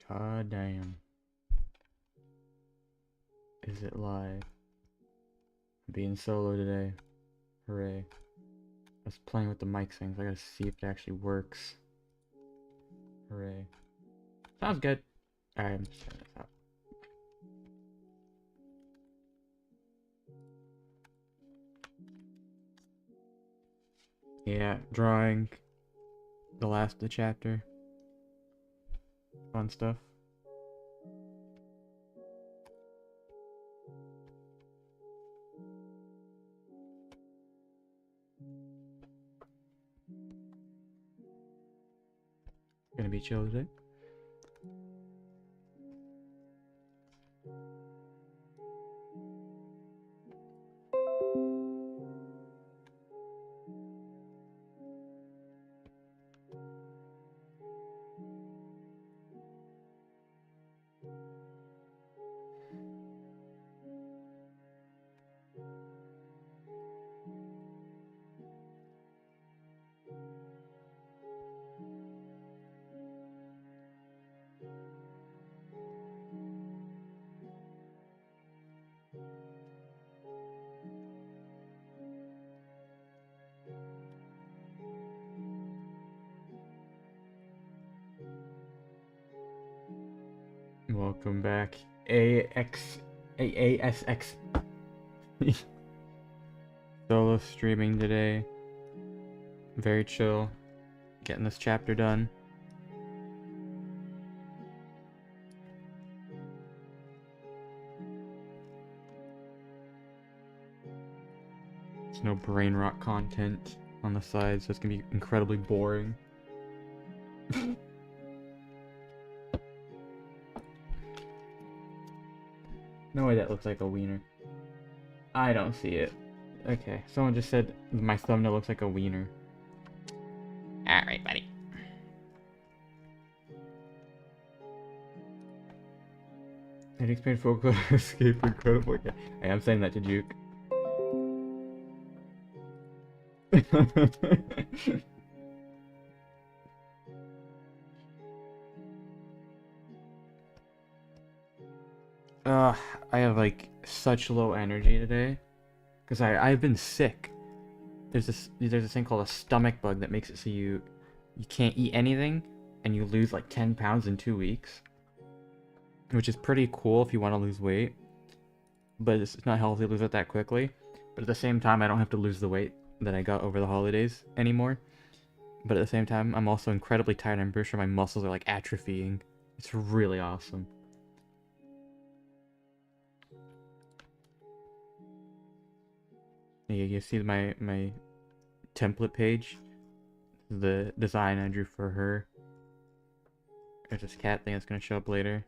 God damn. Is it live? I'm being solo today. Hooray. I was playing with the mic things. I gotta see if it actually works. Hooray. Sounds good. Alright, I'm just turning this up. Yeah, drawing the last of the chapter. Fun stuff. Gonna be chill today. Welcome back, ASX. Solo streaming today. Very chill. Getting this chapter done. There's no brain rot content on the side, so it's gonna be incredibly boring. No way that looks like a wiener. I don't see it. Okay, someone just said my thumbnail looks like a wiener. Alright, buddy. I'd expect folk escape incredible. Yeah. Hey, I'm saying that to Juke. I have like such low energy today because I've been sick. There's this thing called a stomach bug that makes it so you can't eat anything and you lose like 10 pounds in 2 weeks, which is pretty cool if you want to lose weight, but it's not healthy to lose it that quickly. But at the same time, I don't have to lose the weight that I got over the holidays anymore. But at the same time, I'm also incredibly tired. I'm pretty sure my muscles are like atrophying. It's really awesome. You see my template page, the design I drew for her. There's this cat thing that's gonna show up later.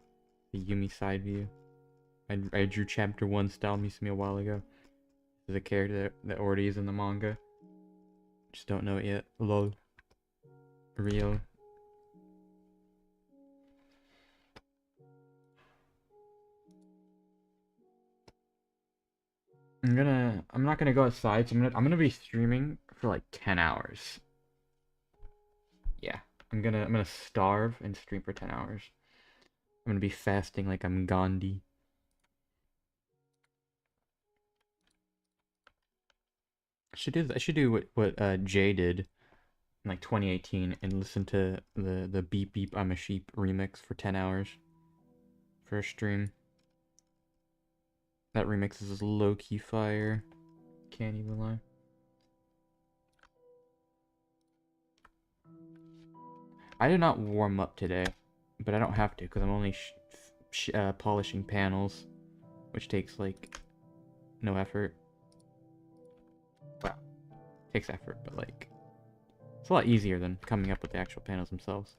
The Yumi side view. I drew chapter 1 style me a while ago. There's a character that already is in the manga. Just don't know it yet. Lol. Rio. I'm not gonna go outside, so I'm gonna be streaming for like 10 hours. Yeah. I'm gonna starve and stream for 10 hours. I'm gonna be fasting like I'm Gandhi. I should do what Jay did in like 2018 and listen to the Beep Beep I'm a Sheep remix for 10 hours for a stream. That remix is low-key fire. Can't even lie. I did not warm up today, but I don't have to because I'm only polishing panels, which takes like no effort. Well, takes effort, but like it's a lot easier than coming up with the actual panels themselves.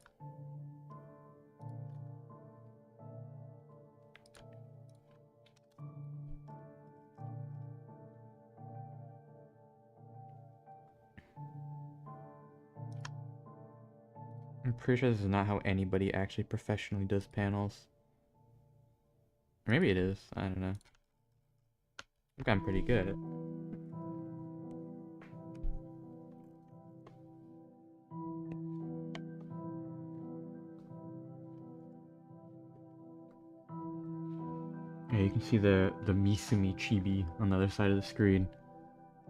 I'm pretty sure this is not how anybody actually professionally does panels. Maybe it is. I don't know. I've gotten pretty good at it. Yeah, you can see the Misumi Chibi on the other side of the screen.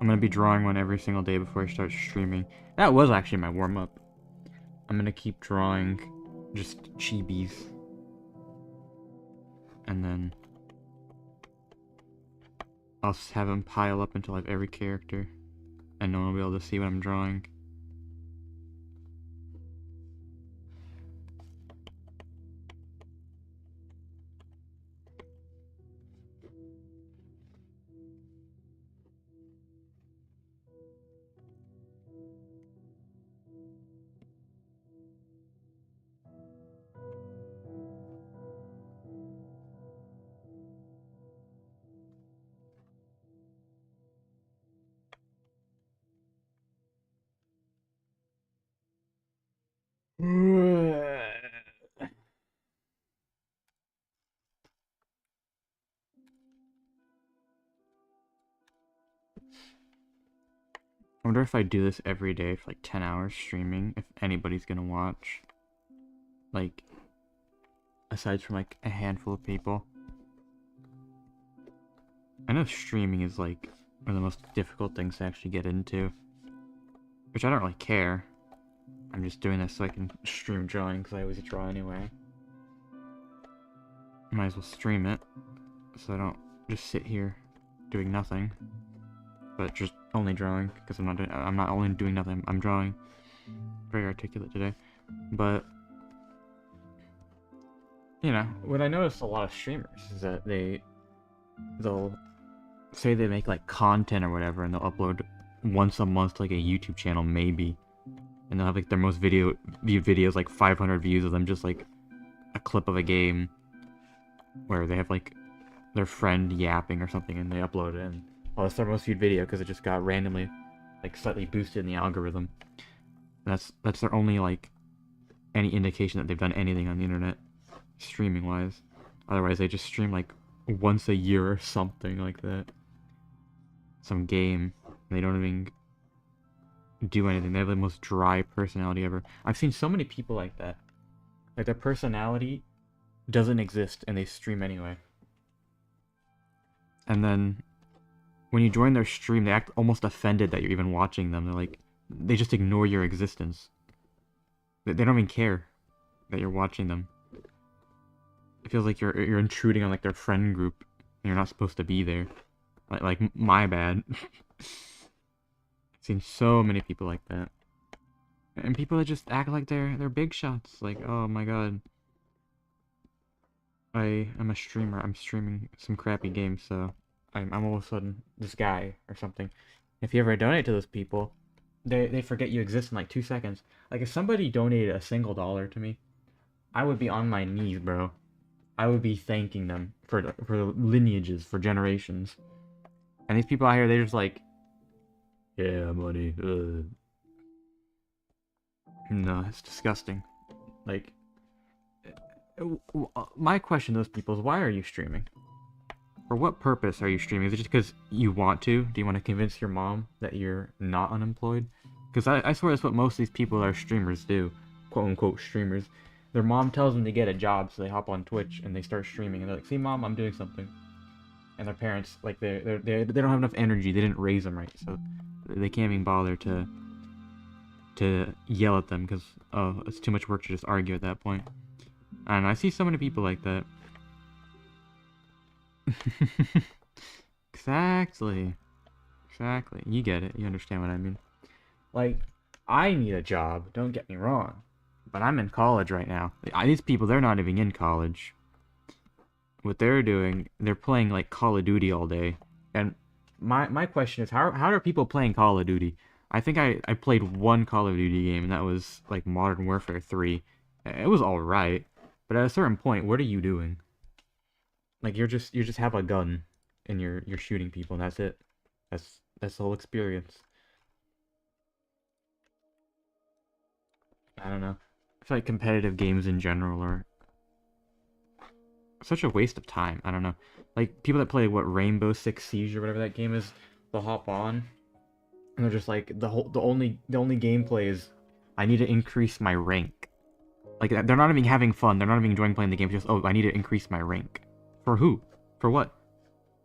I'm gonna be drawing one every single day before I start streaming. That was actually my warm-up. I'm gonna keep drawing just chibis. And then I'll just have them pile up until I have every character. And no one will be able to see what I'm drawing. I wonder if I do this every day for like 10 hours streaming, if anybody's gonna watch. Like, aside from like a handful of people. I know streaming is like one of the most difficult things to actually get into. Which I don't really care. I'm just doing this so I can stream drawing because I always draw anyway. Might as well stream it so I don't just sit here doing nothing. But just only drawing, because I'm not only doing nothing, I'm drawing. Very articulate today. But you know, what I notice a lot of streamers is that they'll say they make like content or whatever and they'll upload once a month to like a YouTube channel maybe. And they'll have like their most viewed videos, like 500 views of them just like a clip of a game where they have like their friend yapping or something and they upload it and well, it's their most viewed video because it just got randomly, like, slightly boosted in the algorithm. And that's their only, like, any indication that they've done anything on the internet, streaming-wise. Otherwise, they just stream, like, once a year or something like that. Some game. And they don't even do anything. They have the most dry personality ever. I've seen so many people like that. Like, their personality doesn't exist, and they stream anyway. And then when you join their stream, they act almost offended that you're even watching them. They're like, they just ignore your existence. They don't even care that you're watching them. It feels like you're intruding on like their friend group, and you're not supposed to be there. Like my bad. I've seen so many people like that, and people that just act like they're big shots. Like, oh my god, I'm a streamer. I'm streaming some crappy games, so I'm all of a sudden this guy or something. If you ever donate to those people, they forget you exist in like 2 seconds. Like if somebody donated a single dollar to me, I would be on my knees, bro. I would be thanking them for lineages, for generations. And these people out here, they're just like, yeah, money. No, it's disgusting. Like, my question to those people is, why are you streaming? For what purpose are you streaming? Is it just because you want to? Do you want to convince your mom that you're not unemployed? Because I swear that's what most of these people that are streamers do. Quote-unquote streamers. Their mom tells them to get a job, so they hop on Twitch and they start streaming. And they're like, see, mom, I'm doing something. And their parents, like, they don't have enough energy. They didn't raise them right, so they can't even bother to yell at them because, oh, it's too much work to just argue at that point. And I see so many people like that. Exactly. You get it. You understand what I mean. Like, I need a job, don't get me wrong. But I'm in college right now. These people, they're not even in college. What they're doing, they're playing, like, Call of Duty all day. And my question is, how are people playing Call of Duty? I think I played one Call of Duty game, and that was, like, Modern Warfare 3. It was alright. But at a certain point, what are you doing? Like, you just have a gun, and you're shooting people, and that's it. That's the whole experience. I don't know. I feel like competitive games in general are such a waste of time. I don't know. Like, people that play, what, Rainbow Six Siege or whatever that game is, they'll hop on, and they're just like, the only gameplay is, I need to increase my rank. Like, they're not even having fun. They're not even enjoying playing the game. Just, oh, I need to increase my rank. For who? For what?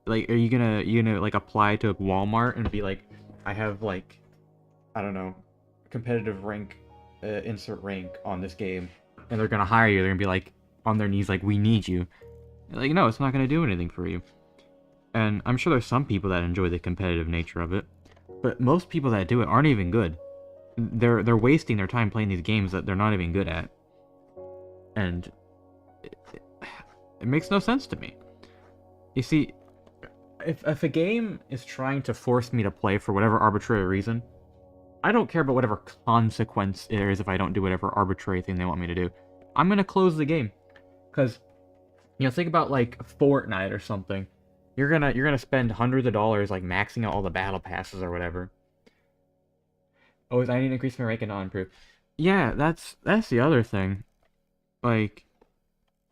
Like, are you gonna like apply to Walmart and be like, I have like, I don't know, competitive rank, insert rank on this game, and they're gonna hire you. They're gonna be like on their knees, like, we need you. Like, no, it's not gonna do anything for you. And I'm sure there's some people that enjoy the competitive nature of it, but most people that do it aren't even good. They're wasting their time playing these games that they're not even good at, and it makes no sense to me. You see, if a game is trying to force me to play for whatever arbitrary reason, I don't care about whatever consequence there is if I don't do whatever arbitrary thing they want me to do. I'm gonna close the game, because, you know, think about like Fortnite or something. You're gonna spend hundreds of dollars like maxing out all the battle passes or whatever. Oh, I need to increase my rank and not improve. Yeah, that's the other thing. Like,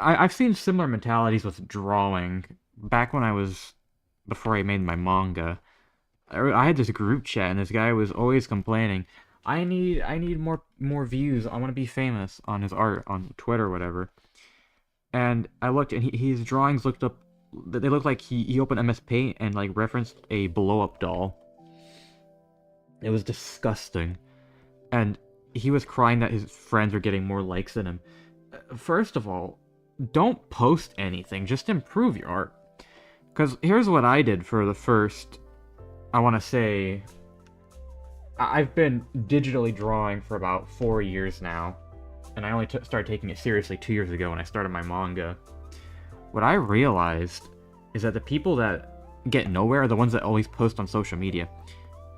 I've seen similar mentalities with drawing. Back when before I made my manga, I had this group chat, and this guy was always complaining, I need more views. I want to be famous on his art on Twitter or whatever. And I looked, and his drawings looked up. They looked like he opened MS Paint and like referenced a blow up doll. It was disgusting, and he was crying that his friends were getting more likes than him. First of all, don't post anything. Just improve your art. Because here's what I did for the first, I want to say, I've been digitally drawing for about 4 years now, and I only started taking it seriously 2 years ago when I started my manga. What I realized is that the people that get nowhere are the ones that always post on social media.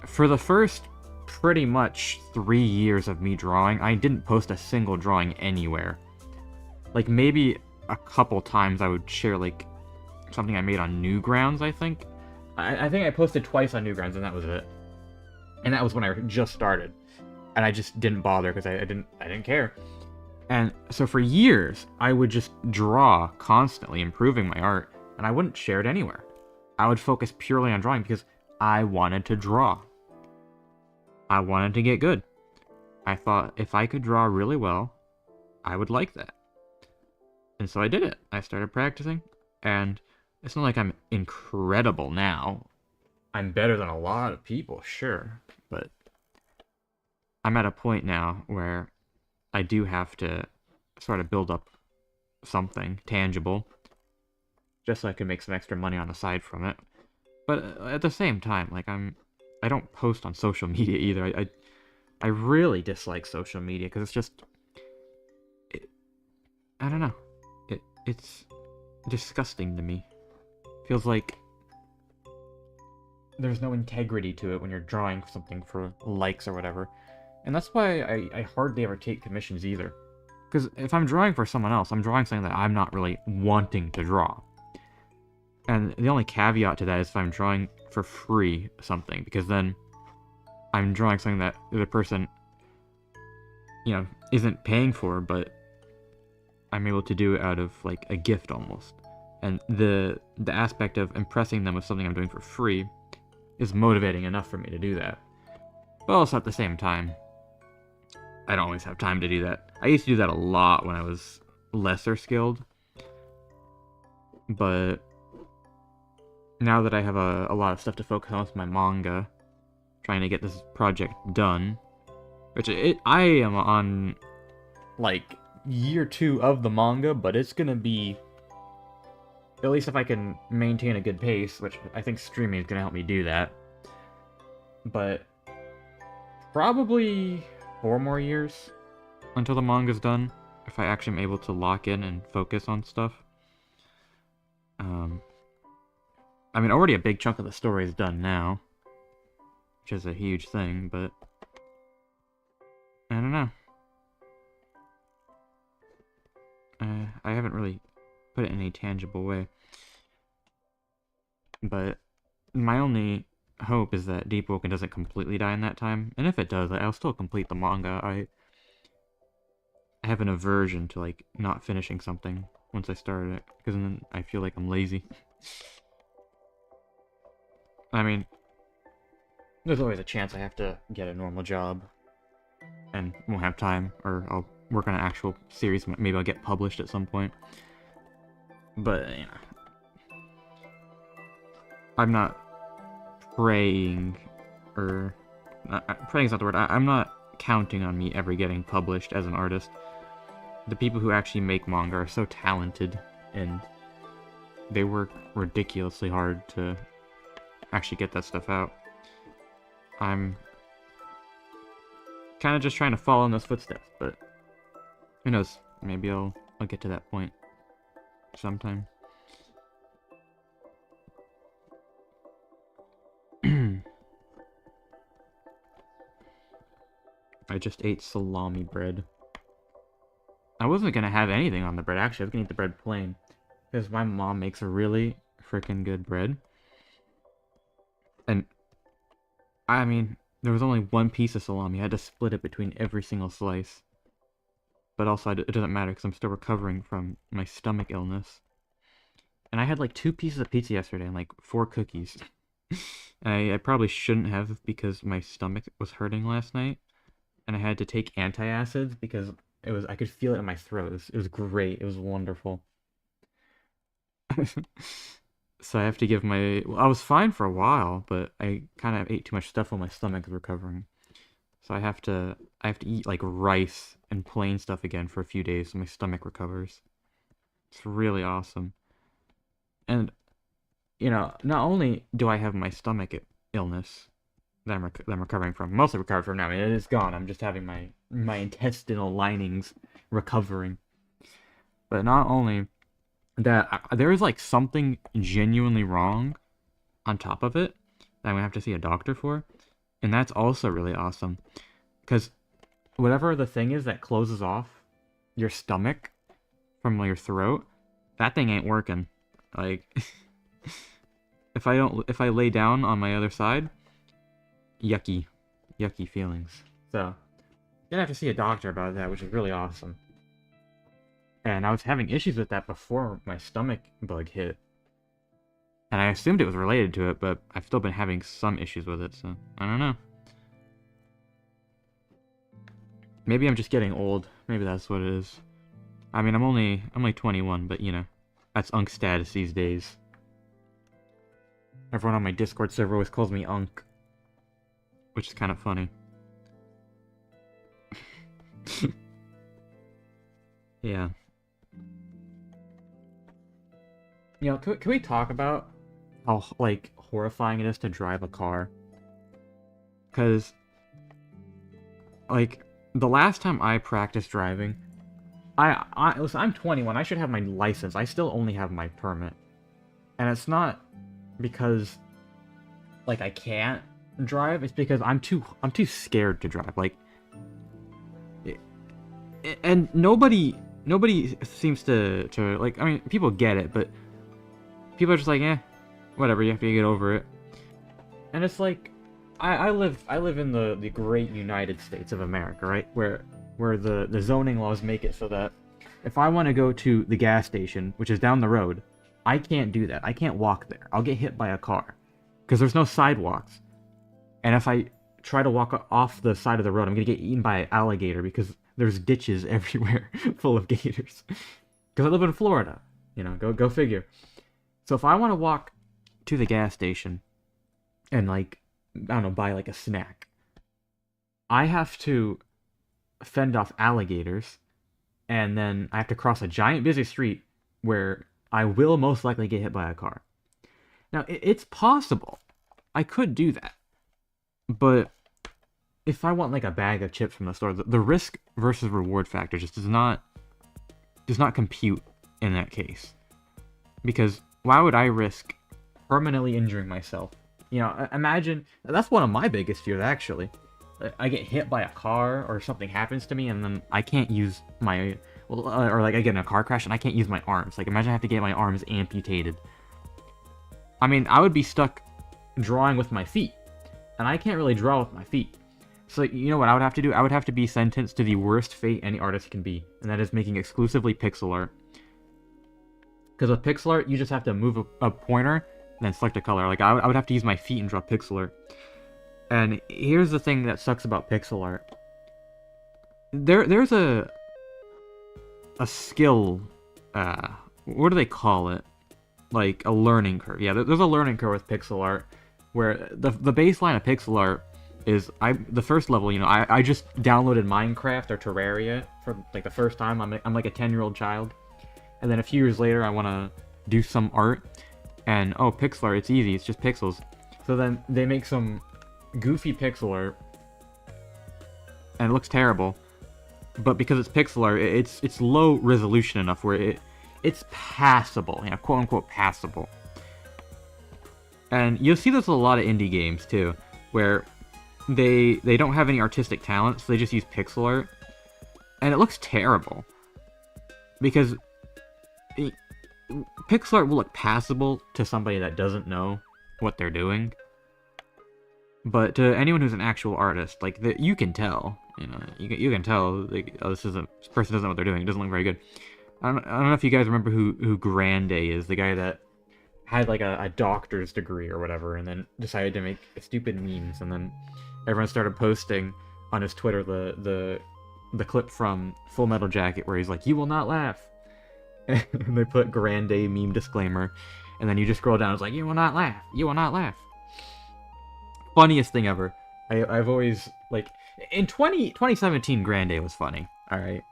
For the first pretty much 3 years of me drawing, I didn't post a single drawing anywhere. Like, maybe a couple times I would share, like, something I made on Newgrounds, I think. I think I posted twice on Newgrounds, and that was it. And that was when I just started. And I just didn't bother, because I didn't care. And so for years, I would just draw constantly, improving my art, and I wouldn't share it anywhere. I would focus purely on drawing, because I wanted to draw. I wanted to get good. I thought if I could draw really well, I would like that. And so I did it. I started practicing, and it's not like I'm incredible now. I'm better than a lot of people, sure, but I'm at a point now where I do have to sort of build up something tangible, just so I can make some extra money on the side from it. But at the same time, like, I don't post on social media either. I really dislike social media, because it's just, I don't know. It's disgusting to me. Feels like there's no integrity to it when you're drawing something for likes or whatever. And that's why I hardly ever take commissions either. Because if I'm drawing for someone else, I'm drawing something that I'm not really wanting to draw. And the only caveat to that is if I'm drawing for free something, because then I'm drawing something that the person, you know, isn't paying for, but I'm able to do it out of, like, a gift almost. And the aspect of impressing them with something I'm doing for free is motivating enough for me to do that. But also at the same time, I don't always have time to do that. I used to do that a lot when I was lesser skilled. But now that I have a lot of stuff to focus on with my manga, trying to get this project done, which I am on, like, year 2 of the manga, but it's gonna be, at least if I can maintain a good pace, which I think streaming is gonna help me do that, but probably 4 more years until the manga's done, if I actually am able to lock in and focus on stuff. I mean, already a big chunk of the story is done now, which is a huge thing, but I don't know. I haven't really put it in a tangible way. But my only hope is that DEEPWOKEN doesn't completely die in that time. And if it does, I'll still complete the manga. I have an aversion to, like, not finishing something once I started it, because then I feel like I'm lazy. I mean, there's always a chance I have to get a normal job and won't have time, or I'll work on an actual series. Maybe I'll get published at some point. But, you know, I'm not praying, or praying is not the word. I'm not counting on me ever getting published as an artist. The people who actually make manga are so talented, and they work ridiculously hard to actually get that stuff out. I'm kind of just trying to follow in those footsteps, but who knows? Maybe I'll get to that point sometime. I just ate salami bread. I wasn't gonna have anything on the bread. Actually, I was gonna eat the bread plain, because my mom makes a really freaking good bread. And I mean, there was only one piece of salami. I had to split it between every single slice. But also, it doesn't matter because I'm still recovering from my stomach illness. And I had like 2 pieces of pizza yesterday and like 4 cookies. I probably shouldn't have, because my stomach was hurting last night. And I had to take antacids because I could feel it in my throat. It was great. It was wonderful. So I have to give I was fine for a while, but I kind of ate too much stuff while my stomach was recovering. So I have to eat like rice and plain stuff again for a few days so my stomach recovers. It's really awesome. And, you know, not only do I have my stomach illness that I'm recovering from, mostly recovered from now. I mean, it is gone. I'm just having my intestinal linings recovering. But not only that, there is like something genuinely wrong on top of it that I'm gonna have to see a doctor for, and that's also really awesome, because whatever the thing is that closes off your stomach from your throat, that thing ain't working. Like, if I lay down on my other side, yucky feelings. So, gonna have to see a doctor about that, which is really awesome. And I was having issues with that before my stomach bug hit. And I assumed it was related to it, but I've still been having some issues with it, so I don't know. Maybe I'm just getting old. Maybe that's what it is. I mean, I'm like 21, but you know, that's Unk status these days. Everyone on my Discord server always calls me Unk, which is kind of funny. Yeah. You know, can we talk about how, like, horrifying it is to drive a car? Because, like, the last time I practiced driving, listen, I'm 21, I should have my license. I still only have my permit. And it's not because, like, I can't drive, it's because I'm too scared to drive. Like, and nobody seems to like, I mean, people get it, but people are just like, whatever, you have to get over it. And it's like, I live in the great United States of America, right? Where the zoning laws make it so that if I want to go to the gas station, which is down the road, I can't do that. I can't walk there. I'll get hit by a car. Because there's no sidewalks. And if I try to walk off the side of the road, I'm going to get eaten by an alligator because there's ditches everywhere full of gators. Because I live in Florida. You know, go figure. So if I want to walk to the gas station and, like, I don't know, buy like a snack, I have to fend off alligators, and then I have to cross a giant busy street where I will most likely get hit by a car. Now, it's possible. I could do that. But if I want like a bag of chips from the store, the risk versus reward factor just does not compute in that case. Because why would I risk permanently injuring myself? You know, imagine, that's one of my biggest fears, actually. I get hit by a car, or something happens to me, and then I can't use my, or like I get in a car crash and I can't use my arms. Like, imagine I have to get my arms amputated. I mean, I would be stuck drawing with my feet, and I can't really draw with my feet. So, you know what I would have to do? I would have to be sentenced to the worst fate any artist can be, and that is making exclusively pixel art. Because with pixel art, you just have to move a pointer, and then select a color. Like, I would have to use my feet and draw pixel art. And here's the thing that sucks about pixel art. There's a skill, what do they call it? like a learning curve. Yeah, there's a learning curve with pixel art, where the baseline of pixel art is the first level. I just downloaded Minecraft or Terraria for like the first time. I'm like a 10-year-old child, and then a few years later I want to do some art, and oh, pixel art, it's easy, it's just pixels. So then they make some goofy pixel art, and it looks terrible. But because it's pixel art, it's low resolution enough where it's passable, quote unquote passable. And you'll see this with a lot of indie games too, where they don't have any artistic talent, so they just use pixel art, and it looks terrible. Because pixel art will look passable to somebody that doesn't know what they're doing, but to anyone who's an actual artist, like you can tell, you can tell, like, oh, this person doesn't know what they're doing. It doesn't look very good. I don't know if you guys remember who Grande is, the guy that had like a doctor's degree or whatever, and then decided to make stupid memes, and then everyone started posting on his Twitter the clip from Full Metal Jacket where he's like, "You will not laugh," and they put Grande meme disclaimer, and then you just scroll down, it's like, "You will not laugh, you will not laugh." Funniest thing ever. I've always, like, in 2017 Grande was funny, alright?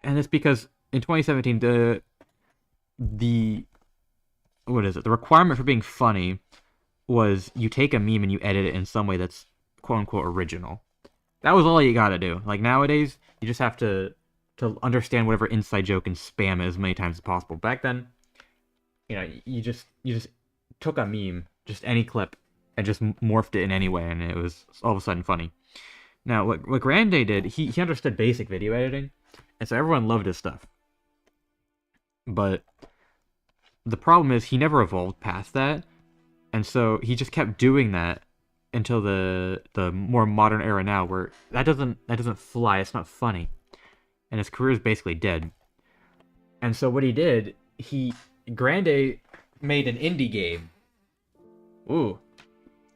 And it's because in 2017 the requirement for being funny was you take a meme and you edit it in some way that's quote unquote original. That was all you gotta do. Like nowadays, you just have to understand whatever inside joke and spam it as many times as possible. Back then, you just took a meme, just any clip, and just morphed it in any way, and it was all of a sudden funny. Now, what Grande did, he understood basic video editing, and so everyone loved his stuff. But the problem is he never evolved past that, and so he just kept doing that until the more modern era now, where that doesn't fly. It's not funny, and his career is basically dead. And so what he did, Grande made an indie game. Ooh.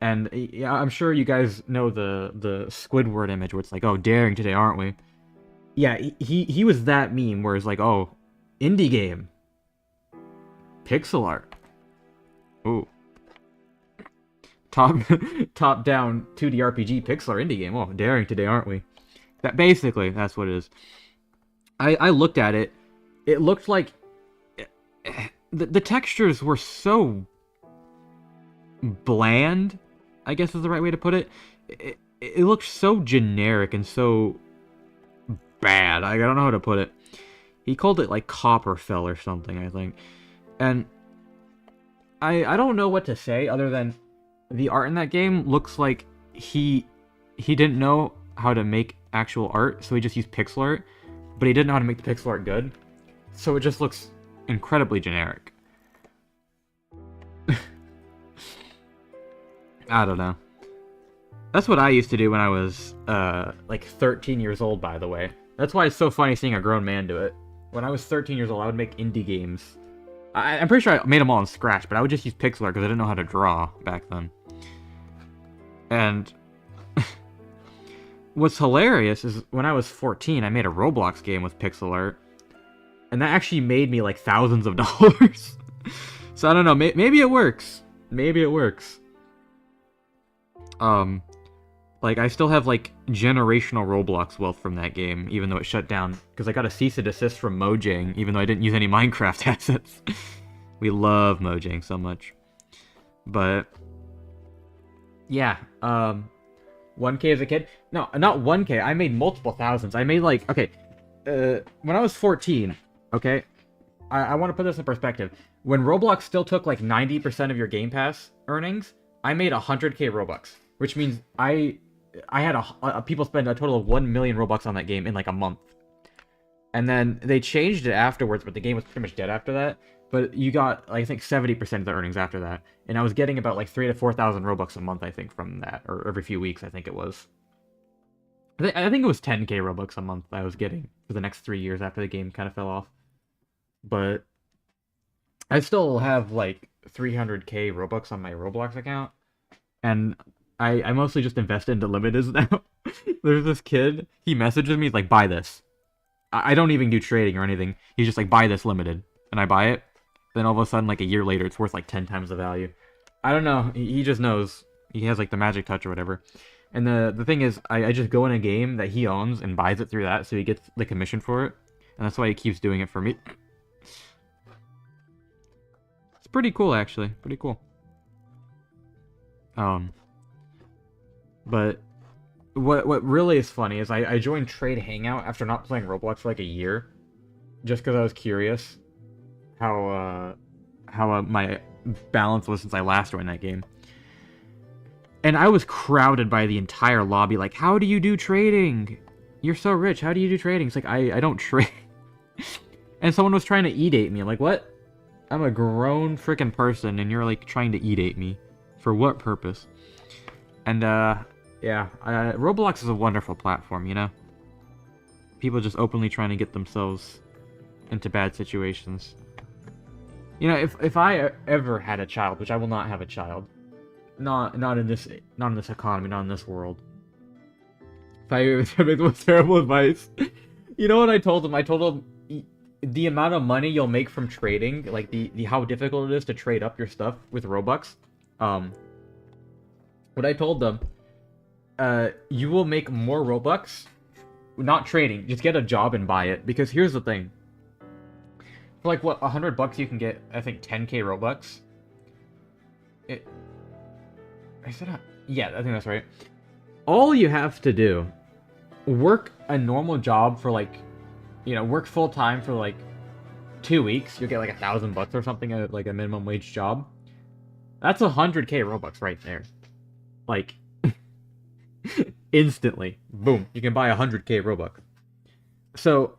And yeah, I'm sure you guys know the Squidward image where it's like, "Oh, daring today, aren't we?" Yeah, he was that meme where it's like, "Oh, indie game, pixel art, ooh, top down 2D RPG pixel art indie game. Oh, daring today, aren't we?" That's what it is. I looked at it. It looked like the textures were so bland, I guess is the right way to put it. It looked so generic and so bad. I don't know how to put it. He called it like Copperfell or something, I think. And I don't know what to say other than the art in that game looks like he didn't know how to make actual art, so he just used pixel art, but he didn't know how to make the pixel art good. So it just looks incredibly generic. I don't know. That's what I used to do when I was, like 13 years old, by the way. That's why it's so funny seeing a grown man do it. When I was 13 years old, I would make indie games. I'm pretty sure I made them all in Scratch, but I would just use pixel art because I didn't know how to draw back then. And what's hilarious is when I was 14, I made a Roblox game with pixel art. And that actually made me like thousands of dollars. So I don't know, maybe it works. Maybe it works. Like, I still have, like, generational Roblox wealth from that game, even though it shut down, because I got a cease and desist from Mojang, even though I didn't use any Minecraft assets. We love Mojang so much. But, yeah, 1K as a kid? No, not 1K, I made multiple thousands. I made, like, okay, when I was 14, okay, I want to put this in perspective. When Roblox still took, like, 90% of your Game Pass earnings, I made 100K Robux. Which means I had people spend a total of 1 million Robux on that game in like a month. And then they changed it afterwards, but the game was pretty much dead after that. But you got, I think, 70% of the earnings after that. And I was getting about like 3,000 to 4,000 Robux a month, I think, from that. Or every few weeks, I think it was. I think it was 10K Robux a month I was getting for the next 3 years after the game kind of fell off. But I still have like 300K Robux on my Roblox account. And I mostly just invest into limiteds now. There's this kid, he messages me, he's like, "Buy this." I don't even do trading or anything. He's just like, "Buy this limited." And I buy it. then all of a sudden, like a year later, it's worth like 10 times the value. I don't know. He just knows. He has like the magic touch or whatever. And the thing is, I just go in a game that he owns and buys it through that, so he gets the commission for it. And that's why he keeps doing it for me. It's pretty cool, actually. Pretty cool. But what really is funny is I joined Trade Hangout after not playing Roblox for like a year, just because I was curious how my balance was since I last joined that game. And I was crowded by the entire lobby, like, how do you do trading? You're so rich, how do you do trading? It's like, I don't trade. And someone was trying to eat me. I'm like, what? I'm a grown freaking person, and you're, like, trying to eat me. For what purpose? And, yeah. Roblox is a wonderful platform, you know? People just openly trying to get themselves into bad situations. You know, if I ever had a child, which I will not have a child, not in this economy, not in this world. If I make the most terrible advice, you know what I told him? I told him the amount of money you'll make from trading, like the how difficult it is to trade up your stuff with Robux. What I told them, you will make more Robux, not trading. Just get a job and buy it. Because here's the thing. For like what, $100 you can get, I think 10k Robux. Yeah, I think that's right. All you have to do, work a normal job for like, you know, work full time for like 2 weeks. You'll get like $1,000 or something, like a minimum wage job. That's 100k Robux right there. Like, instantly, boom, you can buy 100k Robux. So,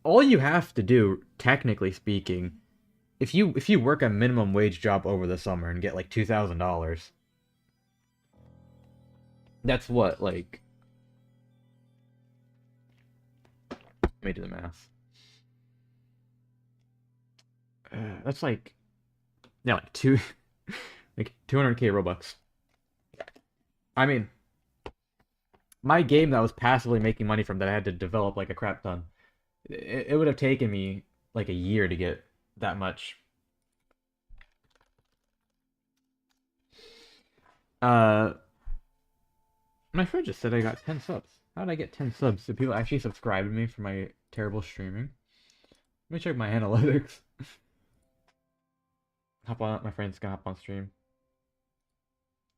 all you have to do, technically speaking, if you work a minimum wage job over the summer and get like $2,000, that's what, like, let me do the math. That's like, yeah, like 200k Robux. I mean, my game that was passively making money from that I had to develop like a crap ton. It would have taken me like a year to get that much. My friend just said I got 10 subs. How did I get 10 subs? Did people actually subscribe to me for my terrible streaming? Let me check my analytics. Hop on, my friend's gonna hop on stream.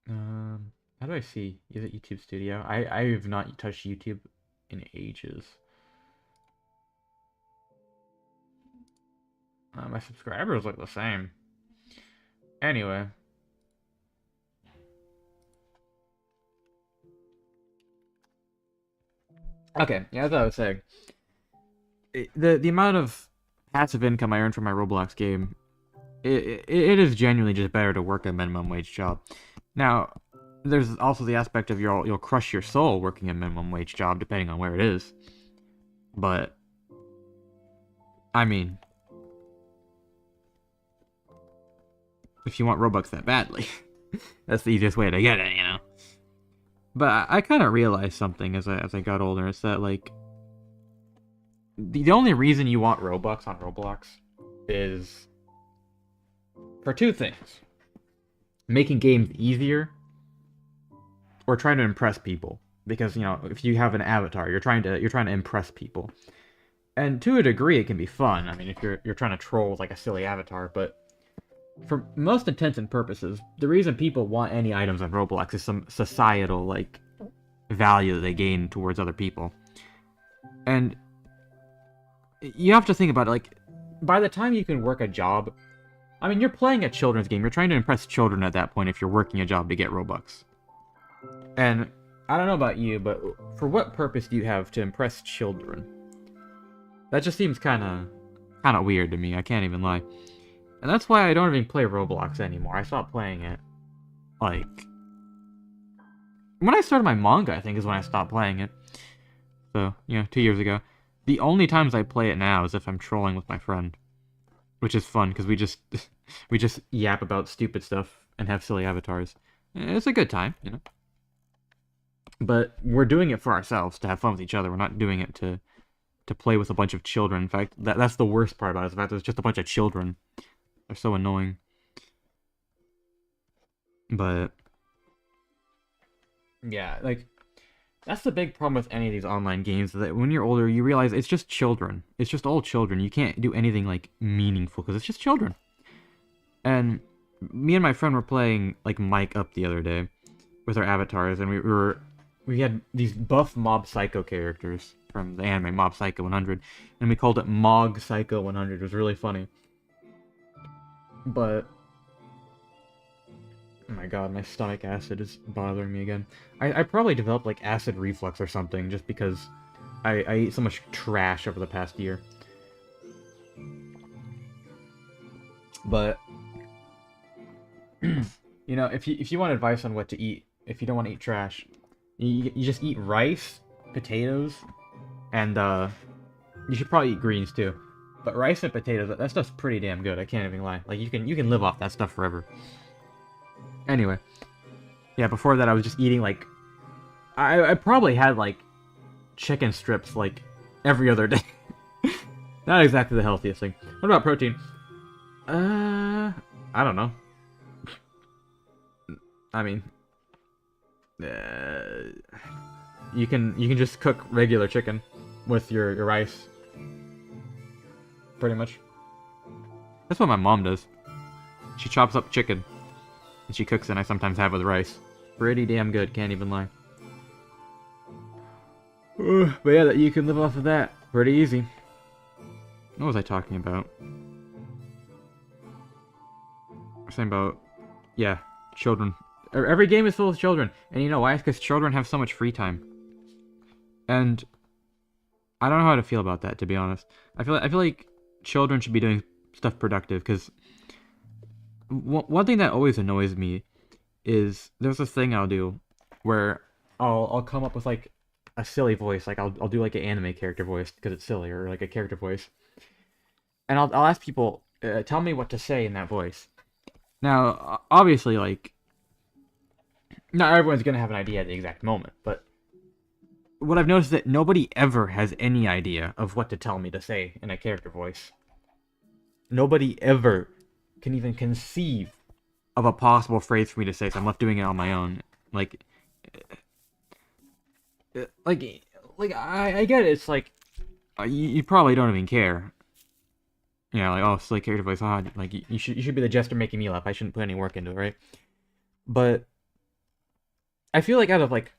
How do I see? Is it YouTube Studio? I have not touched YouTube in ages. My subscribers look the same. Anyway. Okay, yeah, as I was saying. The amount of passive income I earn from my Roblox game, it is genuinely just better to work a minimum wage job. Now, there's also the aspect of you'll crush your soul working a minimum wage job, depending on where it is. But, I mean, if you want Robux that badly, that's the easiest way to get it, you know? But I kind of realized something as I got older. It's that, like, the only reason you want Robux on Roblox is for two things. Making games easier, or trying to impress people. Because, you know, if you have an avatar, you're trying to impress people. And to a degree, it can be fun. I mean, if you're trying to troll with, like, a silly avatar, but for most intents and purposes, the reason people want any items on Roblox is some societal, like, value that they gain towards other people. And you have to think about it, like, by the time you can work a job, I mean, you're playing a children's game. You're trying to impress children at that point if you're working a job to get Robux. And I don't know about you, but for what purpose do you have to impress children? That just seems kind of weird to me. I can't even lie. And that's why I don't even play Roblox anymore. I stopped playing it, like, when I started my manga, I think, is when I stopped playing it. So, you know, 2 years ago. The only times I play it now is if I'm trolling with my friend. Which is fun, because we just yap about stupid stuff and have silly avatars. It's a good time, you know? But we're doing it for ourselves, to have fun with each other. We're not doing it to to play with a bunch of children. In fact, that's the worst part about it, is the fact that it's just a bunch of children. They're so annoying. But yeah, like, that's the big problem with any of these online games, that when you're older, you realize it's just children. It's just all children. You can't do anything, like, meaningful, because it's just children. And me and my friend were playing, like, Mike Up the other day with our avatars, and we had these buff Mob Psycho characters from the anime Mob Psycho 100, and we called it Mog Psycho 100. It was really funny. But oh my god, my stomach acid is bothering me again. I probably developed, like, acid reflux or something, just because I ate so much trash over the past year. But, you know, if you want advice on what to eat, if you don't want to eat trash, you just eat rice, potatoes, and, you should probably eat greens, too. But rice and potatoes, that stuff's pretty damn good, I can't even lie. Like, you can live off that stuff forever. Anyway, yeah, before that I was just eating, like, I probably had, like, chicken strips, like, every other day. Not exactly the healthiest thing. What about protein? I don't know. I mean, you can just cook regular chicken with your rice. Pretty much. That's what my mom does. She chops up chicken and she cooks it, and I sometimes have it with rice. Pretty damn good, can't even lie. But yeah, you can live off of that. Pretty easy. What was I talking about? I was saying about, yeah, children. Every game is full of children. And you know why? It's because children have so much free time. And I don't know how to feel about that, to be honest. I feel like children should be doing stuff productive, because one thing that always annoys me is there's this thing I'll do where I'll come up with, like, a silly voice. Like, I'll do, like, an anime character voice because it's silly, or like a character voice, and I'll ask people, tell me what to say in that voice. Now, obviously, like, not everyone's gonna have an idea at the exact moment, but what I've noticed is that nobody ever has any idea of what to tell me to say in a character voice. Nobody ever can even conceive of a possible phrase for me to say, so I'm left doing it on my own. Like, I get it. It's like, you probably don't even care. You know, like, oh, silly character voice. Ah, like, you should be the jester making me laugh. I shouldn't put any work into it, right? But I feel like, out of, like,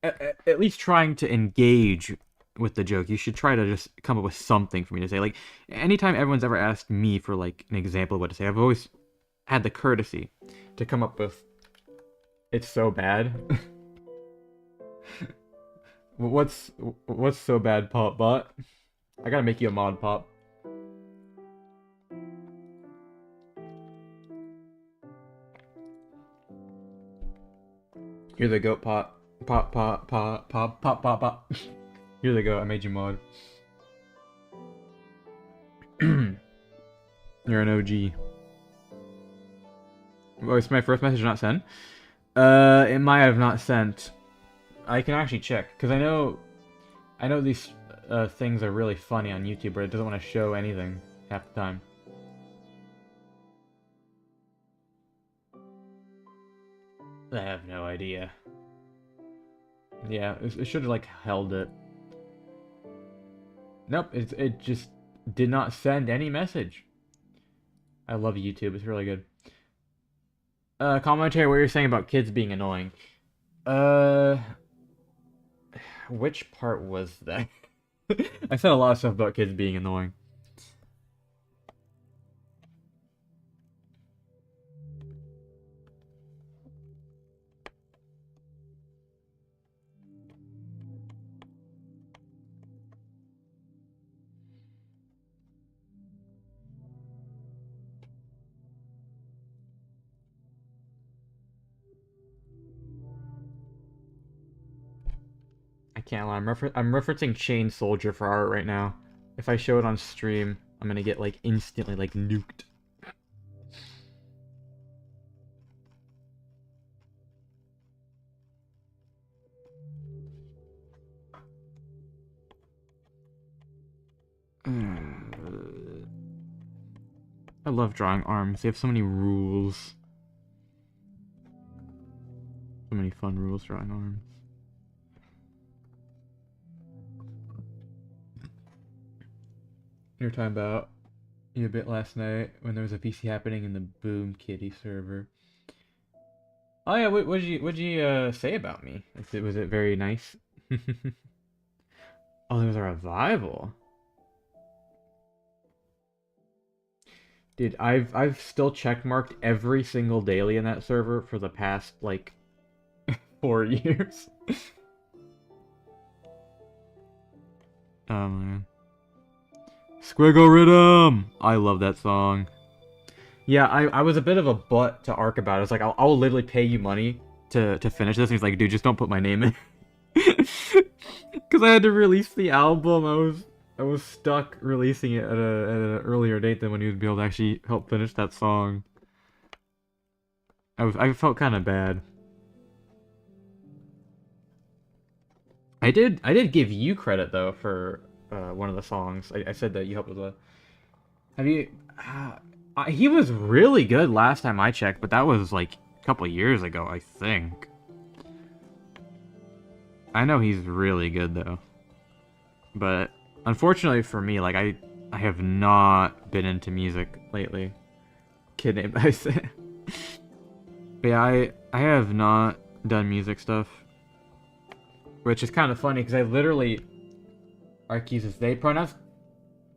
at least trying to engage with the joke, you should try to just come up with something for me to say. Like, anytime everyone's ever asked me for, like, an example of what to say, I've always had the courtesy to come up with, "It's so bad." What's so bad, Pop Bot? I gotta make you a mod, Pop. You're the goat, Pop. Pop, pop, pop, pop, pop, pop, pop. You're the goat. I made you mod. You're an OG. Oh, it's my first message not sent? It might have not sent. I can actually check, because I know these things are really funny on YouTube, but it doesn't want to show anything half the time. I have no idea. Yeah, it should have, like, held it. Nope, it just did not send any message. I love YouTube, it's really good. Commentary, what you're saying about kids being annoying. Which part was that? I said a lot of stuff about kids being annoying. I can't lie, I'm referencing Chain Soldier for art right now. If I show it on stream, I'm gonna get, like, instantly, like, nuked. love drawing arms. They have so many rules. So many fun rules drawing arms. You were talking about you a bit last night when there was a PC happening in the Boom Kitty server. Oh yeah, what'd you say about me? Was it very nice? Oh, there was a revival. Dude, I've still checkmarked every single daily in that server for the past like 4 years. Oh man. Squiggle Rhythm! I love that song. Yeah, I was a bit of a butt to Ark about it. I was like, I'll literally pay you money to finish this. And he's like, dude, just don't put my name in. Because I had to release the album. I was stuck releasing it at an earlier date than when he would be able to actually help finish that song. I felt kind of bad. I did give you credit though for one of the songs. I said that you helped with the. Have you? He was really good last time I checked, but that was like a couple years ago, I think. I know he's really good though, but unfortunately for me, like I have not been into music lately. Kidding, I said. But yeah, I have not done music stuff, which is kind of funny because I literally Ark uses they pronouns.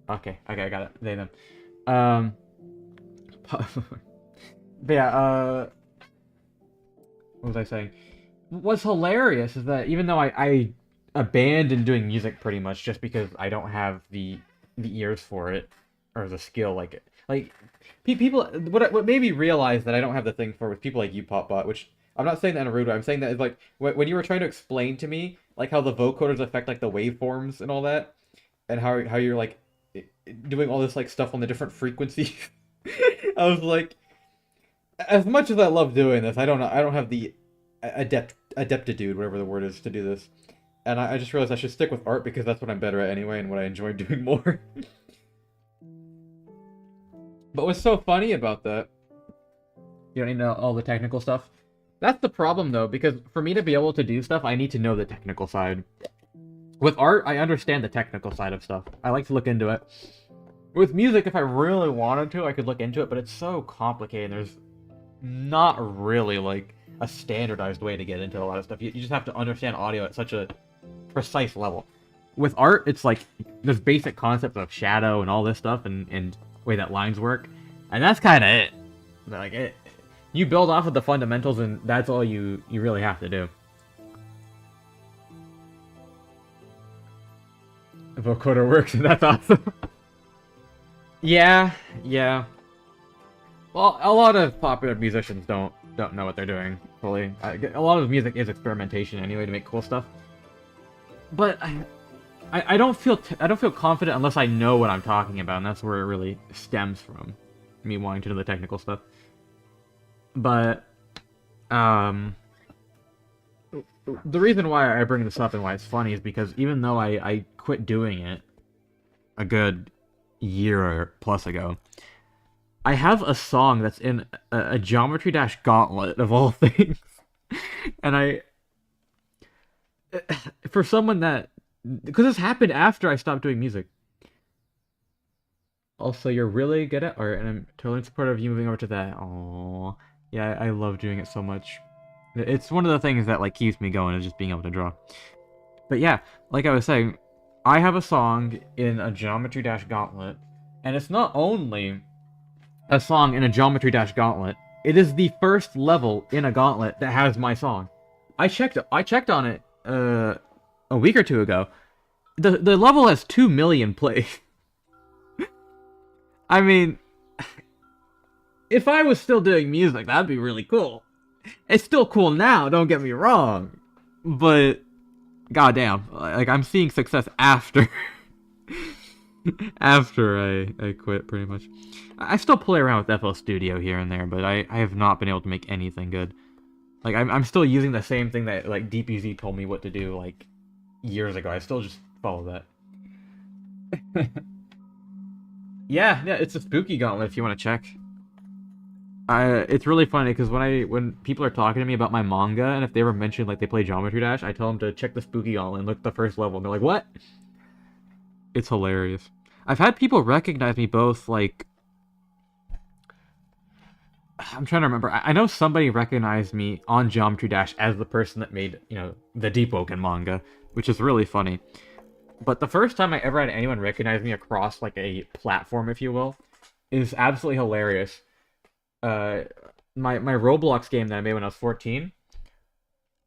Okay, I got it. They them. But yeah, what was I saying? What's hilarious is that even though I abandoned doing music pretty much just because I don't have the ears for it or the skill like people what made me realize that I don't have the thing for with people like you, Popbot, which I'm not saying that in a rude way. I'm saying that it's like when you were trying to explain to me like how the vocoders affect like the waveforms and all that, and how you're like doing all this like stuff on the different frequencies. I was like, as much as I love doing this, I don't have the adeptitude, whatever the word is, to do this. And I just realized I should stick with art because that's what I'm better at anyway and what I enjoy doing more. But what's so funny about that, you don't need to know all the technical stuff. That's the problem though, because for me to be able to do stuff, I need to know the technical side. With art, I understand the technical side of stuff. I like to look into it. With music, if I really wanted to, I could look into it, but it's so complicated. There's not really like a standardized way to get into a lot of stuff. You just have to understand audio at such a precise level. With art, it's like there's basic concepts of shadow and all this stuff and way that lines work, and that's kind of it. But like you build off of the fundamentals, and that's all you really have to do. Vocoder works, and that's awesome. Yeah. Well, a lot of popular musicians don't know what they're doing fully. A lot of music is experimentation anyway to make cool stuff. But I don't feel confident unless I know what I'm talking about, and that's where it really stems from, me wanting to know the technical stuff. But the reason why I bring this up and why it's funny is because even though I quit doing it a good year plus ago, I have a song that's in a Geometry Dash Gauntlet of all things. And for someone that, because this happened after I stopped doing music. Also, you're really good at art, and I'm totally supportive of you moving over to that. Aww. Yeah, I love doing it so much. It's one of the things that like keeps me going, is just being able to draw. But yeah, like I was saying, I have a song in a Geometry Dash Gauntlet, and it's not only a song in a Geometry Dash Gauntlet, it is the first level in a gauntlet that has my song. I checked on it a week or two ago. The level has 2 million plays. I mean, if I was still doing music, that'd be really cool. It's still cool now, don't get me wrong. But goddamn, like I'm seeing success after after I quit pretty much. I still play around with FL Studio here and there, but I have not been able to make anything good. Like I'm still using the same thing that like DPZ told me what to do like years ago. I still just follow that. Yeah, yeah, it's a spooky gauntlet if you want to check. It's really funny because when people are talking to me about my manga, and if they ever mention like they play Geometry Dash, I tell them to check the spooky gauntlet and look at the first level, and they're like, "What?" It's hilarious. I've had people recognize me both like I'm trying to remember. I know somebody recognized me on Geometry Dash as the person that made, the DEEPWOKEN manga, which is really funny. But the first time I ever had anyone recognize me across like a platform, if you will, is absolutely hilarious. Uh, my Roblox game that I made when I was 14,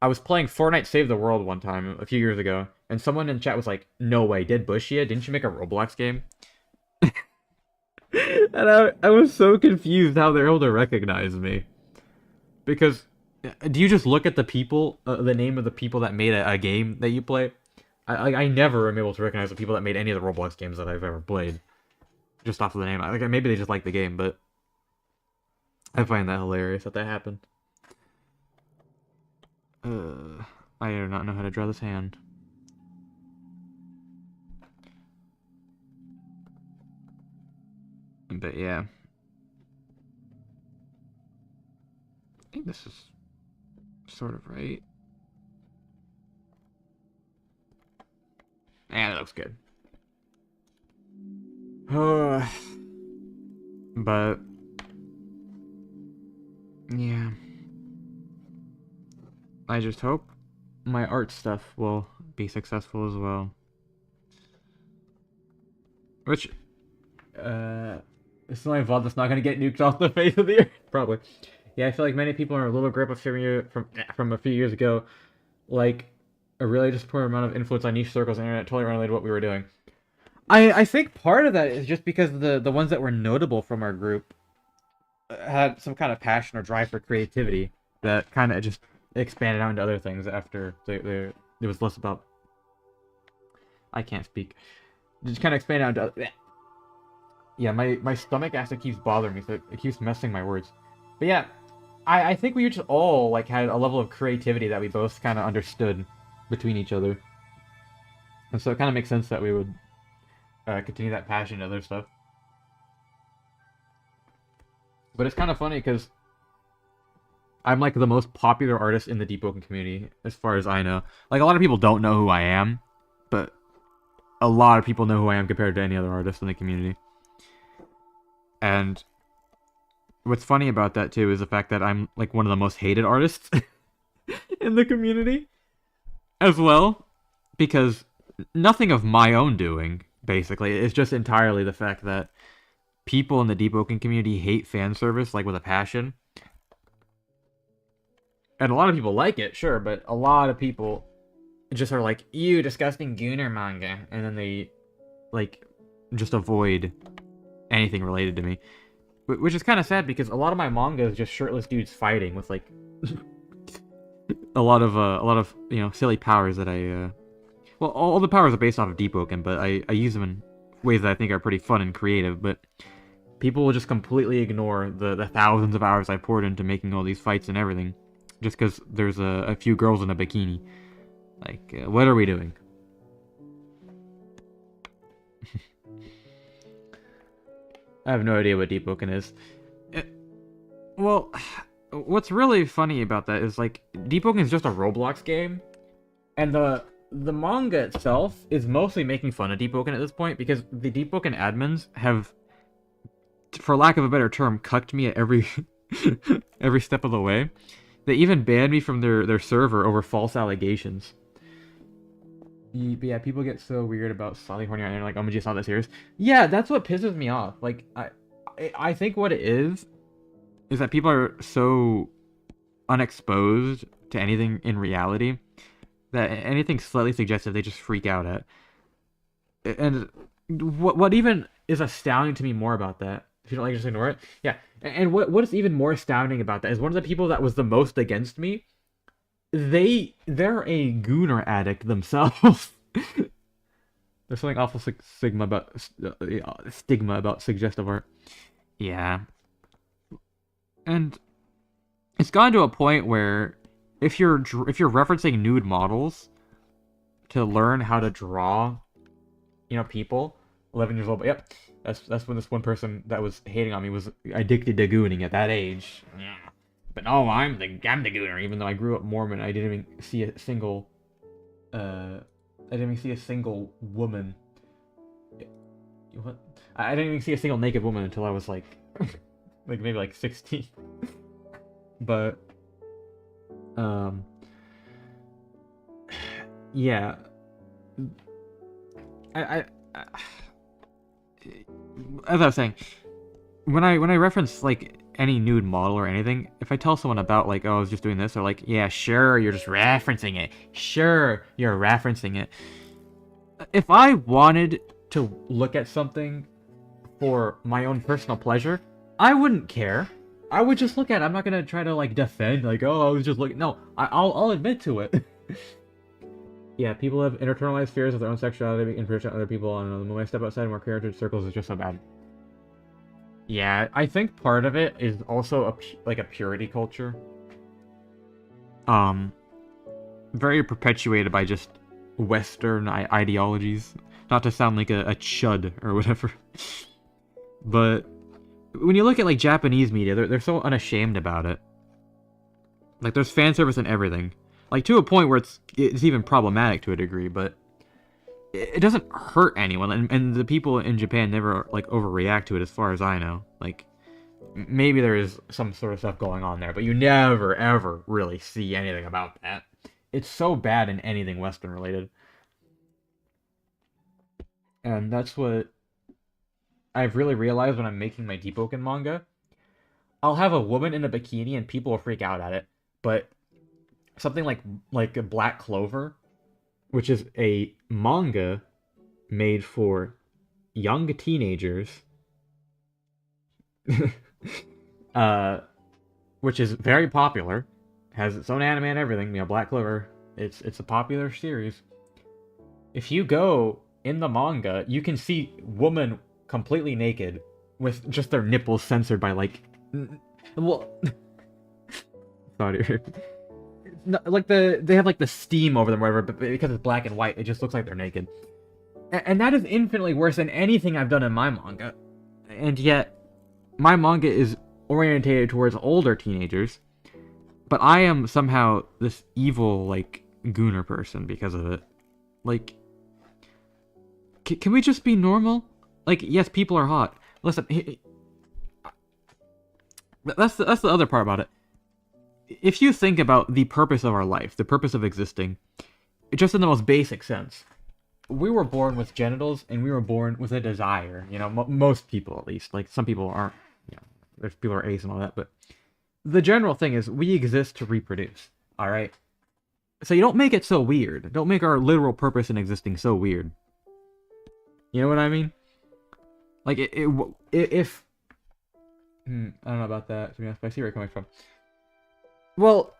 I was playing Fortnite Save the World one time a few years ago, and someone in chat was like, "No way, did Bushia? Didn't you make a Roblox game?" And I was so confused how they're able to recognize me. Because, do you just look at the people, the name of the people that made a game that you play? I never am able to recognize the people that made any of the Roblox games that I've ever played. Just off of the name. Maybe they just like the game, but I find that hilarious that happened. I do not know how to draw this hand. But yeah. I think this is sort of right. Yeah, that looks good. But yeah. I just hope my art stuff will be successful as well. Which, it's the only VOD that's not gonna get nuked off the face of the earth, probably. Yeah, I feel like many people in our little group from a few years ago, like, a really disappointing amount of influence on niche circles on the internet, totally unrelated to what we were doing. I think part of that is just because the ones that were notable from our group had some kind of passion or drive for creativity that kind of just expanded out into other things after there was less about. I can't speak. Just kind of expanded out into. Yeah, my stomach actually keeps bothering me, so it keeps messing my words. But yeah, I think we just all like had a level of creativity that we both kind of understood between each other, and so it kind of makes sense that we would continue that passion and other stuff. But it's kind of funny because I'm like the most popular artist in the DEEPWOKEN community, as far as I know. Like, a lot of people don't know who I am, but a lot of people know who I am compared to any other artist in the community. And what's funny about that, too, is the fact that I'm, like, one of the most hated artists in the community as well. Because nothing of my own doing, basically. It's just entirely the fact that people in the DEEPWOKEN community hate fan service, like, with a passion. And a lot of people like it, sure, but a lot of people just are like, "Ew, disgusting gooner manga," and then they, like, just avoid anything related to me. Which is kind of sad, because a lot of my manga is just shirtless dudes fighting with, like, a lot of silly powers that I, well, all the powers are based off of DEEPWOKEN, but I use them in ways that I think are pretty fun and creative, but people will just completely ignore the thousands of hours I poured into making all these fights and everything. Just because there's a few girls in a bikini. Like, what are we doing? I have no idea what DEEPWOKEN is. Well, what's really funny about that is, like, DEEPWOKEN is just a Roblox game. And the manga itself is mostly making fun of DEEPWOKEN at this point, because the DEEPWOKEN admins have, for lack of a better term, cucked me at every every step of the way. They even banned me from their server over false allegations. But yeah, people get so weird about slightly horny and they're like, "Oh my god, it's not that serious." Yeah, that's what pisses me off. Like, I think what it is that people are so unexposed to anything in reality that anything slightly suggestive they just freak out at. And what even is astounding to me more about that, if you don't like, just ignore it. Yeah, and what is even more astounding about that is one of the people that was the most against me, they're a gooner addict themselves. There's something awful stigma about suggestive art. Yeah. And it's gone to a point where if you're referencing nude models to learn how to draw, people, 11 years old, yep, That's when this one person that was hating on me was addicted to gooning at that age. Yeah. But no, I'm the gooner. Even though I grew up Mormon, I didn't even see a single woman. What? I didn't even see a single naked woman until I was like, like maybe like 16. But, yeah. I as I was saying, when I reference like any nude model or anything, if I tell someone about like, oh, I was just doing this, they're like, yeah, sure, you're just referencing it. Sure, you're referencing it. If I wanted to look at something for my own personal pleasure, I wouldn't care. I would just look at it. I'm not gonna try to like defend, like, oh, I was just looking. No, I'll admit to it. Yeah, people have internalized fears of their own sexuality and project other people on them. When I step outside more character circles, it's just so bad. Yeah, I think part of it is also like a purity culture. Very perpetuated by just Western ideologies. Not to sound like a chud or whatever. But when you look at like Japanese media, they're so unashamed about it. Like there's fan service and everything. Like to a point where it's even problematic to a degree, but it doesn't hurt anyone, and the people in Japan never like overreact to it as far as I know. Like maybe there is some sort of stuff going on there, but you never ever really see anything about that. It's so bad in anything Western related. And that's what I've really realized when I'm making my DEEPWOKEN manga. I'll have a woman in a bikini and people will freak out at it, but something like a Black Clover, which is a manga made for young teenagers, which is very popular, has its own anime and everything. You know, Black Clover, it's a popular series. If you go in the manga, you can see women completely naked with just their nipples censored by like, well, sorry. No, like they have like the steam over them or whatever, but because it's black and white, it just looks like they're naked. And that is infinitely worse than anything I've done in my manga. And yet, my manga is orientated towards older teenagers, but I am somehow this evil, like, gooner person because of it. Like, can we just be normal? Like, yes, people are hot. Listen, that's the other part about it. If you think about the purpose of our life, the purpose of existing, just in the most basic sense, we were born with genitals and we were born with a desire. You know, most people at least. Like some people aren't. You know, there's people who are ace and all that, but the general thing is we exist to reproduce. All right. So you don't make it so weird. Don't make our literal purpose in existing so weird. You know what I mean? Like if I don't know about that. To be honest, but I see where you're coming from. Well,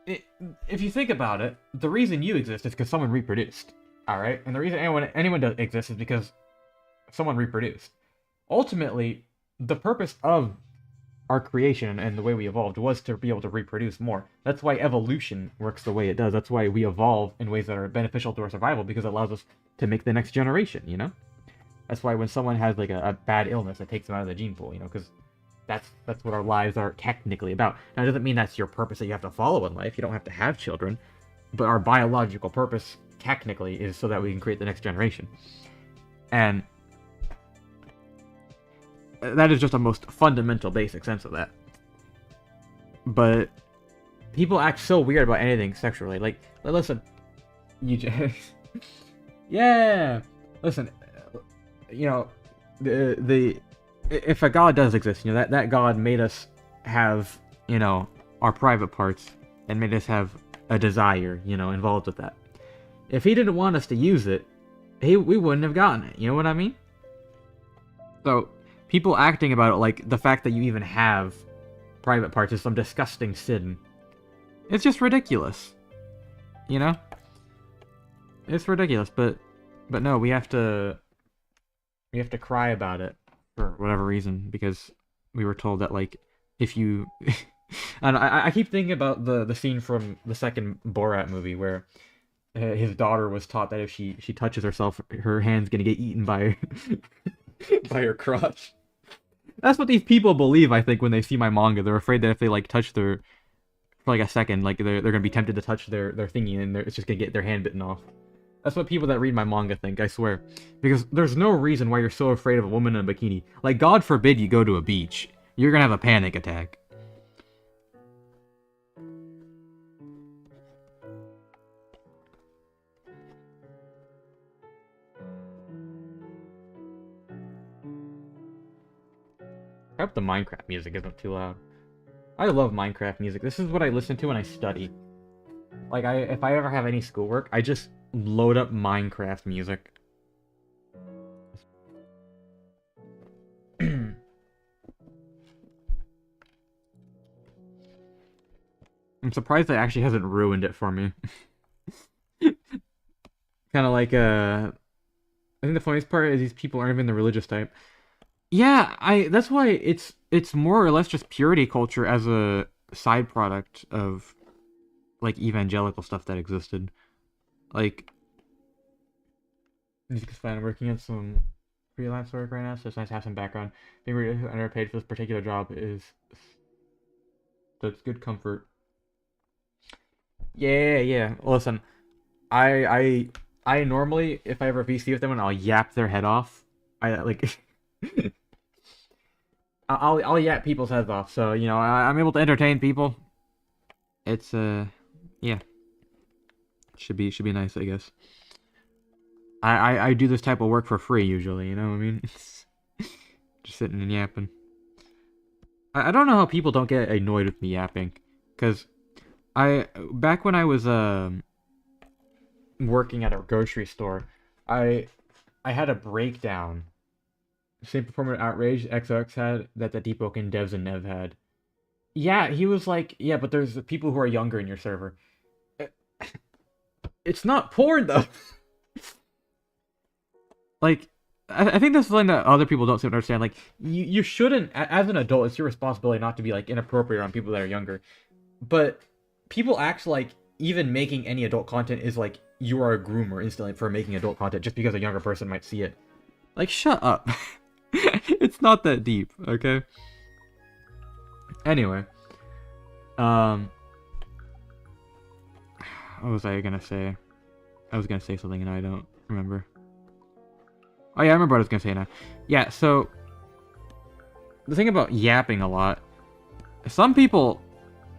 if you think about it, the reason you exist is because someone reproduced, all right? And the reason anyone does exist is because someone reproduced. Ultimately, the purpose of our creation and the way we evolved was to be able to reproduce more. That's why evolution works the way it does. That's why we evolve in ways that are beneficial to our survival, because it allows us to make the next generation, you know? That's why when someone has like a bad illness, it takes them out of the gene pool, you know, because that's what our lives are technically about. Now, it doesn't mean that's your purpose that you have to follow in life. You don't have to have children. But our biological purpose, technically, is so that we can create the next generation. And that is just a most fundamental, basic sense of that. But people act so weird about anything sexually. Like, listen, you just... yeah! Listen, you know, if a god does exist, you know, that god made us have, you know, our private parts and made us have a desire, you know, involved with that. If he didn't want us to use it, we wouldn't have gotten it. You know what I mean? So, people acting about it like the fact that you even have private parts is some disgusting sin. It's just ridiculous. You know? It's ridiculous, but no, we have to cry about it. For whatever reason, because we were told that, like, if you... and I keep thinking about the scene from the second Borat movie where his daughter was taught that if she touches herself, her hand's gonna get eaten by by your crotch. That's what these people believe, I think, when they see my manga. They're afraid that if they like touch their for like a second, like they're gonna be tempted to touch their thingy, and it's just gonna get their hand bitten off. That's what people that read my manga think, I swear. Because there's no reason why you're so afraid of a woman in a bikini. Like, God forbid you go to a beach. You're gonna have a panic attack. I hope the Minecraft music isn't too loud. I love Minecraft music. This is what I listen to when I study. Like, if I ever have any schoolwork, I just load up Minecraft music. I'm surprised that actually hasn't ruined it for me. Kind of like, I think the funniest part is these people aren't even the religious type. Yeah, that's why it's more or less just purity culture as a side product of like evangelical stuff that existed. Like, music's fine. I'm working on some freelance work right now, so it's nice to have some background. Being underpaid for this particular job that's good comfort. Yeah. Listen, I normally, if I ever VC with them, I'll yap their head off. I like. I'll yap people's heads off, so you know I'm able to entertain people. It's yeah, should be nice, I guess. I do this type of work for free usually, you know what I mean? Just sitting and yapping. I don't know how people don't get annoyed with me yapping, cause back when I was working at a grocery store, I had a breakdown. Same performance outrage XX had that the DEEPWOKEN devs and Nev had. Yeah, he was like, yeah, but there's people who are younger in your server. It's not porn, though. Like, I think that's something that other people don't seem to understand. Like, you shouldn't, as an adult, it's your responsibility not to be, like, inappropriate on people that are younger. But people act like even making any adult content is like, you are a groomer instantly for making adult content just because a younger person might see it. Like, shut up. It's not that deep, okay? Anyway. What was I gonna say? I was gonna say something and I don't remember. Oh yeah, I remember what I was gonna say now. Yeah, so... the thing about yapping a lot... some people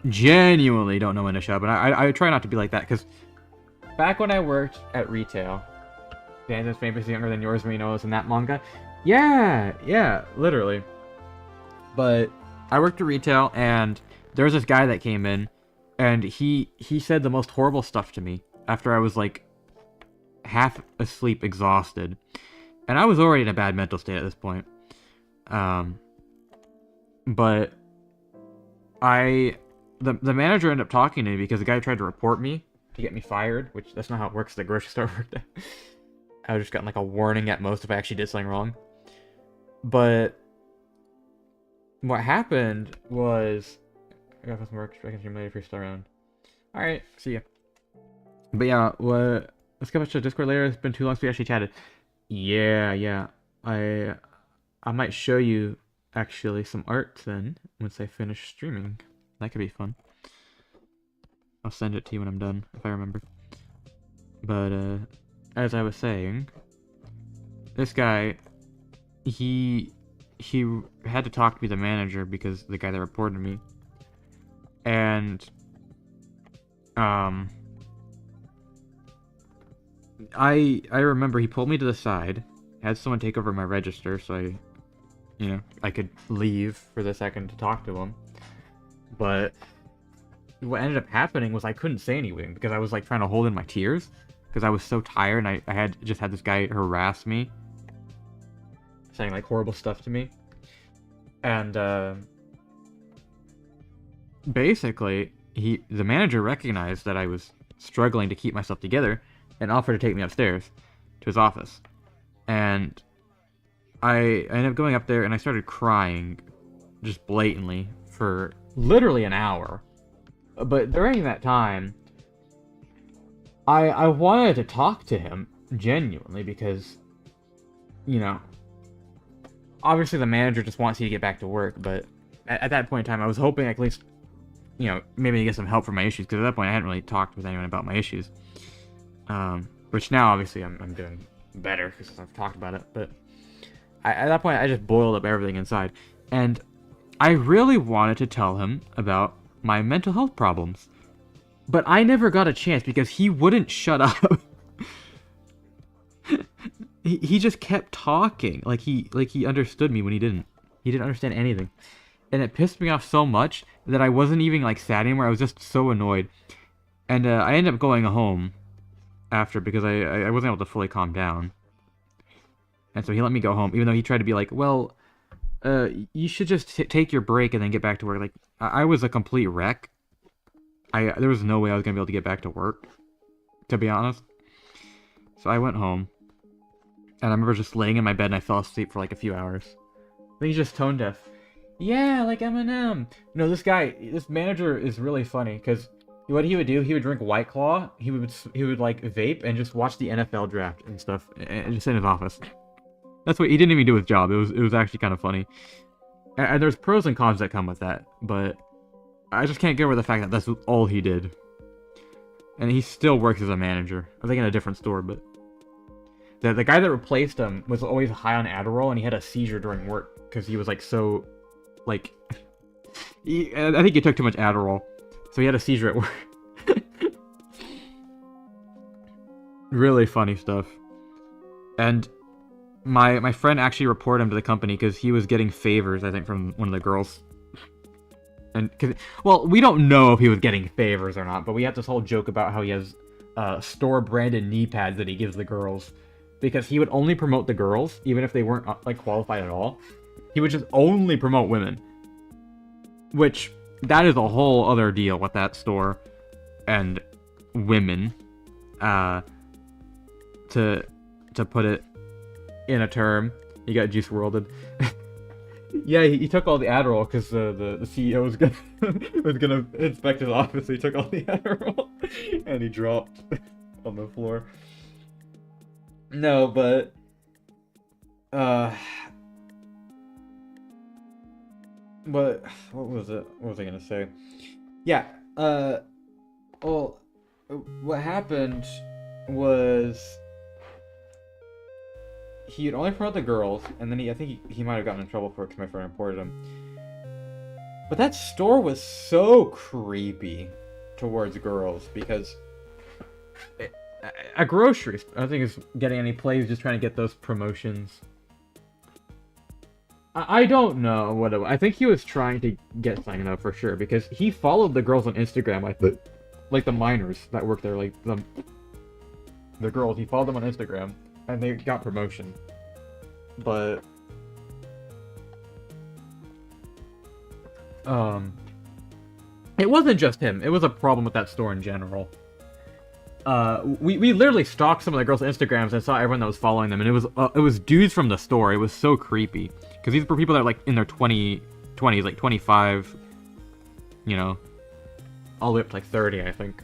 genuinely don't know when to shut up, and I try not to be like that, because... back when I worked at retail... Dan's famously younger than yours, Reno's, in that manga... Yeah, literally. But I worked at retail, and there was this guy that came in, and he said the most horrible stuff to me after I was like half asleep, exhausted, and I was already in a bad mental state at this point. But the manager ended up talking to me because the guy tried to report me to get me fired, which that's not how it works at the grocery store I worked at. I just gotten like a warning at most if I actually did something wrong. But what happened was I got some work. I can stream later if you're still around. All right, see ya. But yeah, let's go back to Discord later. It's been too long since we actually chatted. Yeah. I might show you actually some art then once I finish streaming. That could be fun. I'll send it to you when I'm done if I remember. But as I was saying, this guy, he had to talk to the manager because the guy that reported me, and I remember he pulled me to the side, had someone take over my register so I could leave for the second to talk to him. But what ended up happening was I couldn't say anything because I was like trying to hold in my tears because I was so tired, and I had just had this guy harass me, saying like horrible stuff to me. And basically the manager recognized that I was struggling to keep myself together and offered to take me upstairs to his office. And I ended up going up there and I started crying just blatantly for literally an hour. But during that time, I wanted to talk to him genuinely because, obviously the manager just wants you to get back to work, but at that point in time, I was hoping I could at least, maybe get some help for my issues, because at that point I hadn't really talked with anyone about my issues. Which now, obviously, I'm doing better, because I've talked about it, but at that point, I just boiled up everything inside, and I really wanted to tell him about my mental health problems, but I never got a chance, because he wouldn't shut up. He just kept talking, like he understood me when he didn't. He didn't understand anything. And it pissed me off so much that I wasn't even, like, sad anymore. I was just so annoyed. And I ended up going home after, because I wasn't able to fully calm down. And so he let me go home, even though he tried to be like, well, you should just take your break and then get back to work. Like, I was a complete wreck. There was no way I was going to be able to get back to work, to be honest. So I went home. And I remember just laying in my bed and I fell asleep for like a few hours. Then he's just tone deaf. Yeah, like Eminem. No, this manager is really funny, because what he would do, he would drink White Claw, he would like vape and just watch the NFL draft and stuff, and just in his office. That's what he didn't even do his job. It was actually kind of funny. And there's pros and cons that come with that, but I just can't get over the fact that that's all he did. And he still works as a manager. I think in a different store, but the guy that replaced him was always high on Adderall, and he had a seizure during work because he was like so, like, I think he took too much Adderall, so he had a seizure at work. Really funny stuff. And my friend actually reported him to the company because he was getting favors, I think, from one of the girls. And well, we don't know if he was getting favors or not, but we had this whole joke about how he has store-branded knee pads that he gives the girls, because he would only promote the girls, even if they weren't like qualified at all. He would just only promote women, which that is a whole other deal with that store and women. To put it in a term, he got juice worlded. Yeah, he took all the Adderall because the CEO was gonna inspect his office. So he took all the Adderall and he dropped on the floor. No, but what was it? What was I gonna say? Yeah. Well, what happened was he would only promote the girls, and then I think he might have gotten in trouble for it because my friend reported him. But that store was so creepy towards girls, because a grocery store, I don't think is getting any plays, just trying to get those promotions. I don't know what I think he was trying to get something up for sure, because he followed the girls on Instagram, like the minors that work there, like the girls, he followed them on Instagram, and they got promotion. But it wasn't just him. It was a problem with that store in general. We literally stalked some of the girls' Instagrams and saw everyone that was following them, and it was dudes from the store. It was so creepy, because these were people that are like in their 20s, like 25, all the way up to like 30, I think.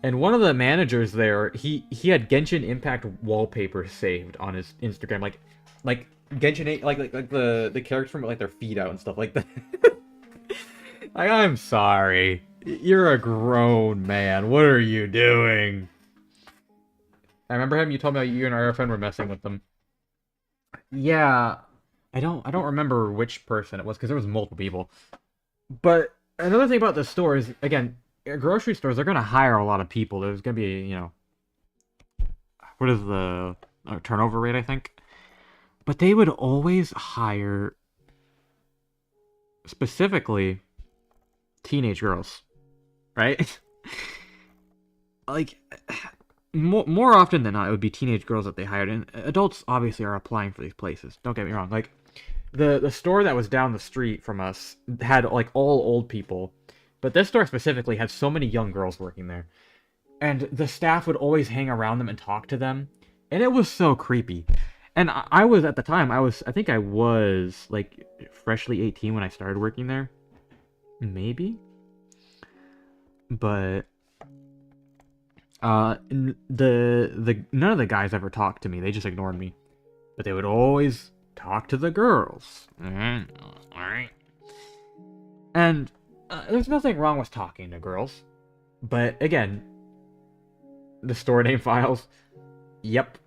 And one of the managers there, he had Genshin Impact wallpaper saved on his Instagram, like Genshin, like the characters from like their feet out and stuff like that. Like, I'm sorry, you're a grown man. What are you doing? I remember him. You told me you and our friend were messing with them. Yeah, I don't remember which person it was, because there was multiple people. But another thing about the store is, again, grocery stores are gonna hire a lot of people. There's gonna be, what is the turnover rate, I think? But they would always hire specifically teenage girls, right? Like, more often than not, it would be teenage girls that they hired, and adults obviously are applying for these places. Don't get me wrong. Like, the store that was down the street from us had like all old people, but this store specifically had so many young girls working there, and the staff would always hang around them and talk to them, and it was so creepy. And I was, at the time, I think I was like freshly 18 when I started working there, maybe. But none of the guys ever talked to me. They just ignored me. But they would always talk to the girls. Alright. And there's nothing wrong with talking to girls. But again, the store name files. Yep.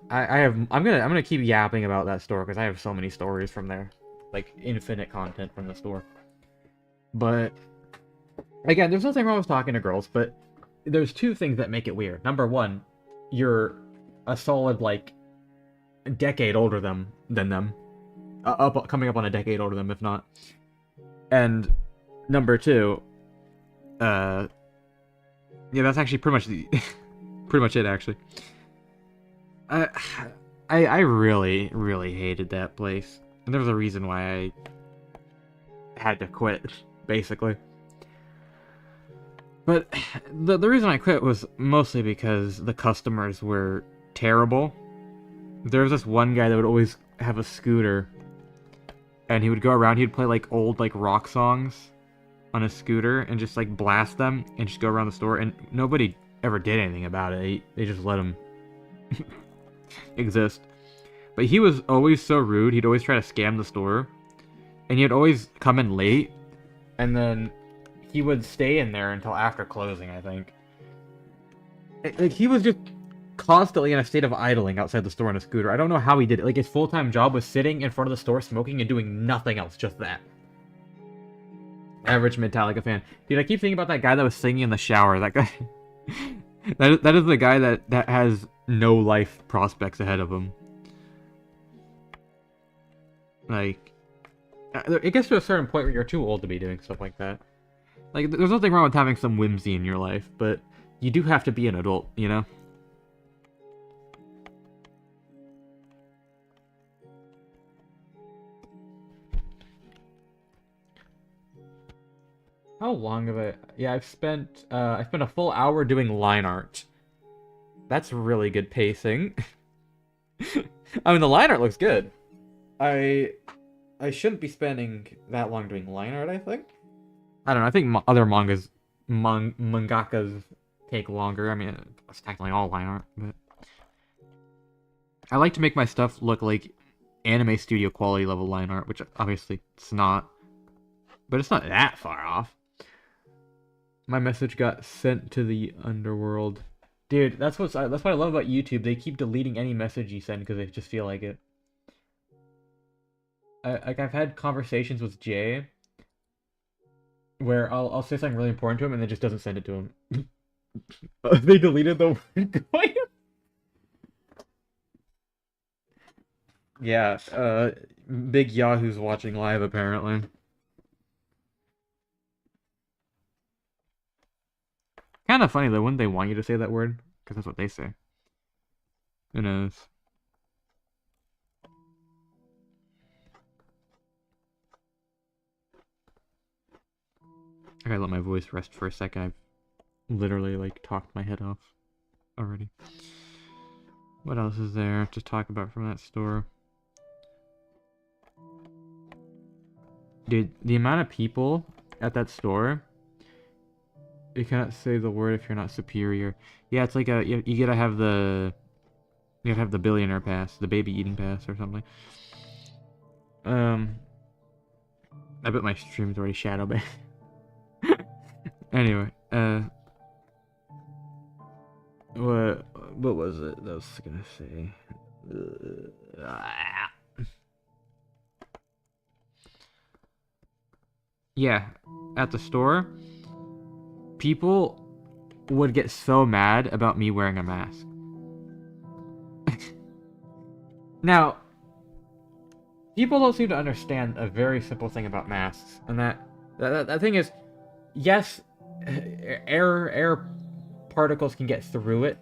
I'm gonna keep yapping about that store because I have so many stories from there. Like infinite content from the store. But again, there's nothing wrong with talking to girls, but there's two things that make it weird. Number one, you're a solid, like, decade older than them. Coming up on a decade older than them, if not. And number two, yeah, that's actually pretty much it, actually. I really hated that place. And there was a reason why I had to quit, basically. But the reason I quit was mostly because the customers were terrible. There was this one guy that would always have a scooter, and he would go around, he'd play like old like rock songs on a scooter and just like blast them and just go around the store, and nobody ever did anything about it. They just let him exist. But he was always so rude. He'd always try to scam the store, and he'd always come in late, and then he would stay in there until after closing, I think. Like, he was just constantly in a state of idling outside the store on a scooter. I don't know how he did it. Like, his full-time job was sitting in front of the store smoking and doing nothing else, just that. Average Metallica fan. Dude, I keep thinking about that guy that was singing in the shower. That guy... that is the guy that has no life prospects ahead of him. Like, it gets to a certain point where you're too old to be doing stuff like that. Like, there's nothing wrong with having some whimsy in your life, but you do have to be an adult, you know? How long have I... Yeah, I spent a full hour doing line art. That's really good pacing. I mean, the line art looks good. I shouldn't be spending that long doing line art, I think. I don't know, I think other mangakas take longer. I mean, it's technically all line art, but... I like to make my stuff look like anime studio quality level line art, which obviously it's not. But it's not that far off. My message got sent to the underworld. Dude, that's what I love about YouTube. They keep deleting any message you send because they just feel like it. I've had conversations with Jay where I'll say something really important to him and it just doesn't send it to him. They deleted the word going. Yeah, Big Yahoo's watching live apparently. Kind of funny though, wouldn't they want you to say that word? Because that's what they say. Who knows? I gotta let my voice rest for a second. I've literally, like, talked my head off already. What else is there to talk about from that store? Dude, the amount of people at that store... You cannot say the word if you're not superior. Yeah, it's like you gotta have the... You gotta have the billionaire pass, the baby eating pass or something. I bet my stream's already shadow banned. Anyway, what was it that I was gonna say? Yeah, at the store, people would get so mad about me wearing a mask. Now, people don't seem to understand a very simple thing about masks, and that thing is, yes, air particles can get through it.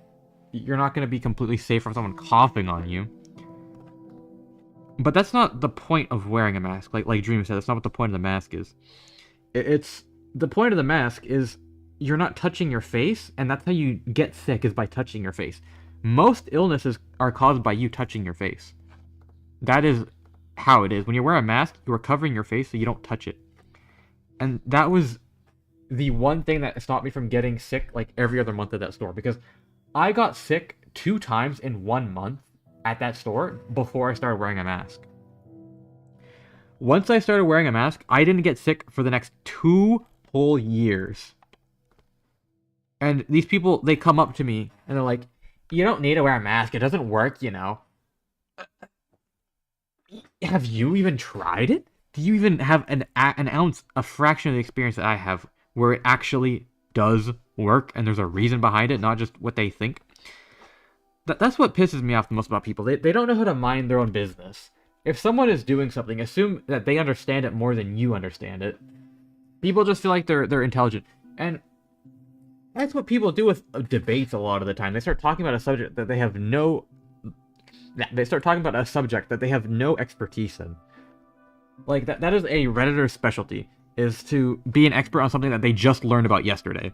You're not going to be completely safe from someone coughing on you. But that's not the point of wearing a mask. Like Dream said, that's not what the point of the mask is. It's the point of the mask is you're not touching your face, and that's how you get sick, is by touching your face. Most illnesses are caused by you touching your face. That is how it is. When you wear a mask, you are covering your face so you don't touch it. And that was the one thing that stopped me from getting sick like every other month at that store, because I got sick 2 times in 1 month at that store before I started wearing a mask. Once I started wearing a mask, I didn't get sick for the next 2 whole years. And these people, they come up to me and they're like, "You don't need to wear a mask. It doesn't work, you know." Have you even tried it? Do you even have an ounce, a fraction of the experience that I have where it actually does work and there's a reason behind it, not just what they think? That's what pisses me off the most about people. They don't know how to mind their own business. If someone is doing something, assume that they understand it more than you understand it. People just feel like they're intelligent. And that's what people do with debates a lot of the time. They start talking about a subject that they have no... They start talking about a subject that they have no expertise in. Like, that is a Redditor's specialty, is to be an expert on something that they just learned about yesterday.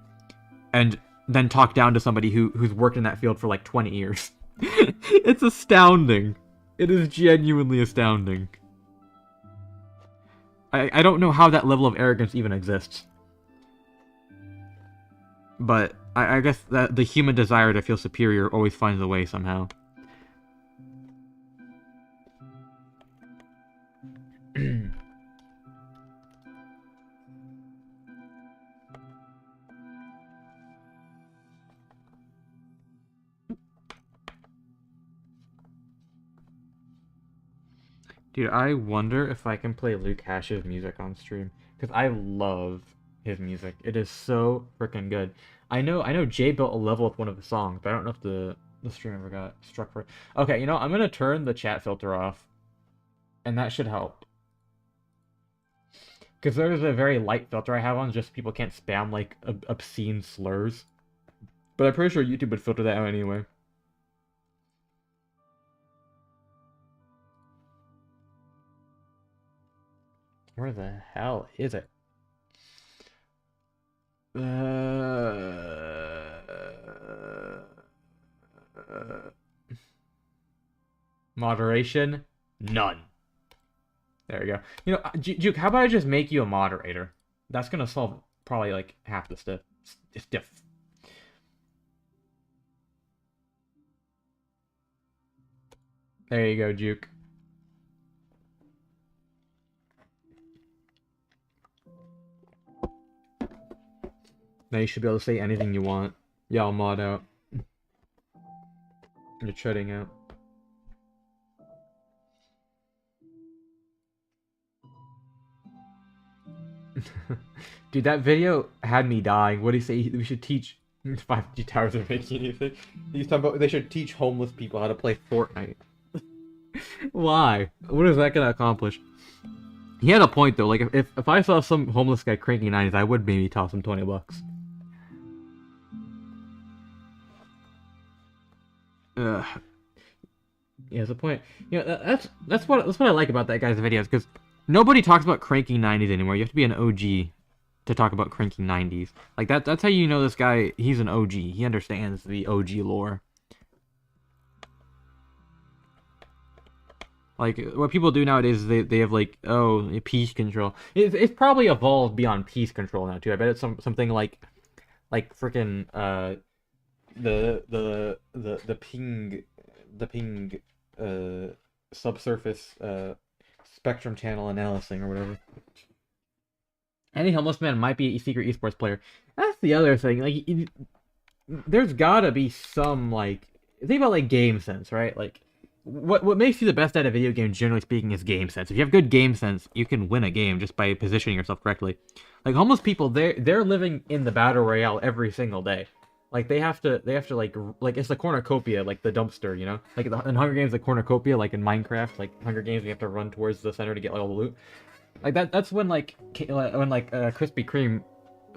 And then talk down to somebody who's worked in that field for like 20 years. It's astounding. It is genuinely astounding. I don't know how that level of arrogance even exists. But I guess that the human desire to feel superior always finds a way somehow. Dude, I wonder if I can play Luke Hash's music on stream, because I love his music. It is so freaking good. I know Jay built a level with one of the songs, but I don't know if the stream ever got struck for it. Okay, you know, I'm gonna turn the chat filter off, and that should help. Because there's a very light filter I have on, just so people can't spam, like, obscene slurs. But I'm pretty sure YouTube would filter that out anyway. Where the hell is it? Moderation? None. There we go. You know, Juke, how about I just make you a moderator? That's gonna solve probably like half the stuff. There you go, Juke. Now you should be able to say anything you want. Yeah, I'll mod out. You're treading out. Dude, that video had me dying. What do you say? We should teach 5G towers are making anything. He's talking about they should teach homeless people how to play Fortnite. Why? What is that gonna accomplish? He had a point though. Like if I saw some homeless guy cranking 90s, I would maybe toss him 20 bucks. Yeah, that's the point. You know, that's what I like about that guy's videos, because nobody talks about cranking 90s anymore. You have to be an OG to talk about cranking 90s. Like that's how you know this guy. He's an OG. He understands the OG lore. Like what people do nowadays is they have like, oh, peace control. It's probably evolved beyond peace control now too. I bet it's something like freaking the ping subsurface spectrum channel analyzing or whatever. Any homeless man might be a secret esports player. That's the other thing. Like, there's gotta be some like think about like game sense, right? Like, what makes you the best at a video game, generally speaking, is game sense. If you have good game sense, you can win a game just by positioning yourself correctly. Like homeless people, they're living in the battle royale every single day. Like they have to like it's the cornucopia, like the dumpster, you know? Like in Hunger Games, the cornucopia, like in Minecraft, like Hunger Games, you have to run towards the center to get like, all the loot. Like that's when Krispy Kreme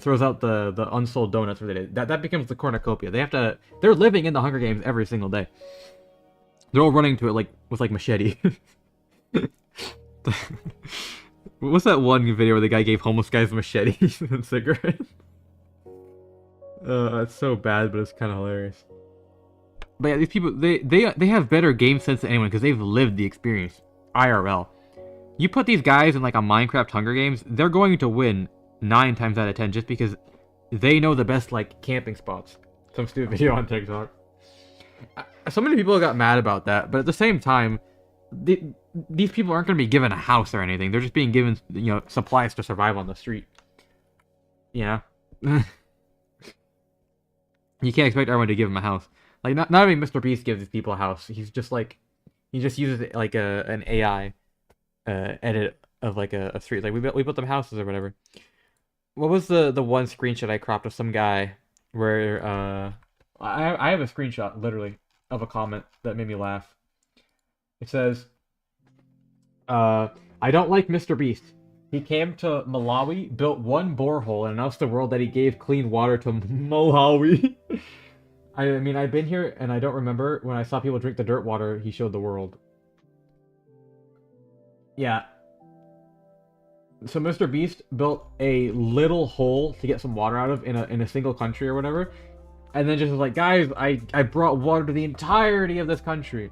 throws out the unsold donuts for the day. That becomes the cornucopia. They're living in the Hunger Games every single day. They're all running to it like with like machete. What's that one video where the guy gave homeless guys machetes and cigarettes? It's so bad, but it's kind of hilarious. But yeah, these people, they have better game sense than anyone because they've lived the experience. IRL. You put these guys in like a Minecraft Hunger Games, they're going to win 9 times out of 10 just because they know the best like camping spots. Some stupid video on TikTok. So many people got mad about that, but at the same time, these people aren't going to be given a house or anything. They're just being given, supplies to survive on the street. Yeah. You can't expect everyone to give him a house. Like, not even Mr. Beast gives these people a house. He's just like, he just uses it like an AI edit of like a street. Like, we built them houses or whatever. What was the one screenshot I cropped of some guy where I have a screenshot literally of a comment that made me laugh. It says, I don't like Mr. Beast. He came to Malawi, built one borehole, and announced to the world that he gave clean water to Malawi. I mean, I've been here, and I don't remember when I saw people drink the dirt water he showed the world. Yeah. So Mr. Beast built a little hole to get some water out of in a single country or whatever, and then just was like, guys, I brought water to the entirety of this country.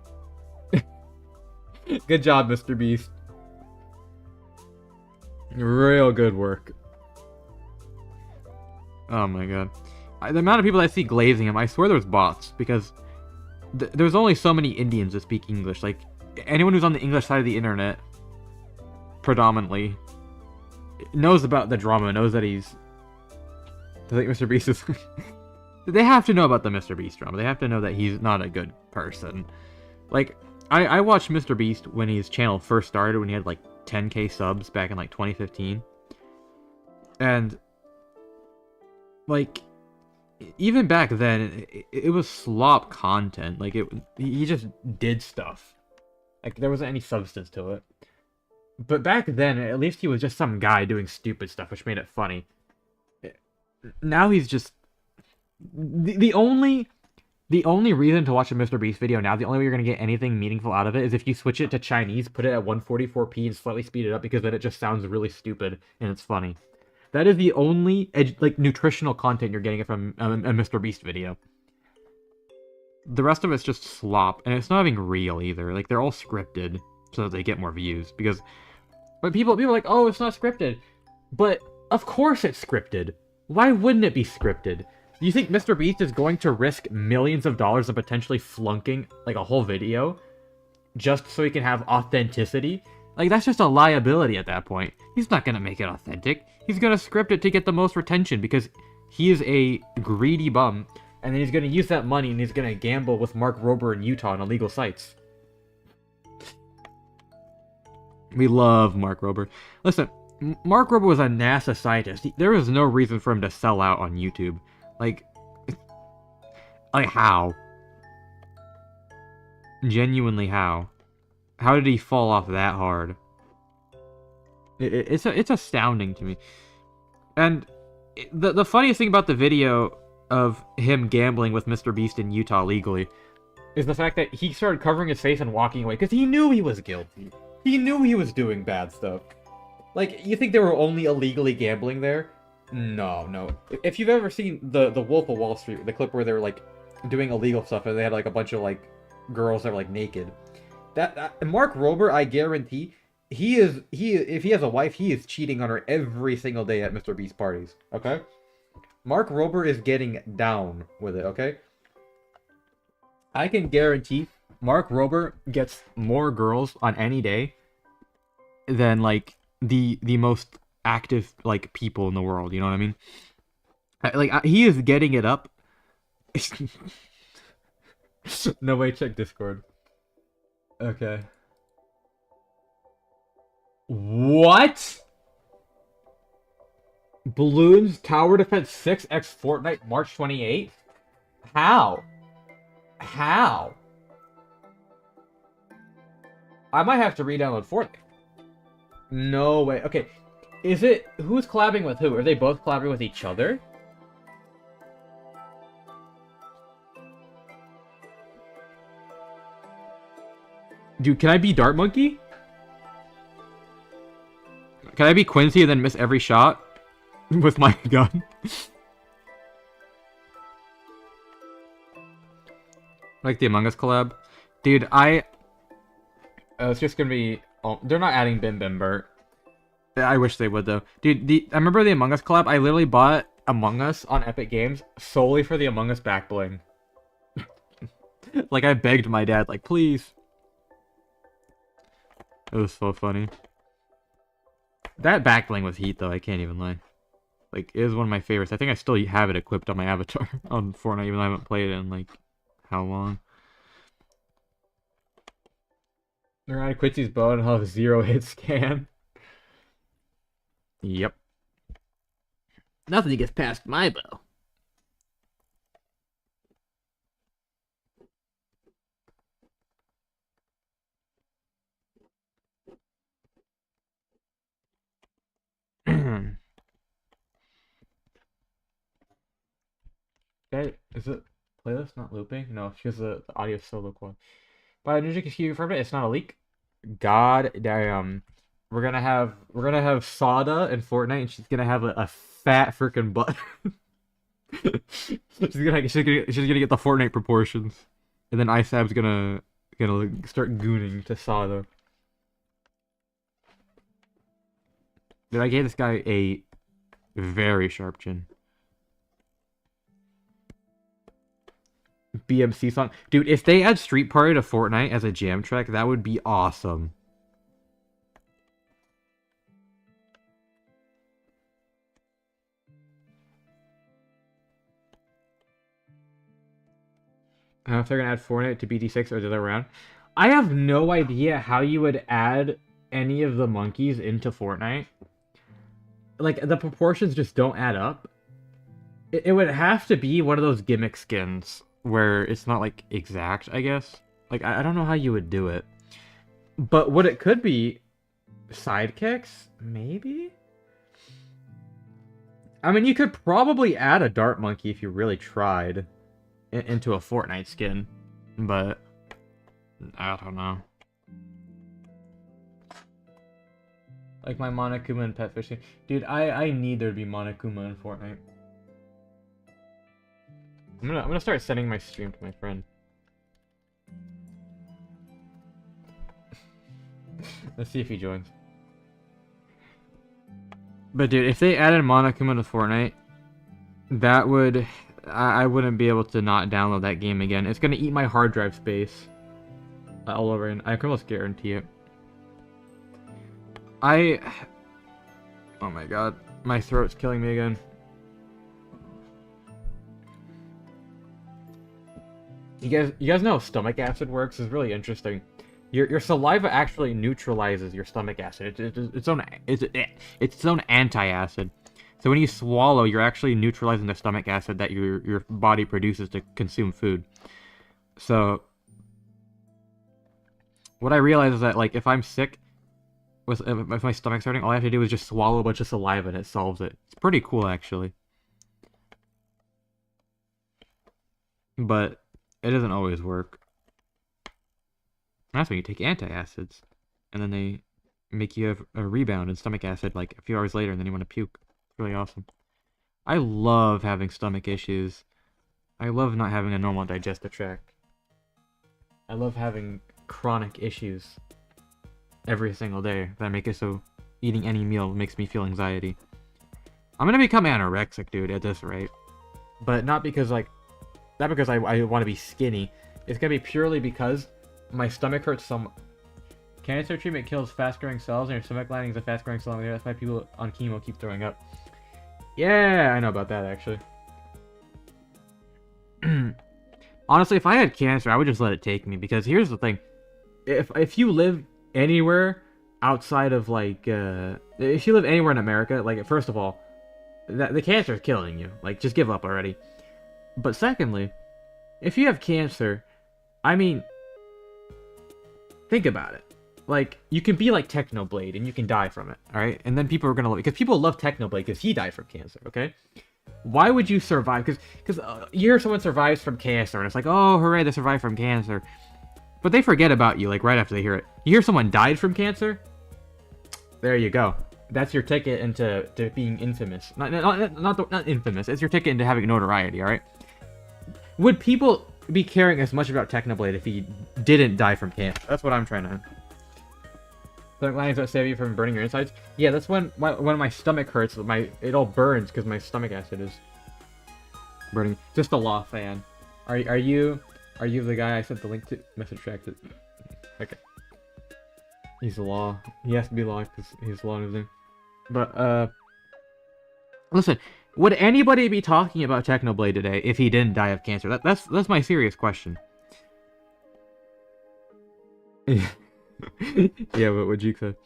Good job, Mr. Beast. Real good work. Oh my god. The amount of people I see glazing him, I swear there's bots, because there's only so many Indians that speak English. Like, anyone who's on the English side of the internet, predominantly, knows about the drama, knows that he's... I think Mr. Beast is... They have to know about the Mr. Beast drama. They have to know that he's not a good person. Like, I watched Mr. Beast when his channel first started, when he had like 10k subs back in like 2015. And like, even back then, it was slop content. Like, he just did stuff. Like, there wasn't any substance to it. But back then, at least he was just some guy doing stupid stuff, which made it funny. Now he's just... The only reason to watch a Mr. Beast video now, the only way you're going to get anything meaningful out of it is if you switch it to Chinese, put it at 144p, and slightly speed it up, because then it just sounds really stupid, and it's funny. That is the only, nutritional content you're getting from a Mr. Beast video. The rest of it's just slop, and it's not even real either. Like, they're all scripted so that they get more views, because... But people are like, oh, it's not scripted. But, of course it's scripted. Why wouldn't it be scripted? Do you think Mr. Beast is going to risk millions of dollars of potentially flunking, like, a whole video just so he can have authenticity? Like, that's just a liability at that point. He's not gonna make it authentic. He's gonna script it to get the most retention because he is a greedy bum, and then he's gonna use that money and he's gonna gamble with Mark Rober in Utah on illegal sites. We love Mark Rober. Listen, Mark Rober was a NASA scientist. There was no reason for him to sell out on YouTube. Like how? Genuinely, how? How did he fall off that hard? It's astounding to me. And the funniest thing about the video of him gambling with Mr. Beast in Utah legally is the fact that he started covering his face and walking away because he knew he was guilty. He knew he was doing bad stuff. Like, you think they were only illegally gambling there? No. If you've ever seen the Wolf of Wall Street, the clip where they were, like, doing illegal stuff and they had, like, a bunch of, like, girls that were, like, naked. That Mark Rober, I guarantee, if he has a wife, he is cheating on her every single day at Mr. Beast parties, okay? Mark Rober is getting down with it, okay? I can guarantee Mark Rober gets more girls on any day than, like, the most active, like, people in the world, you know what I mean? Like, he is getting it up. No way, check Discord. Okay. What? Balloons Tower Defense 6 X Fortnite March 28th? How? How? I might have to re-download Fortnite. No way. Okay. Is it... Who's collabing with who? Are they both collabing with each other? Dude, can I be Dart Monkey? Can I be Quincy and then miss every shot? With my gun? Like the Among Us collab? Dude, it's just gonna be... Oh, they're not adding Bim Bim Bert. I wish they would, though. Dude, I remember the Among Us collab? I literally bought Among Us on Epic Games solely for the Among Us back bling. Like, I begged my dad, like, please. It was so funny. That backbling was heat, though. I can't even lie. Like, it was one of my favorites. I think I still have it equipped on my avatar on Fortnite, even though I haven't played it in, like, how long. Around Quincy's bow and he'll have 0 hit scan. Yep. Nothing gets past my bow. Okay, is it playlist not looping? No, it's because the audio is so low quality. But Ninja can you confirm it? It's not a leak. God damn. We're gonna have Sada in Fortnite, and she's gonna have a fat freaking butt. she's gonna get the Fortnite proportions, and then ISAB's gonna start gooning to Sada. Dude, I gave this guy a very sharp chin. BMC song. Dude, if they add Street Party to Fortnite as a jam track, that would be awesome. I don't know if they're gonna add Fortnite to BD6 or the other way around. I have no idea how you would add any of the monkeys into Fortnite. Like, the proportions just don't add up. It would have to be one of those gimmick skins where it's not, like, exact, I guess. Like, I don't know how you would do it. But what it could be, sidekicks? Maybe? I mean, you could probably add a dart monkey if you really tried into a Fortnite skin. But, I don't know. Like my Monokuma and Pet Fishing. Dude, I need there to be Monokuma in Fortnite. I'm gonna start sending my stream to my friend. Let's see if he joins. But dude, if they added Monokuma to Fortnite, that would... I wouldn't be able to not download that game again. It's gonna eat my hard drive space. All over, and I can almost guarantee it. Oh my god. My throat's killing me again. You guys know how stomach acid works? It's really interesting. Your saliva actually neutralizes your stomach acid. It's its own anti-acid. So when you swallow, you're actually neutralizing the stomach acid that your body produces to consume food. So what I realize is that, like, if I'm sick, if my stomach's hurting, all I have to do is just swallow a bunch of saliva and it solves it. It's pretty cool, actually. But it doesn't always work. That's when you take antacids, and then they make you have a rebound in stomach acid like a few hours later, and then you want to puke. It's really awesome. I love having stomach issues. I love not having a normal digestive tract. I love having chronic issues every single day that make it so eating any meal makes me feel anxiety. I'm gonna become anorexic, dude, at this rate. But not because, like, not because I want to be skinny. It's gonna be purely because my stomach hurts so much. Cancer treatment kills fast-growing cells, and your stomach lining is a fast-growing cell. That's why people on chemo keep throwing up. Yeah, I know about that, actually. Honestly, if I had cancer, I would just let it take me, because here's the thing. If you live anywhere outside of, like, if you live anywhere in America, like, first of all, the cancer is killing you. Like, just give up already. But secondly, if you have cancer, I mean, think about it. Like, you can be like Technoblade, and you can die from it, alright? And then people are gonna love it, because people love Technoblade, because he died from cancer, okay? Why would you survive? Because you hear someone survives from cancer, and it's like, oh, hooray, they survived from cancer. But they forget about you, like, right after they hear it. You hear someone died from cancer? There you go. That's your ticket into being infamous. Not infamous, it's your ticket into having notoriety, alright? Would people be caring as much about Technoblade if he didn't die from cancer? That's what I'm trying to... Stomach linings don't save you from burning your insides? Yeah, that's when my stomach hurts. It all burns because my stomach acid is burning. Just a law fan. Are you Are you the guy I sent the link to? Message tracked it. Okay. He's the law. He has to be law because he's law in his name. But, listen, would anybody be talking about Technoblade today if he didn't die of cancer? That's my serious question. Yeah, but what Juke said.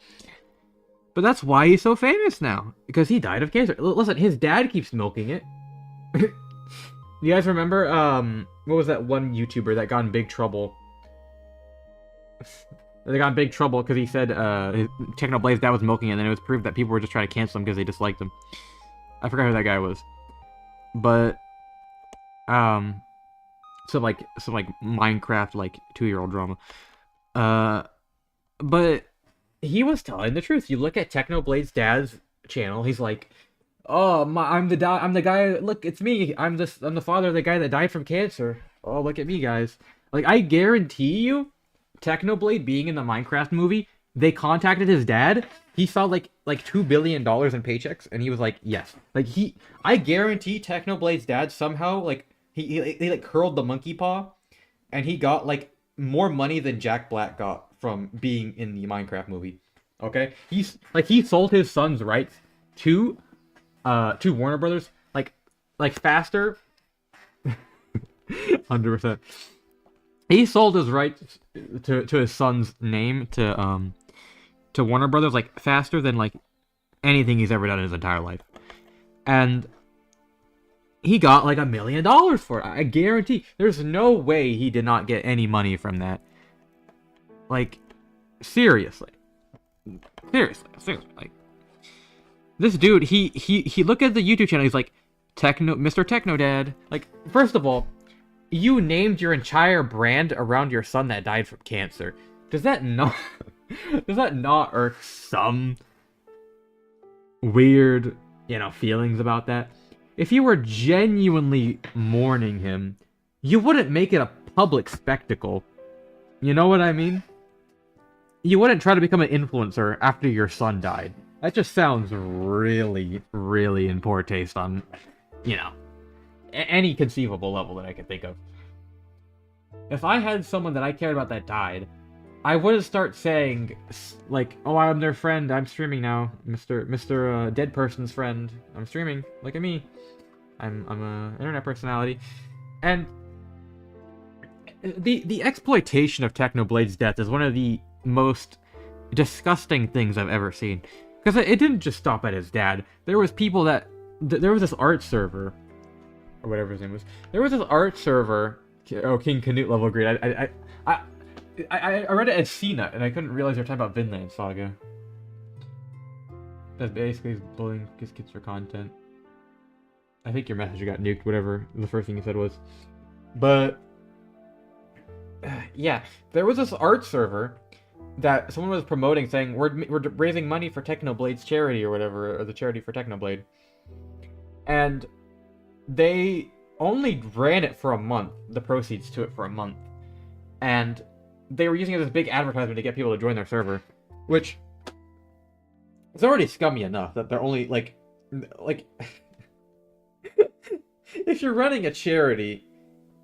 But that's why he's so famous now. Because he died of cancer. Listen, his dad keeps milking it. You guys remember, what was that one YouTuber that got in big trouble? They got in big trouble because he said Technoblade's dad was milking it, and then it was proved that people were just trying to cancel him because they disliked him. I forgot who that guy was. But, some Minecraft, 2-year-old drama. But he was telling the truth. You look at Technoblade's dad's channel, he's like, oh, I'm the guy, look, it's me. I'm the father of the guy that died from cancer. Oh, look at me, guys. Like, I guarantee you, Technoblade being in the Minecraft movie, they contacted his dad. He saw like $2 billion in paychecks, and he was like, yes. I guarantee Technoblade's dad somehow he curled the monkey paw, and he got more money than Jack Black got from being in the Minecraft movie. Okay, he sold his son's rights to Warner Brothers faster. 100%. He sold his rights to his son's name to Warner Brothers faster than anything he's ever done in his entire life, and he got $1 million for it. I guarantee. There's no way he did not get any money from that. Seriously. This dude, he look at the YouTube channel. He's like, Mr. Techno Dad. First of all, you named your entire brand around your son that died from cancer. Does that not irk some weird, feelings about that? If you were genuinely mourning him, you wouldn't make it a public spectacle. You know what I mean? You wouldn't try to become an influencer after your son died. That just sounds really, really in poor taste on, any conceivable level that I can think of. If I had someone that I cared about that died, I wouldn't start saying, oh, I'm their friend, I'm streaming now, Mr. Dead Person's friend, I'm streaming, look at me, I'm a internet personality. And the exploitation of Technoblade's death is one of the most disgusting things I've ever seen. Because it didn't just stop at his dad. There was people that... There was this art server, or whatever his name was. There was this art server... Oh, King Canute level grade. I read it as CNUT, and I couldn't realize they were talking about Vinland Saga. That's basically bullying his kids for content. I think your message got nuked, whatever the first thing you said was. But... yeah, there was this art server that someone was promoting, saying, we're raising money for Technoblade's charity, or whatever, or the charity for Technoblade. And they only ran it for a month, the proceeds to it for a month. And they were using it as a big advertisement to get people to join their server, which is already scummy enough that they're only, if you're running a charity,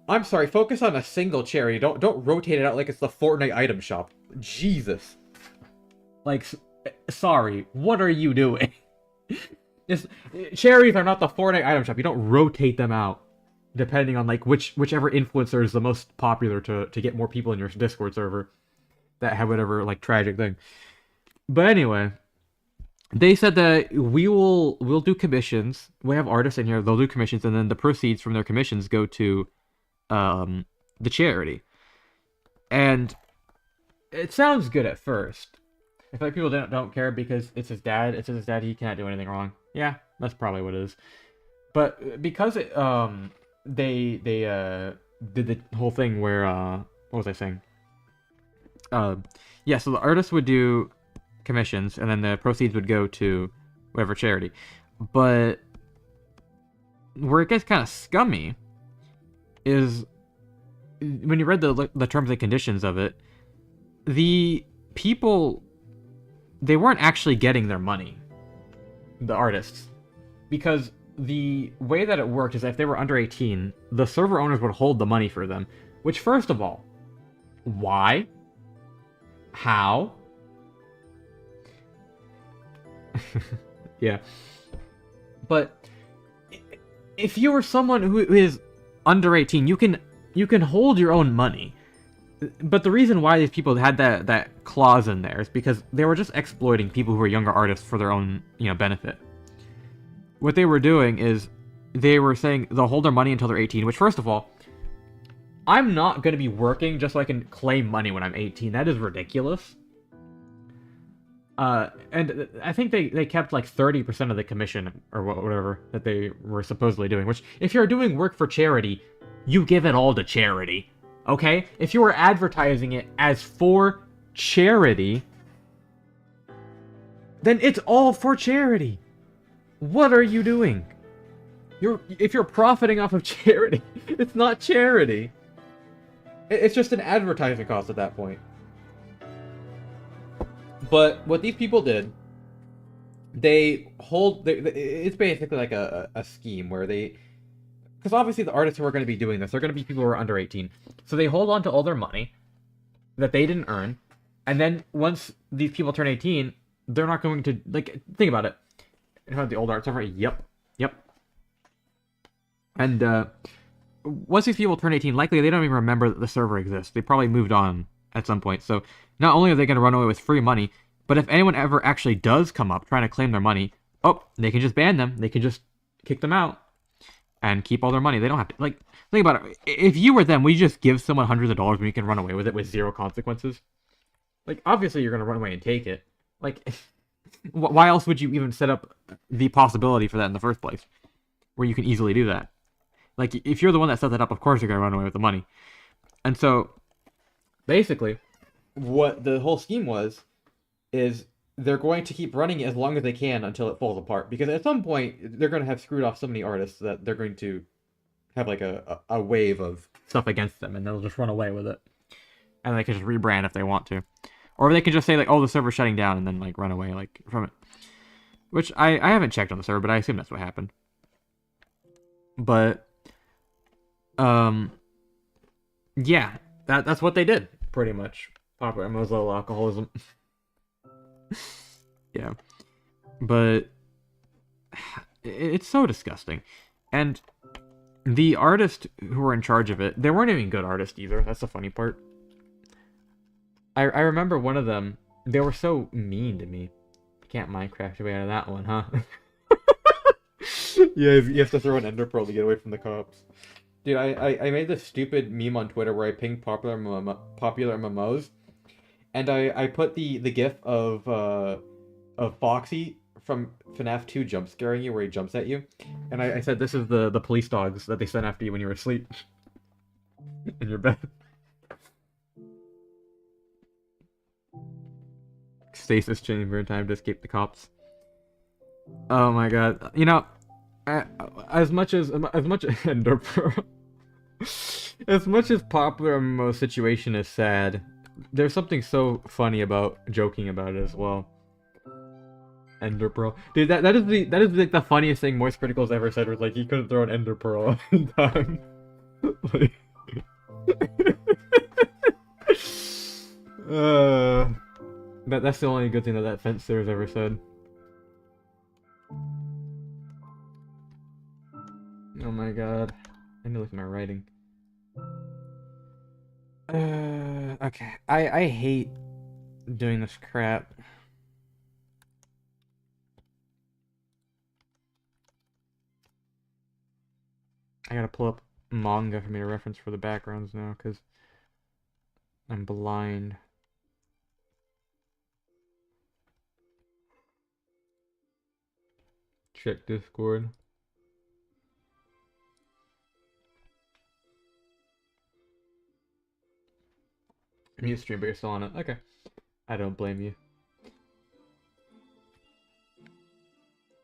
I'm sorry, focus on a single charity. Don't rotate it out like it's the Fortnite item shop. Jesus. Sorry, what are you doing? Charities are not the Fortnite item shop. You don't rotate them out depending on whichever influencer is the most popular to get more people in your Discord server that have whatever tragic thing. But anyway, they said that we'll do commissions. We have artists in here. They'll do commissions, and then the proceeds from their commissions go to the charity. And it sounds good at first. If people don't care because it's his dad, he can't do anything wrong. Yeah, that's probably what it is. But because they did the whole thing where what was I saying? Yeah, so the artist would do commissions, and then the proceeds would go to whatever charity. But where it gets kind of scummy is when you read the terms and conditions of it, the people, they weren't actually getting their money, the artists, because the way that it worked is that if they were under 18, the server owners would hold the money for them, Which, first of all, why? How? Yeah. But if you were someone who is under 18, you can hold your own money. But the reason why these people had that clause in there is because they were just exploiting people who were younger artists for their own, benefit. What they were doing is they were saying they'll hold their money until they're 18, which, first of all, I'm not going to be working just so I can claim money when I'm 18. That is ridiculous. And I think they kept like 30% of the commission or whatever that they were supposedly doing, which, if you're doing work for charity, you give it all to charity, okay? If you were advertising it as for charity, then it's all for charity. What are you doing? If you're profiting off of charity, it's not charity. It's just an advertising cost at that point. But what these people did, it's basically like a scheme where because obviously the artists who are going to be doing this, they're going to be people who are under 18. So they hold on to all their money that they didn't earn, and then once these people turn 18, they're not going to, like, think about it. The old art server, yep. And once these people turn 18, likely they don't even remember that the server exists. They probably moved on at some point. So not only are they going to run away with free money, but if anyone ever actually does come up trying to claim their money, they can just ban them. They can just kick them out and keep all their money. They don't have to, like, think about it. If you were them, would you just give someone hundreds of dollars when you can run away with it with zero consequences? Like, obviously you're going to run away and take it. Like, why else would you even set up the possibility for that in the first place, where you can easily do that? Like, if you're the one that set that up, of course you're going to run away with the money. And so, basically, what the whole scheme is they're going to keep running it as long as they can until it falls apart. Because at some point, they're going to have screwed off so many artists that they're going to have, like, a wave of stuff against them, and they'll just run away with it. And they can just rebrand if they want to. Or they can just say, like, oh, the server's shutting down, and then, like, run away, like, from it. Which, I haven't checked on the server, but I assume that's what happened. But, yeah, that's what they did, pretty much. Popular MMO's low alcoholism. Yeah. But it's so disgusting. And the artists who were in charge of it, they weren't even good artists either. That's the funny part. I remember one of them, they were so mean to me. Can't Minecraft your way out of that one, huh? Yeah, you have to throw an ender pearl to get away from the cops. Dude, I made this stupid meme on Twitter where I pinged popular MMOs, and I put the gif of Foxy from FNAF 2 jump scaring you, where he jumps at you, and I said this is the police dogs that they sent after you when you were asleep in your bed. Stasis chamber in time to escape the cops. Oh my god! As much as Ender Pearl, as much as popular MMO situation is sad, there's something so funny about joking about it as well. Ender Pearl, dude, that is like the funniest thing Moist Critical's ever said. Was like he couldn't throw an Ender Pearl in time. Like, that's the only good thing that fencer has ever said. Oh my god. I need to look at my writing. Okay. I hate doing this crap. I gotta pull up manga for me to reference for the backgrounds now, because I'm blind. Check Discord. Mute stream, but you're still on it. Okay. I don't blame you.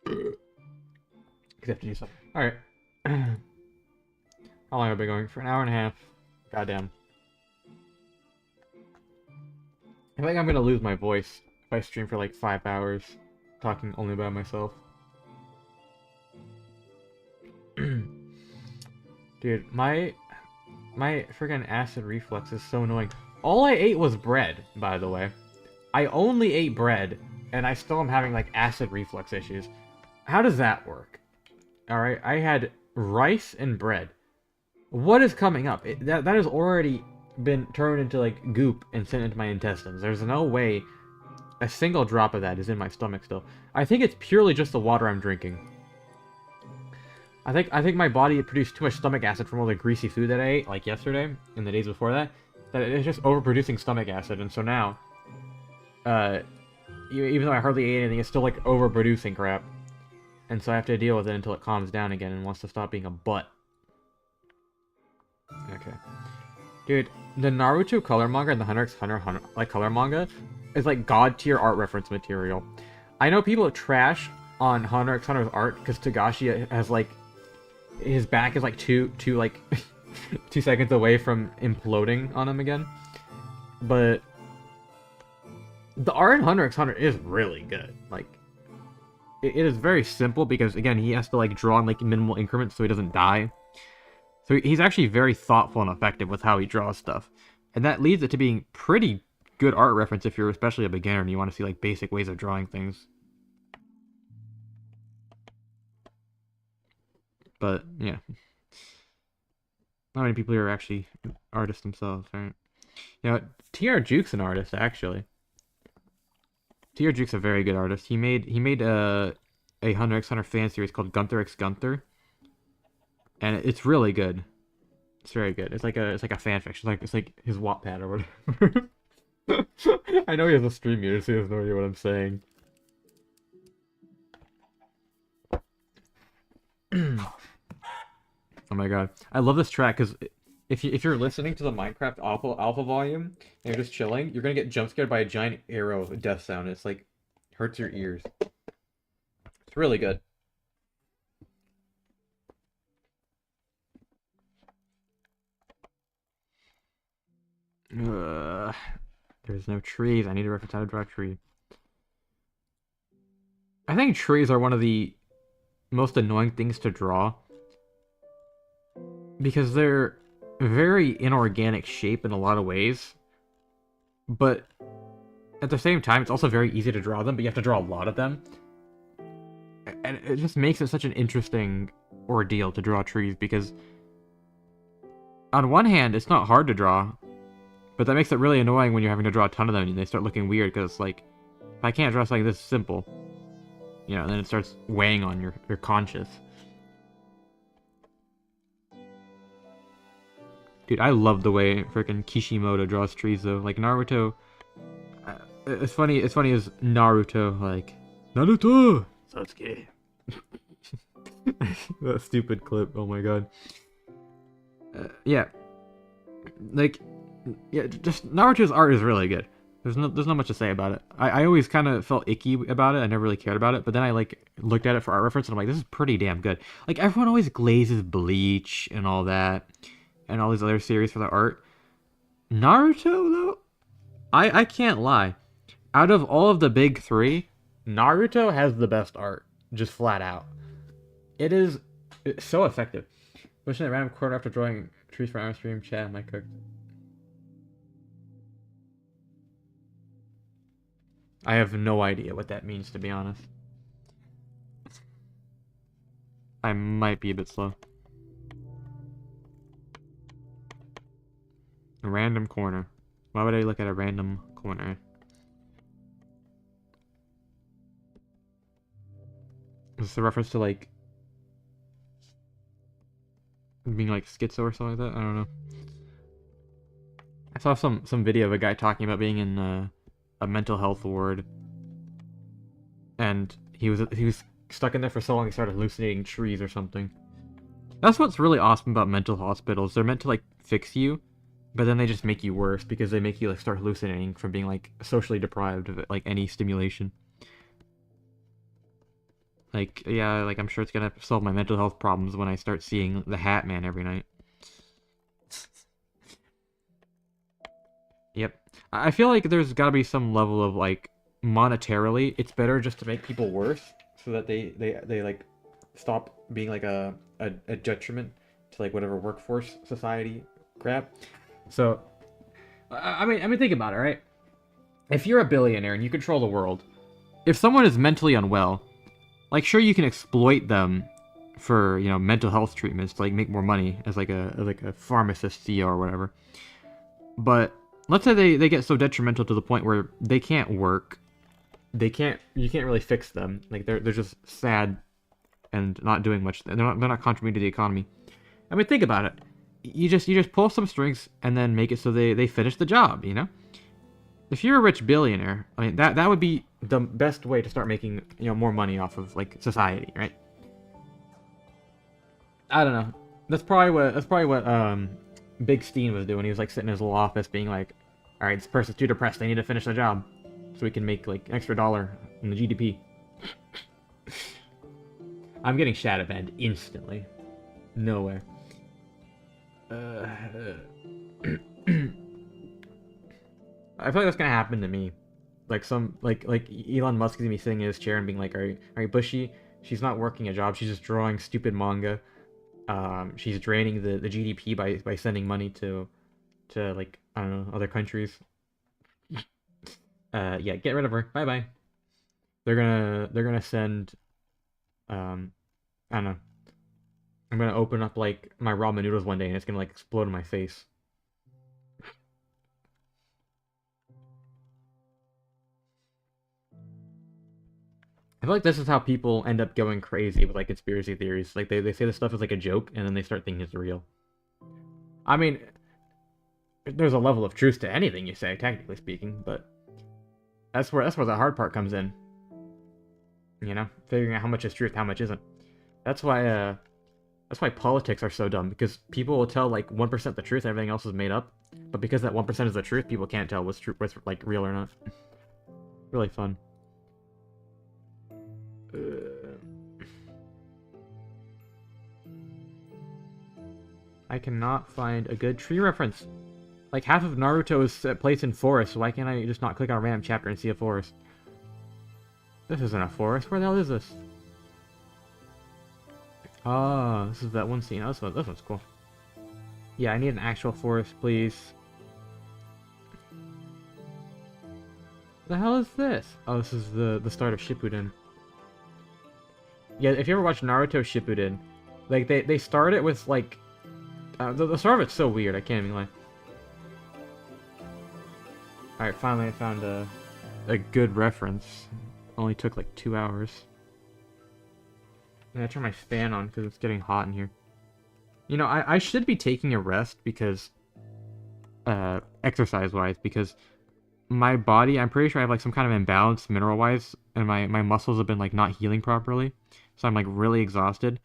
Because I have to do something. Alright. How long have I been going? For an hour and a half. Goddamn. I think I'm gonna lose my voice if I stream for like 5 hours, talking only by myself. Dude, My freaking acid reflux is so annoying. All I ate was bread, by the way. I only ate bread, and I still am having, like, acid reflux issues. How does that work? Alright, I had rice and bread. What is coming up? That has already been turned into, like, goop and sent into my intestines. There's no way a single drop of that is in my stomach still. I think it's purely just the water I'm drinking. I think my body produced too much stomach acid from all the greasy food that I ate, like yesterday, and the days before that, that it's just overproducing stomach acid, and so now, even though I hardly ate anything, it's still, like, overproducing crap. And so I have to deal with it until it calms down again and wants to stop being a butt. Okay. Dude, the Naruto color manga and the Hunter x Hunter, like, color manga is, like, god-tier art reference material. I know people trash on Hunter x Hunter's art because Togashi has, like, his back is, like, two 2 seconds away from imploding on him again. But the art in Hunter x Hunter is really good. Like, it is very simple because, again, he has to, like, draw in, like, minimal increments so he doesn't die. So he's actually very thoughtful and effective with how he draws stuff. And that leads it to being pretty good art reference if you're especially a beginner and you want to see, like, basic ways of drawing things. But, yeah. Not many people here are actually artists themselves, right? You know, TR Juke's an artist, actually. TR Juke's a very good artist. He made a Hunter x Hunter fan series called Gunther x Gunther. And it's really good. It's very good. It's like a fan fiction. It's like his Wattpad or whatever. I know he has a stream here, so he has no idea what I'm saying. Oh my god, I love this track because if you're listening to the Minecraft alpha volume and you're just chilling, you're gonna get jump scared by a giant arrow death sound. It's like hurts your ears. It's really good. There's no trees. I need to reference how to draw a tree. I think trees are one of the most annoying things to draw because they're very inorganic shape in a lot of ways, but at the same time, it's also very easy to draw them, but you have to draw a lot of them. And it just makes it such an interesting ordeal to draw trees because on one hand, it's not hard to draw, but that makes it really annoying when you're having to draw a ton of them and they start looking weird because, like, if I can't draw something this simple, you know, then it starts weighing on your conscience. Dude, I love the way freaking Kishimoto draws trees, though. Like, Naruto... It's funny as Naruto, like... Naruto! Sasuke. That stupid clip, oh my god. Yeah. Like... Yeah, just Naruto's art is really good. There's not much to say about it. I always kind of felt icky about it. I never really cared about it. But then I, like, looked at it for art reference, and I'm like, this is pretty damn good. Like, everyone always glazes Bleach and all that. And all these other series for the art. Naruto, though? I can't lie. Out of all of the big three, Naruto has the best art. Just flat out. It's so effective. Wishing that random quarter after drawing trees for our stream chat, my cook. I have no idea what that means, to be honest. I might be a bit slow. A random corner. Why would I look at a random corner? Is this a reference to, like, being, like, schizo or something like that? I don't know. I saw some video of a guy talking about being in a mental health ward, and he was stuck in there for so long he started hallucinating trees or something. That's what's really awesome about mental hospitals. They're meant to, like, fix you, but then they just make you worse because they make you, like, start hallucinating from being, like, socially deprived of, like, any stimulation. Like, yeah, like, I'm sure it's gonna solve my mental health problems when I start seeing the Hat Man every night. Yep. I feel like there's gotta be some level of, like, monetarily, it's better just to make people worse so that they like, stop being, like, a detriment to, like, whatever workforce society crap. So, I mean, think about it, right? If you're a billionaire and you control the world, if someone is mentally unwell, like, sure, you can exploit them for, you know, mental health treatments to, like, make more money as like a pharmacist CEO or whatever. But let's say they get so detrimental to the point where they can't work, you can't really fix them. Like, they're just sad and not doing much. They're not contributing to the economy. I mean, think about it. You just pull some strings and then make it so they finish the job, you know? If you're a rich billionaire, I mean, that would be the best way to start making, you know, more money off of, like, society, right? I don't know. That's probably what Big Steen was doing. He was like sitting in his little office being like, all right, this person's too depressed, they need to finish the job so we can make like extra dollar in the GDP. I'm getting shadow banned instantly. No way. I feel like that's gonna happen to me. Like like Elon Musk is gonna be sitting in his chair and being like, "Are you Bushy? She's not working a job. She's just drawing stupid manga. She's draining the GDP by sending money to like, I don't know, other countries." Yeah, get rid of her. Bye bye. They're gonna send, I don't know. I'm gonna open up like my ramen noodles one day and it's gonna like explode in my face. I feel like this is how people end up going crazy with like conspiracy theories. Like they say this stuff is like a joke and then they start thinking it's real. I mean, there's a level of truth to anything you say, technically speaking, but that's where the hard part comes in. You know, figuring out how much is truth, how much isn't. That's why politics are so dumb, because people will tell like 1% the truth, everything else is made up. But because that 1% is the truth, people can't tell what's true, what's like real or not. Really fun. I cannot find a good tree reference. Like, half of Naruto is placed in forest, so why can't I just not click on a random chapter and see a forest? This isn't a forest. Where the hell is this? Oh, this is that one scene. Oh, this one's cool. Yeah, I need an actual forest, please. The hell is this? Oh, this is the start of Shippuden. Yeah, if you ever watch Naruto Shippuden, like they start it with like the start of it's so weird. I can't even lie. All right, finally I found a good reference. Only took like 2 hours. I'm gonna turn my fan on because it's getting hot in here. You know, I should be taking a rest because exercise-wise, because my body, I'm pretty sure I have like some kind of imbalance mineral-wise, and my muscles have been like not healing properly, so I'm like really exhausted.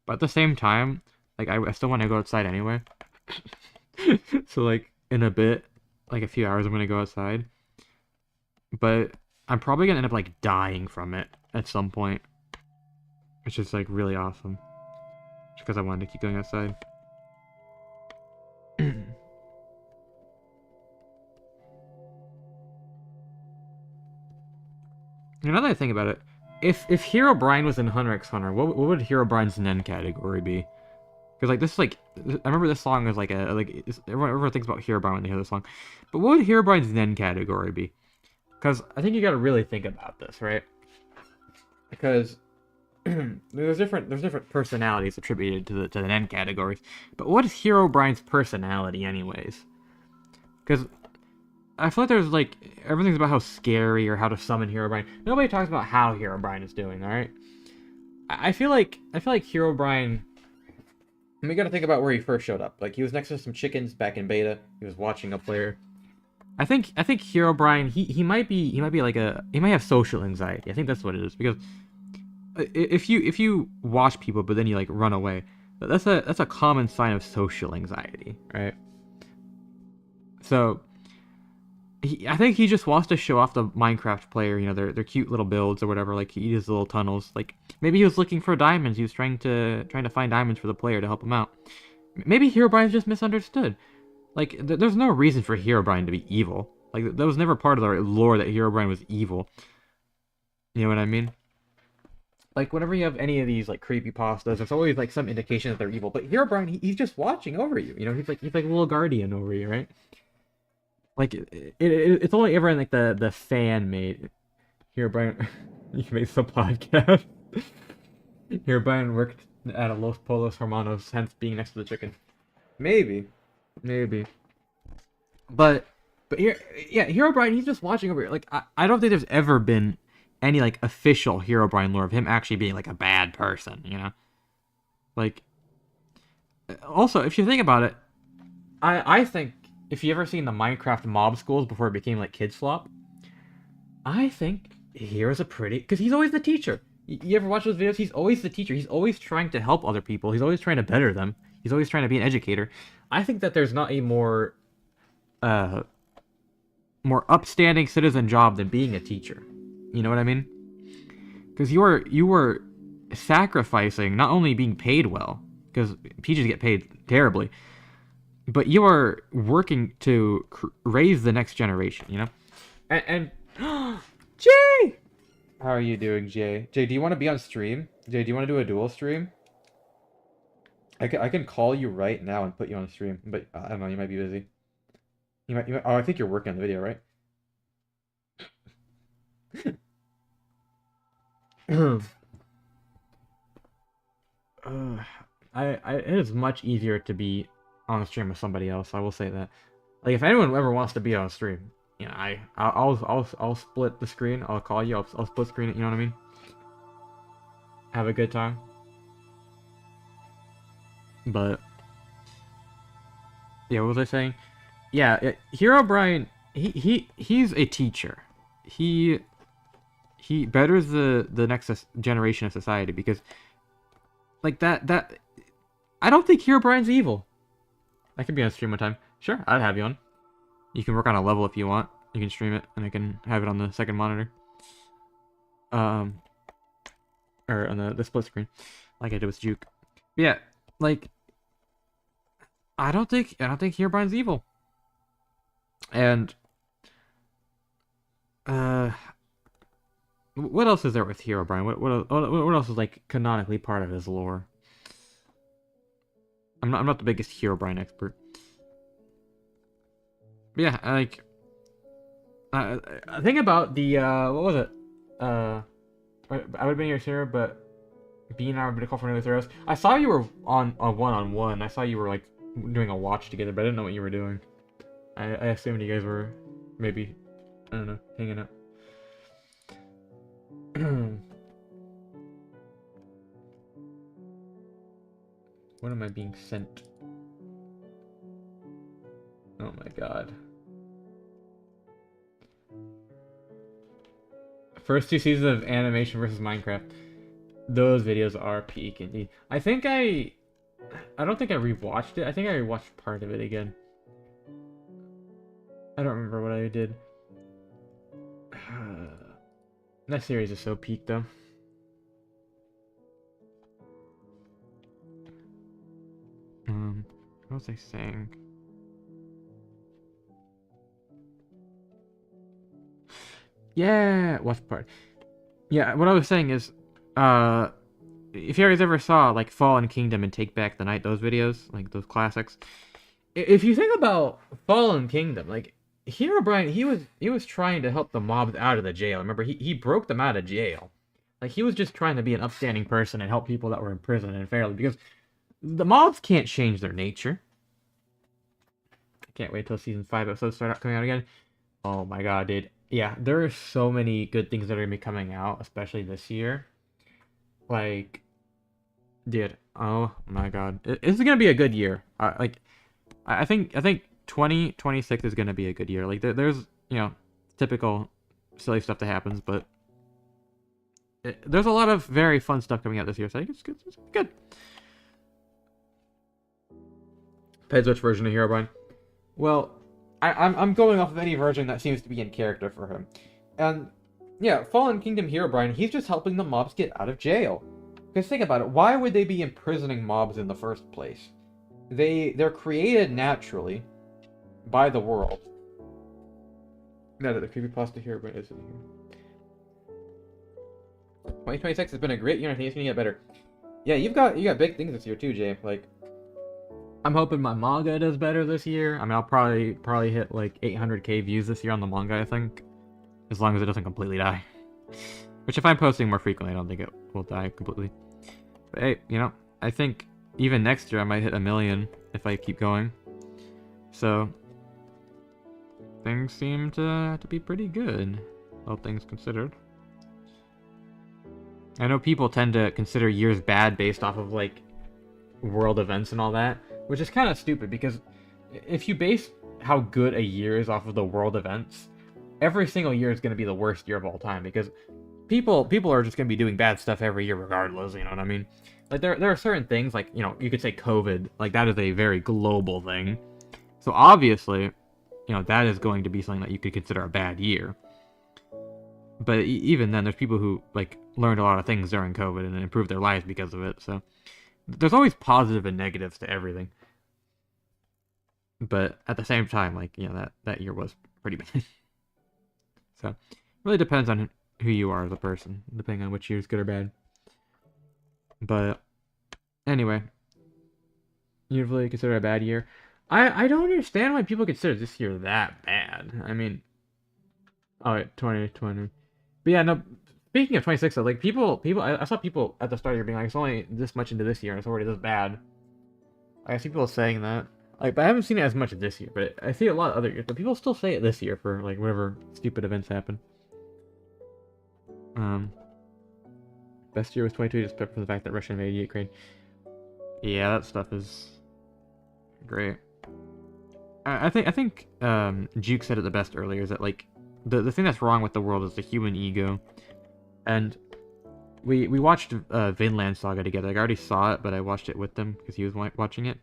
But at the same time, like I still want to go outside anyway. So like in a bit, like a few hours, I'm gonna go outside. But I'm probably gonna end up like dying from it at some point, which is like really awesome, just because I wanted to keep going outside. Now that I think about it, if Herobrine was in Hunter x Hunter, what would Herobrine's Nen category be? Because like this is like, I remember this song was like everyone thinks about Herobrine when they hear this song, but what would Herobrine's Nen category be? Because I think you got to really think about this, right? Because there's different personalities attributed to the Nen categories, but what is Herobrine's personality anyways? Because I feel like there's like everything's about how scary or how to summon Herobrine. Nobody talks about how Herobrine is doing. All right, I feel like Herobrine. We got to think about where he first showed up. Like he was next to some chickens back in beta. He was watching a player. I think Herobrine. He might have social anxiety. I think that's what it is, because if you watch people but then you like run away, that's a common sign of social anxiety, right? So I think he just wants to show off the Minecraft player, you know, their cute little builds or whatever, like his little tunnels. Like maybe he was looking for diamonds. He was trying to find diamonds for the player to help him out. Maybe Herobrine's just misunderstood. Like there's no reason for Herobrine to be evil. Like that was never part of the lore that Herobrine was evil. You know what I mean? Like, whenever you have any of these, like, creepypastas, there's always, like, some indication that they're evil. But Herobrine, he's just watching over you. You know, he's like a little guardian over you, right? Like, it's only ever in, like, the fan made. Herobrine, you made some podcast. Herobrine worked at a Los Polos Hermanos, hence being next to the chicken. Maybe. Maybe. But here, yeah, Herobrine, he's just watching over here. Like, I don't think there's ever been any, like, official Herobrine lore of him actually being, like, a bad person, you know? Like, also, if you think about it, I think, if you ever seen the Minecraft mob schools before it became, like, Kids Flop, I think Hero's a pretty... Because he's always the teacher. You ever watch those videos? He's always the teacher. He's always trying to help other people. He's always trying to better them. He's always trying to be an educator. I think that there's not a more upstanding citizen job than being a teacher. You know what I mean? Because you were sacrificing not only being paid well, because teachers get paid terribly, but you are working to raise the next generation. You know, and Jay, how are you doing, Jay? Jay, do you want to be on stream? Jay, do you want to do a dual stream? I can call you right now and put you on stream, but I don't know, you might be busy. You might, oh, I think you're working on the video, right? It is much easier to be on a stream with somebody else. I will say that. Like, if anyone ever wants to be on a stream, you know, I'll split the screen. I'll call you. I'll split screen it. You know what I mean? Have a good time. But yeah, what was I saying? Yeah, Herobrine. He's a teacher. He betters the next generation of society because, like, that I don't think Herobrine's evil. I could be on stream one time. Sure, I'd have you on. You can work on a level if you want. You can stream it, and I can have it on the second monitor. Or on the split screen, like I did with Juke. But yeah, like, I don't think Herobrine's evil. And what else is there with Herobrine? What else is, like, canonically part of his lore? I'm not the biggest Herobrine expert. But yeah, like, think about the what was it? I would have been your Sarah, but B and I would be called for another Theros. I saw you were on a one-on-one. I saw you were, like, doing a watch together, but I didn't know what you were doing. I assumed you guys were maybe, I don't know, hanging out. What am I being sent? Oh my god. First 2 seasons of animation versus Minecraft. Those videos are peak indeed. I don't think I rewatched it. I think I rewatched part of it again. I don't remember what I did. That series is so peak though. What was I saying? Yeah, what part? Yeah, what I was saying is, if you guys ever saw, like, Fallen Kingdom and Take Back the Night, those videos, like, those classics, if you think about Fallen Kingdom, like, Herobrine, he was trying to help the mobs out of the jail. Remember, he broke them out of jail. Like, he was just trying to be an upstanding person and help people that were in prison and fairly, because the mobs can't change their nature. I can't wait till season 5 episodes start coming out again. Oh my god, dude. Yeah, there are so many good things that are gonna be coming out, especially this year. Like, dude, oh my god, it's gonna be a good year. Like, I think 2026 is gonna be a good year. Like, there's, you know, typical silly stuff that happens, but there's a lot of very fun stuff coming out this year. So I think it's good. Ped Switch version of Herobrine. Well, I'm going off of any version that seems to be in character for him. And yeah, Fallen Kingdom Herobrine, he's just helping the mobs get out of jail. Because think about it, why would they be imprisoning mobs in the first place? They're created naturally by the world. No, the creepypasta Herobrine isn't here. 2026 has been a great year, and I think it's gonna get better. Yeah, you got big things this year too, Jay. Like, I'm hoping my manga does better this year. I mean, I'll probably hit like 800k views this year on the manga, I think, as long as it doesn't completely die. Which, if I'm posting more frequently, I don't think it will die completely. But hey, you know, I think even next year I might hit 1 million if I keep going. So things seem to be pretty good, all things considered. I know people tend to consider years bad based off of, like, world events and all that, which is kind of stupid, because if you base how good a year is off of the world events, every single year is going to be the worst year of all time, because people are just going to be doing bad stuff every year regardless, you know what I mean? Like, there are certain things, like, you know, you could say COVID, like, that is a very global thing. So obviously, you know, that is going to be something that you could consider a bad year. But even then, there's people who, like, learned a lot of things during COVID and improved their lives because of it, so there's always positive and negatives to everything. But at the same time, like, you know, that year was pretty bad. So it really depends on who you are as a person, depending on which year is good or bad. But anyway, you really consider it a bad year? I don't understand why people consider this year that bad. I mean, oh, 2020. But yeah, no, speaking of 26, like, I saw people at the start of the year being like, it's only this much into this year, and it's already this bad. I see people saying that. Like, but I haven't seen it as much as this year, but I see a lot of other years, but people still say it this year for, like, whatever stupid events happen. Best year was 22, just for the fact that Russia invaded Ukraine. Yeah, that stuff is great. I think Juke said it the best earlier, is that, like, the thing that's wrong with the world is the human ego. And we watched Vinland Saga together. Like, I already saw it, but I watched it with them because he was watching it.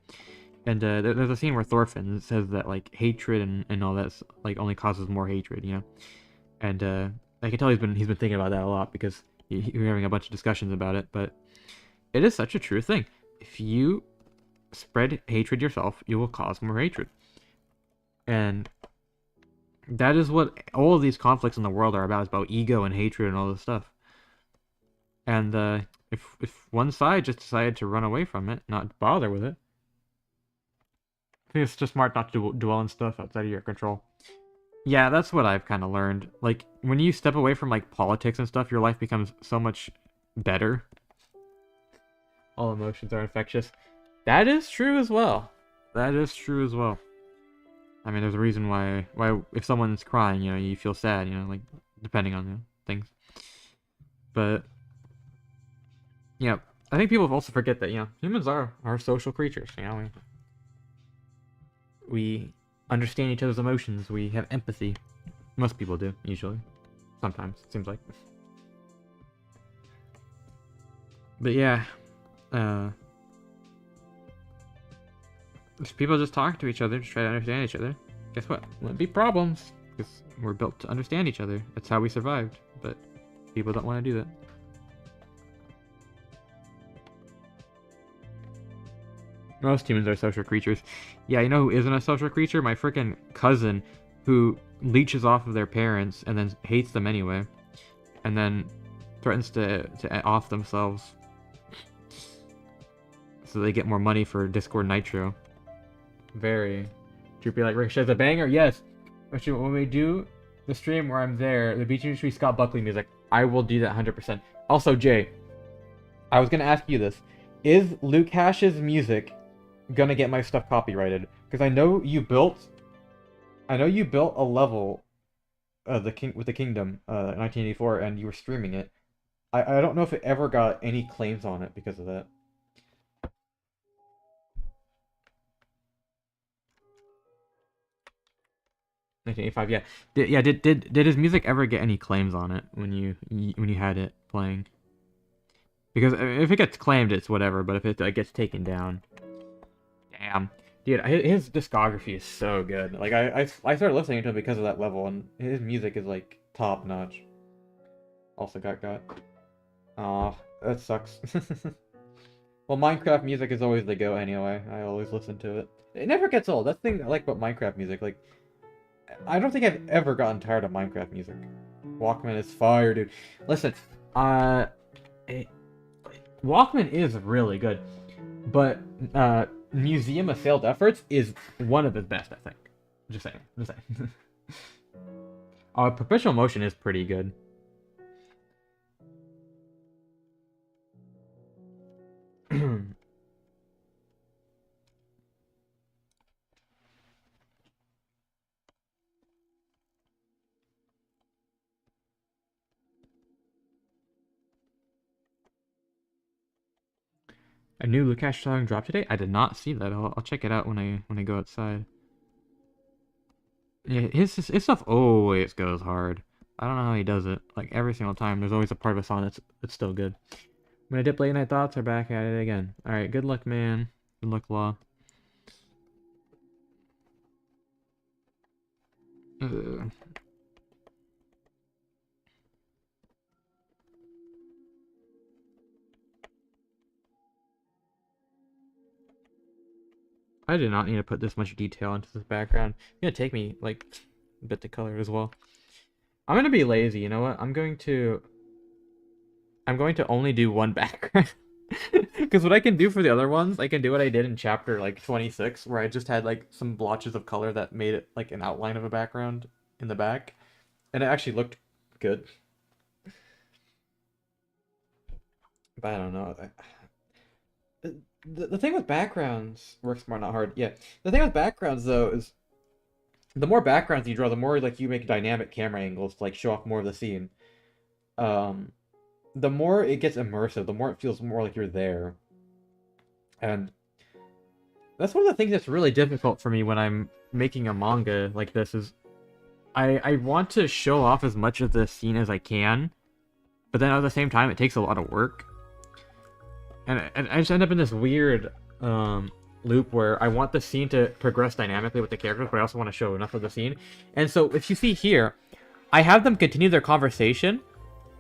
And there's a scene where Thorfinn says that, like, hatred and all that, like, only causes more hatred, you know. And I can tell he's been thinking about that a lot, because we're having a bunch of discussions about it. But it is such a true thing. If you spread hatred yourself, you will cause more hatred. And that is what all of these conflicts in the world are about. It's about ego and hatred and all this stuff. And if one side just decided to run away from it, not bother with it, I think it's just smart not to dwell on stuff outside of your control. Yeah, that's what I've kind of learned. Like, when you step away from, like, politics and stuff, your life becomes so much better. All emotions are infectious. That is true as well. That is true as well. I mean, there's a reason why if someone's crying, you know, you feel sad, you know, like, depending on, you know, things. But yeah, I think people also forget that, you know, humans are social creatures, you know. We understand each other's emotions. We have empathy. Most people do, usually. Sometimes, it seems like. But yeah, if people just talk to each other, just try to understand each other, guess what? Wouldn't be problems, because we're built to understand each other. That's how we survived, but people don't want to do that. Most humans are social creatures. Yeah, you know who isn't a social creature? My freaking cousin, who leeches off of their parents and then hates them anyway, and then threatens to off themselves so they get more money for Discord Nitro. Very. Droopy like Ricochet's a banger? Yes. Actually, when we do the stream where I'm there, the Beach Industry Scott Buckley music, I will do that 100%. Also, Jay, I was going to ask you this. Is Luke Hash's music gonna get my stuff copyrighted? Because I know you built a level with the Kingdom in 1984, and you were streaming it. I don't know if it ever got any claims on it because of that. $1985, yeah. Did his music ever get any claims on it when you had it playing? Because if it gets claimed, it's whatever, but if it gets taken down, damn. Dude, his discography is so good. Like, I started listening to him because of that level, and his music is, like, top notch. Also got. Aw, that sucks. Well, Minecraft music is always the go anyway. I always listen to it. It never gets old. That's the thing I like about Minecraft music. Like, I don't think I've ever gotten tired of Minecraft music. Walkman is fire, dude. Listen, it, Walkman is really good, but Museum of Failed Efforts is one of his best, I think. Just saying. Just saying. Perpetual Motion is pretty good. A new Lukash song dropped today? I did not see that. I'll check it out when I go outside. Yeah, his stuff always goes hard. I don't know how he does it. Like every single time, there's always a part of a song that's still good. My dip late night thoughts are back at it again. All right, good luck, man. Good luck, Law. I did not need to put this much detail into this background. It's gonna take me like a bit to color as well. I'm gonna be lazy. You know what? I'm going to only do one background. Because what I can do for the other ones, I can do what I did in chapter like 26, where I just had like some blotches of color that made it like an outline of a background in the back, and it actually looked good. But I don't know. The thing with backgrounds, work smart, not hard. Yeah, the thing with backgrounds though is the more backgrounds you draw, the more like you make dynamic camera angles to like show off more of the scene. Um, the more it gets immersive, the more it feels more like you're there. And that's one of the things that's really difficult for me when I'm making a manga like this is I want to show off as much of the scene as I can, but then at the same time it takes a lot of work. And I just end up in this weird loop where I want the scene to progress dynamically with the characters, but I also want to show enough of the scene. And so if you see here, I have them continue their conversation,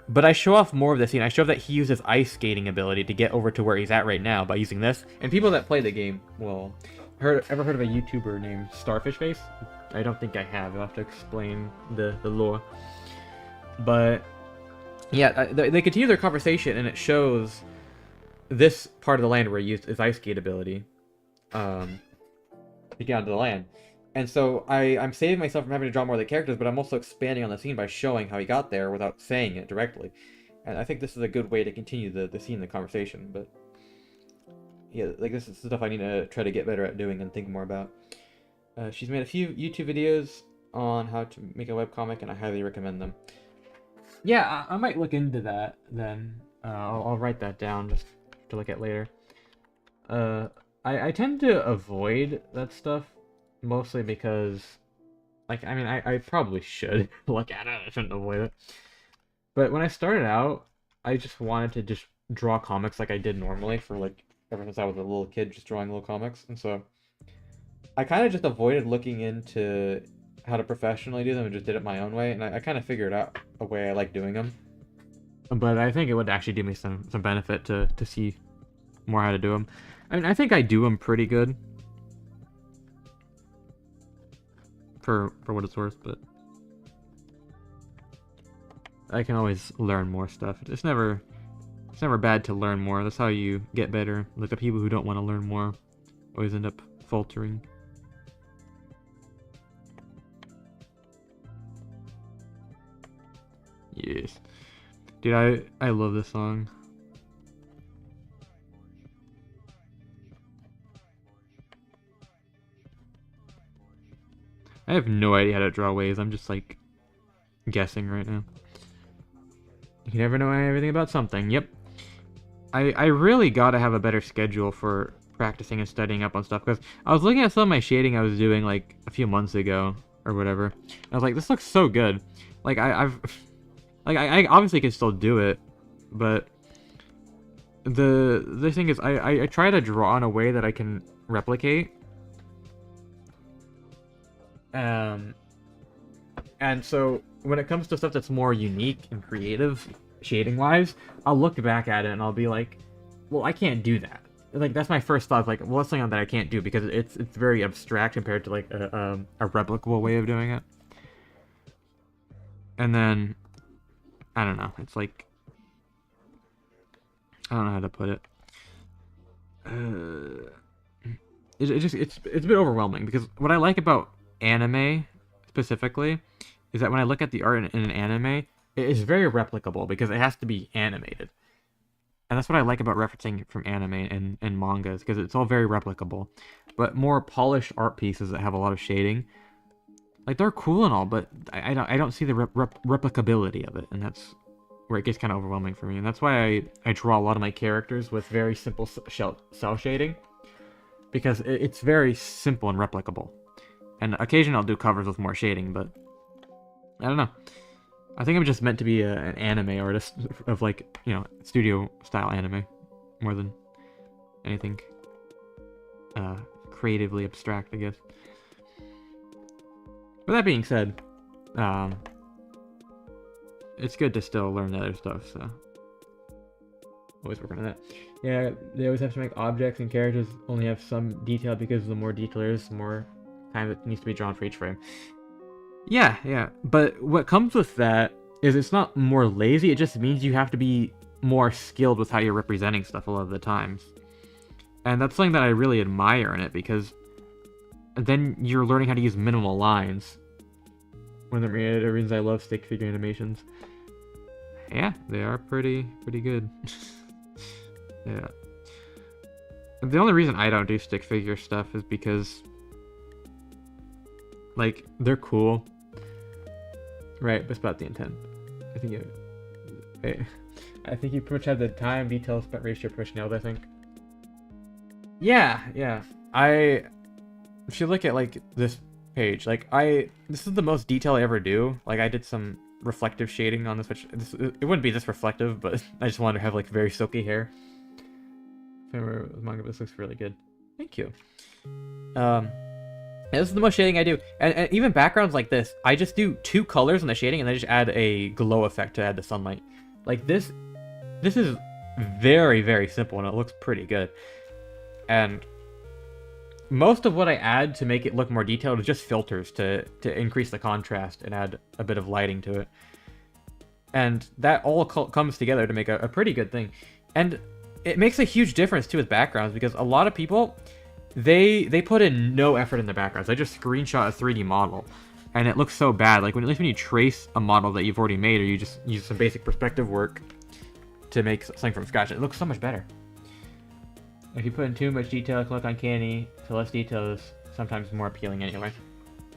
but I show off more of the scene. I show that he uses ice skating ability to get over to where he's at right now by using this. And people that play the game will... Ever heard of a YouTuber named Starfish Face? I don't think I have. I'll have to explain the lore. But yeah, they continue their conversation, and it shows this part of the land where he used his ice skate ability to get onto the land. And so I'm saving myself from having to draw more of the characters, but I'm also expanding on the scene by showing how he got there without saying it directly. And I think this is a good way to continue the scene, the conversation. But yeah, like this is stuff I need to try to get better at doing and think more about. She's made a few YouTube videos on how to make a webcomic, and I highly recommend them. Yeah, I might look into that then. I'll write that down just to look at later. I tend to avoid that stuff mostly because, like, I mean, I probably should look at it. I shouldn't avoid it. But when I started out, I just wanted to just draw comics like I did normally for, like, ever since I was a little kid, just drawing little comics. And so I kind of just avoided looking into how to professionally do them and just did it my own way. And I kind of figured out a way I like doing them. But I think it would actually do me some benefit to see more how to do them. I mean, I think I do them pretty good. For what it's worth, but I can always learn more stuff. It's never bad to learn more. That's how you get better. Like the people who don't want to learn more always end up faltering. Yes. Dude, I love this song. I have no idea how to draw waves. I'm just like guessing right now. You never know everything about something. Yep. I really gotta have a better schedule for practicing and studying up on stuff, because I was looking at some of my shading I was doing like a few months ago or whatever. I was like, this looks so good. Like I obviously can still do it, but the thing is I try to draw in a way that I can replicate. And so when it comes to stuff that's more unique and creative, shading-wise, I'll look back at it and I'll be like, well, I can't do that. Like, that's my first thought, like, well, that's something that I can't do, because it's very abstract compared to, like, a replicable way of doing it. And then, I don't know, it's like, I don't know how to put it. It's a bit overwhelming because what I like about anime specifically is that when I look at the art in an anime, it is very replicable because it has to be animated. And that's what I like about referencing from anime and mangas, because it's all very replicable. But more polished art pieces that have a lot of shading, like, they're cool and all, but I don't see the replicability of it, and that's where it gets kind of overwhelming for me. And that's why I draw a lot of my characters with very simple cell shading, because it's very simple and replicable. And occasionally I'll do covers with more shading, but I don't know. I think I'm just meant to be an anime artist of, like, you know, studio-style anime more than anything creatively abstract, I guess. With that being said, it's good to still learn the other stuff, so always working on that. Yeah, they always have to make objects and characters only have some detail because the more detail there is, the more time it needs to be drawn for each frame. Yeah, but what comes with that is it's not more lazy, it just means you have to be more skilled with how you're representing stuff a lot of the times. And that's something that I really admire in it, because then you're learning how to use minimal lines. One of the reasons I love stick figure animations. Yeah, they are pretty good. Yeah. The only reason I don't do stick figure stuff is because, like, they're cool. Right, that's about the intent. I think you pretty much have the time, detail, spent ratio, push nailed, I think. Yeah. If you look at, like, this page, like, this is the most detail I ever do. Like, I did some reflective shading on this, which it wouldn't be this reflective, but I just wanted to have, like, very silky hair. If I remember the manga, this looks really good. Thank you. This is the most shading I do, and even backgrounds like this, I just do 2 colors on the shading, and then I just add a glow effect to add the sunlight. Like, this is very, very simple, and it looks pretty good. And most of what I add to make it look more detailed is just filters to increase the contrast and add a bit of lighting to it. And that all comes together to make a pretty good thing. And it makes a huge difference, too, with backgrounds, because a lot of people, they put in no effort in the backgrounds. They just screenshot a 3D model, and it looks so bad. Like, at least when you trace a model that you've already made, or you just use some basic perspective work to make something from scratch, it looks so much better. If you put in too much detail, it can look uncanny, so less detail is sometimes more appealing anyway.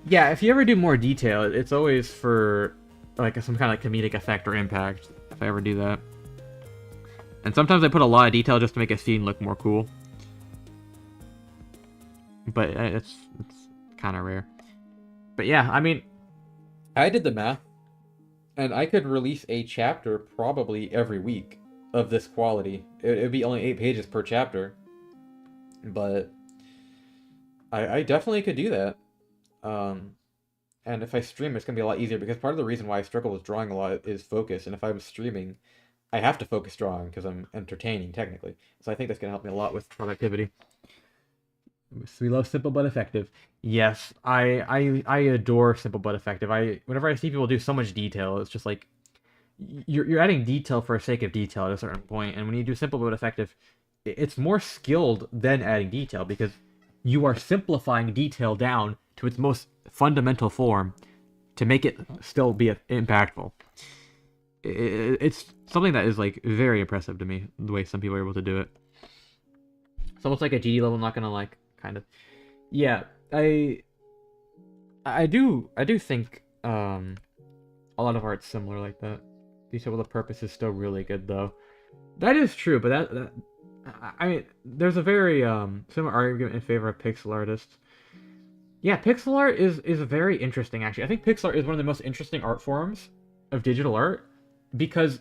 Yeah, if you ever do more detail, it's always for, like, some kind of comedic effect or impact, if I ever do that. And sometimes I put a lot of detail just to make a scene look more cool. But it's kind of rare. But yeah, I mean, I did the math, and I could release a chapter probably every week of this quality. It would be only 8 pages per chapter, but I definitely could do that. And if I stream, it's going to be a lot easier, because part of the reason why I struggle with drawing a lot is focus, and if I'm streaming, I have to focus drawing because I'm entertaining, technically. So I think that's going to help me a lot with productivity. We love simple but effective. Yes, I adore simple but effective. Whenever I see people do so much detail, it's just like you're adding detail for the sake of detail at a certain point. And when you do simple but effective, it's more skilled than adding detail, because you are simplifying detail down to its most fundamental form to make it still be impactful. It's something that is, like, very impressive to me, the way some people are able to do it. It's almost like a GD level, not gonna, like, kind of. Yeah, I do think a lot of art's similar like that. Detail with a purpose is still really good, though. That is true, but I mean, there's a very similar argument in favor of pixel artists. Yeah, pixel art is very interesting, actually. I think pixel art is one of the most interesting art forms of digital art, because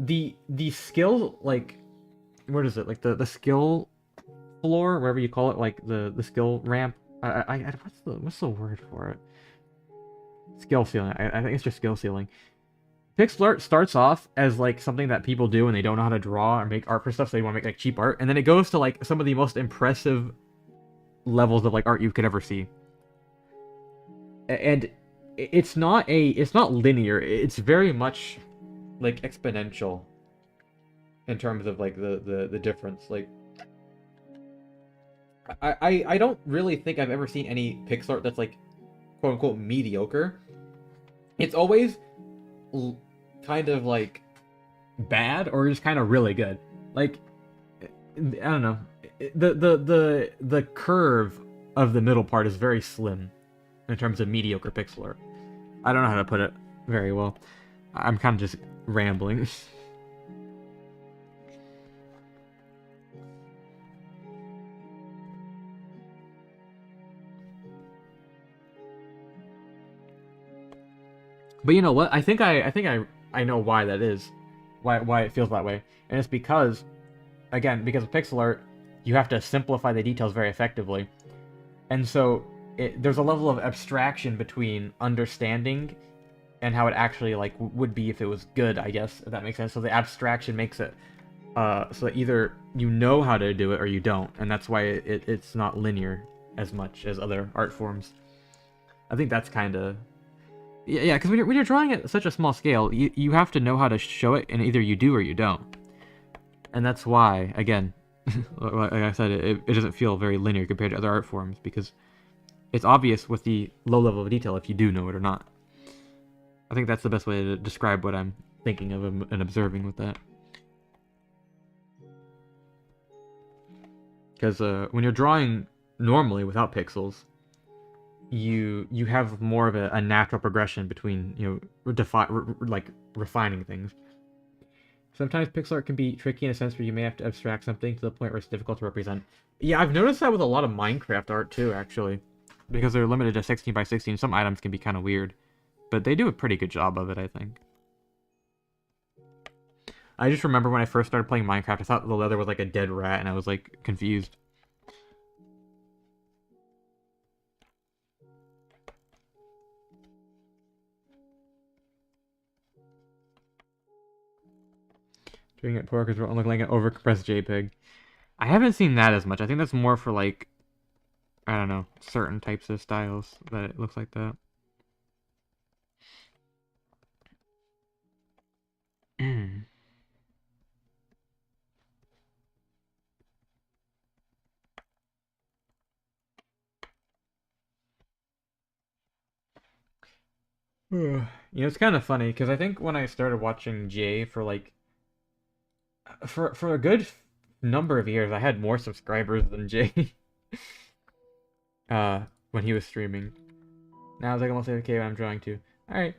the skill, like, what is it, like the skill floor, wherever you call it, like the skill ramp. What's the word for it? Skill ceiling. I think it's just skill ceiling. Pixel art starts off as, like, something that people do when they don't know how to draw or make art for stuff, so they want to make, like, cheap art, and then it goes to, like, some of the most impressive levels of, like, art you could ever see. And it's not linear. It's very much, like, exponential. in terms of like the difference. Like I don't really think I've ever seen any pixel art that's like quote unquote mediocre. It's always kind of like bad or just kind of really good. Like I don't know. The curve of the middle part is very slim in terms of mediocre pixel art. I don't know how to put it very well. I'm kind of just rambling. But you know what? I know why that is. Why it feels that way. And it's because because of pixel art, you have to simplify the details very effectively. And so there's a level of abstraction between understanding and how it actually like would be if it was good, I guess, if that makes sense. So the abstraction makes it so that either you know how to do it or you don't, and that's why it's not linear as much as other art forms. I think that's kind of yeah, because when you're drawing at such a small scale, you have to know how to show it, and either you do or you don't. And that's why, again, like I said, it doesn't feel very linear compared to other art forms, because it's obvious with the low level of detail if you do know it or not. I think that's the best way to describe what I'm thinking of and observing with that. Because when you're drawing normally without pixels, you have more of a natural progression between, you know, like refining things. Sometimes pixel art can be tricky in a sense where you may have to abstract something to the point where it's difficult to represent. Yeah, I've noticed that with a lot of Minecraft art too, actually. Because they're limited to 16 by 16, some items can be kind of weird. But they do a pretty good job of it, I think. I just remember when I first started playing Minecraft, I thought the leather was like a dead rat, and I was like confused. Doing it poor because we're looking like an overcompressed JPEG. I haven't seen that as much. I think that's more for like, I don't know, certain types of styles that it looks like that. You know, it's kind of funny because I think when I started watching Jay for like for a good number of years, I had more subscribers than Jay. When he was streaming. Now it's like almost okay when I'm drawing too. All right,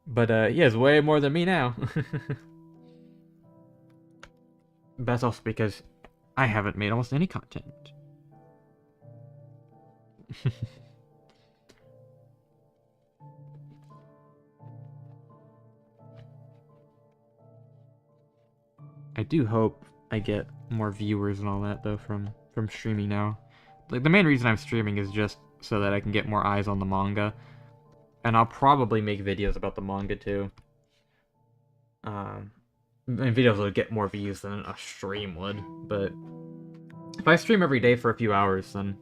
but he has way more than me now. That's also because I haven't made almost any content. I do hope I get more viewers and all that though from streaming now. Like the main reason I'm streaming is just so that I can get more eyes on the manga, and I'll probably make videos about the manga too. And videos will get more views than a stream would, but if I stream every day for a few hours, then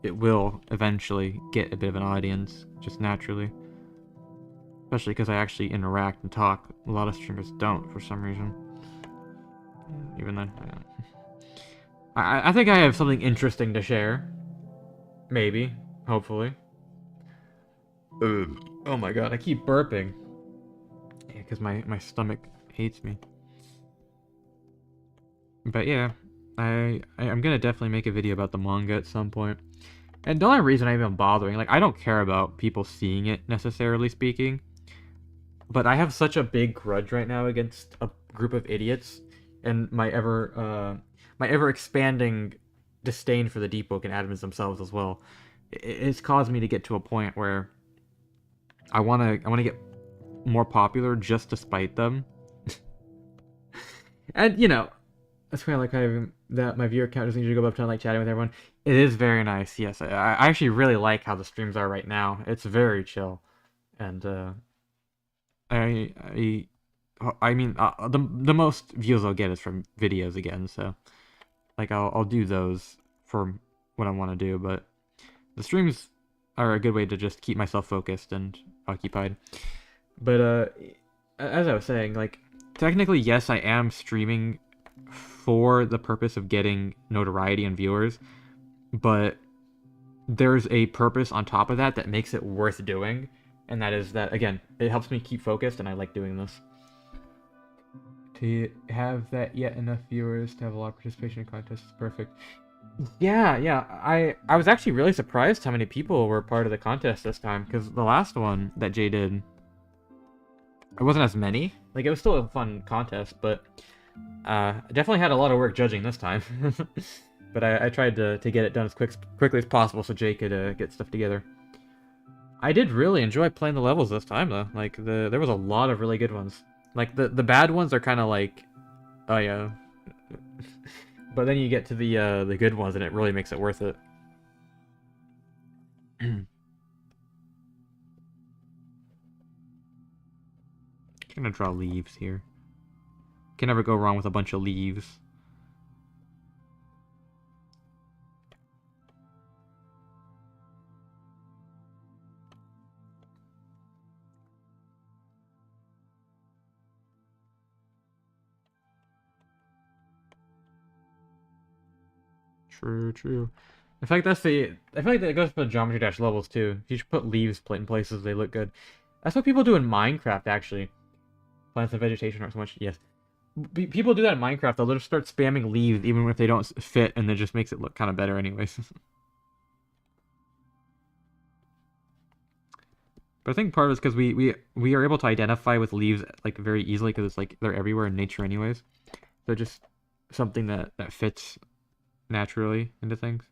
it will eventually get a bit of an audience, just naturally. Especially because I actually interact and talk. A lot of streamers don't for some reason. Even then, I think I have something interesting to share. Maybe. Hopefully. Oh my god, I keep burping. Yeah, because my stomach hates me. But yeah, I'm gonna definitely make a video about the manga at some point. And the only reason I'm even bothering, like, I don't care about people seeing it, necessarily speaking. But I have such a big grudge right now against a group of idiots, and my ever expanding disdain for the DEEPWOKEN admins themselves as well. It's caused me to get to a point where I wanna get more popular just to spite them. And you know, that's kind of like that my viewer count doesn't usually go up to like chatting with everyone. It is very nice, yes. I actually really like how the streams are right now. It's very chill, and I mean the most views I'll get is from videos again. So like I'll do those for what I want to do, but the streams are a good way to just keep myself focused and occupied. But as I was saying, like technically yes, I am streaming for the purpose of getting notoriety and viewers, but there's a purpose on top of that that makes it worth doing, and that is that, again, it helps me keep focused, and I like doing this. To have that yet enough viewers to have a lot of participation in contests is perfect. Yeah. I was actually really surprised how many people were part of the contest this time, because the last one that Jay did, it wasn't as many. Like, it was still a fun contest, but I definitely had a lot of work judging this time. But I tried to get it done as quickly as possible so Jay could get stuff together. I did really enjoy playing the levels this time, though. Like, there was a lot of really good ones. Like, the bad ones are kind of like, oh yeah. But then you get to the good ones, and it really makes it worth it. I'm gonna draw leaves here. Can never go wrong with a bunch of leaves. True. In fact, I feel like that goes for the Geometry Dash levels too. You should put leaves in places they look good. That's what people do in Minecraft, actually. Plants and vegetation aren't so much. Yes, people do that in Minecraft. They'll just start spamming leaves even if they don't fit, and it just makes it look kind of better, anyways. But I think part of it's because we are able to identify with leaves like very easily because it's like they're everywhere in nature, anyways. They're just something that fits naturally into things.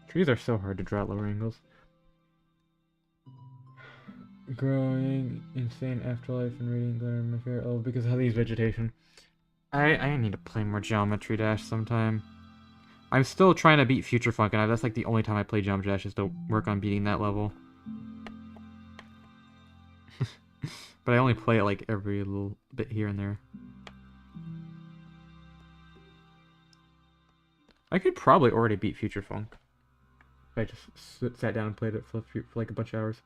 Trees are so hard to draw at lower angles. Growing insane afterlife and reading glitter my favorite. Oh, because of these vegetation. I need to play more Geometry Dash sometime. I'm still trying to beat Future Funk, and that's like the only time I play Geometry Dash is to work on beating that level. But I only play it like every little bit here and there. I could probably already beat Future Funk if I just sat down and played it for like a bunch of hours.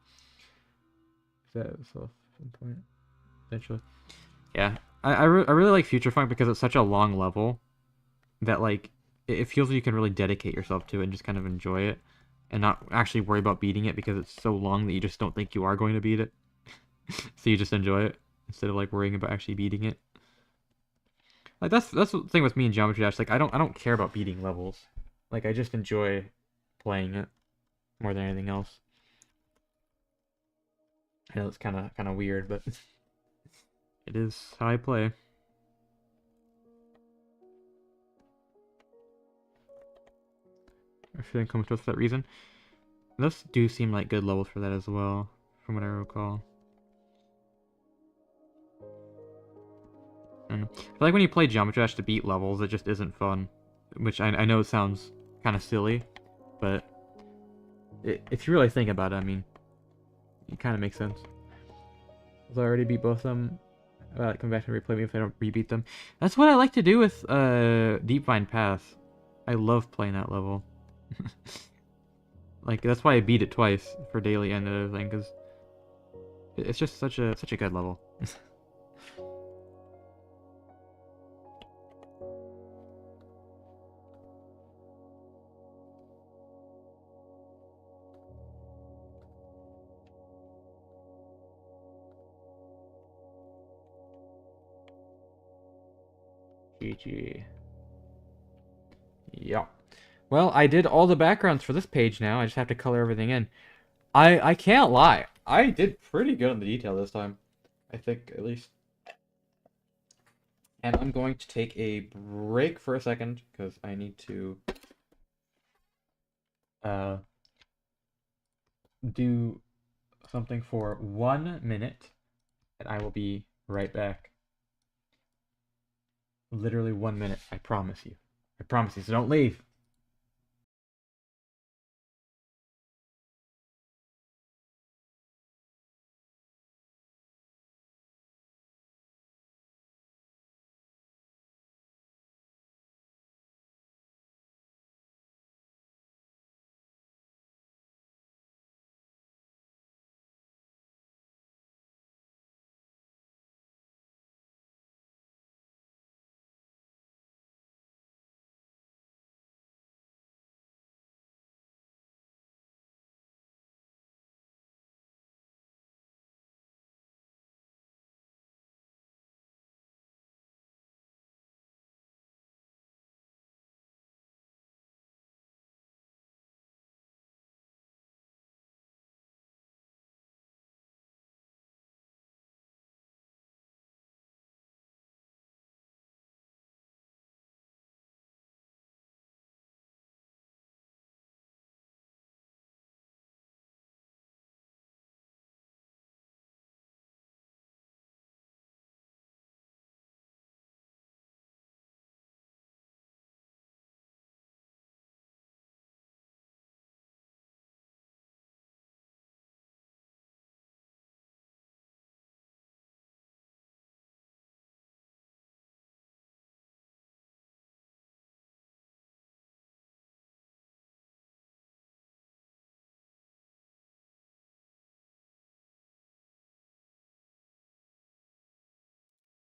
That at some point eventually. Yeah, I really like Future Funk because it's such a long level that like it feels like you can really dedicate yourself to it and just kind of enjoy it and not actually worry about beating it because it's so long that you just don't think you are going to beat it. So you just enjoy it instead of like worrying about actually beating it. Like that's the thing with me in Geometry Dash. Like I don't care about beating levels. Like I just enjoy playing it more than anything else. I know it's kind of weird, but it is how I play. I feel uncomfortable for that reason. Those do seem like good levels for that as well, from what I recall. I feel like when you play Geometry Dash to beat levels, it just isn't fun. Which I know sounds kind of silly, but if you really think about it, I mean, it kind of makes sense. I already beat both of them. Come back and replay me if I don't rebeat them. That's what I like to do with Deep Vine Path. I love playing that level. Like that's why I beat it twice for daily and everything, because it's just such a good level. GG. Yeah. Well, I did all the backgrounds for this page now. I just have to color everything in. I can't lie. I did pretty good on the detail this time. I think, at least. And I'm going to take a break for a second, because I need to do something for 1 minute, and I will be right back. Literally 1 minute, I promise you. I promise you, so don't leave.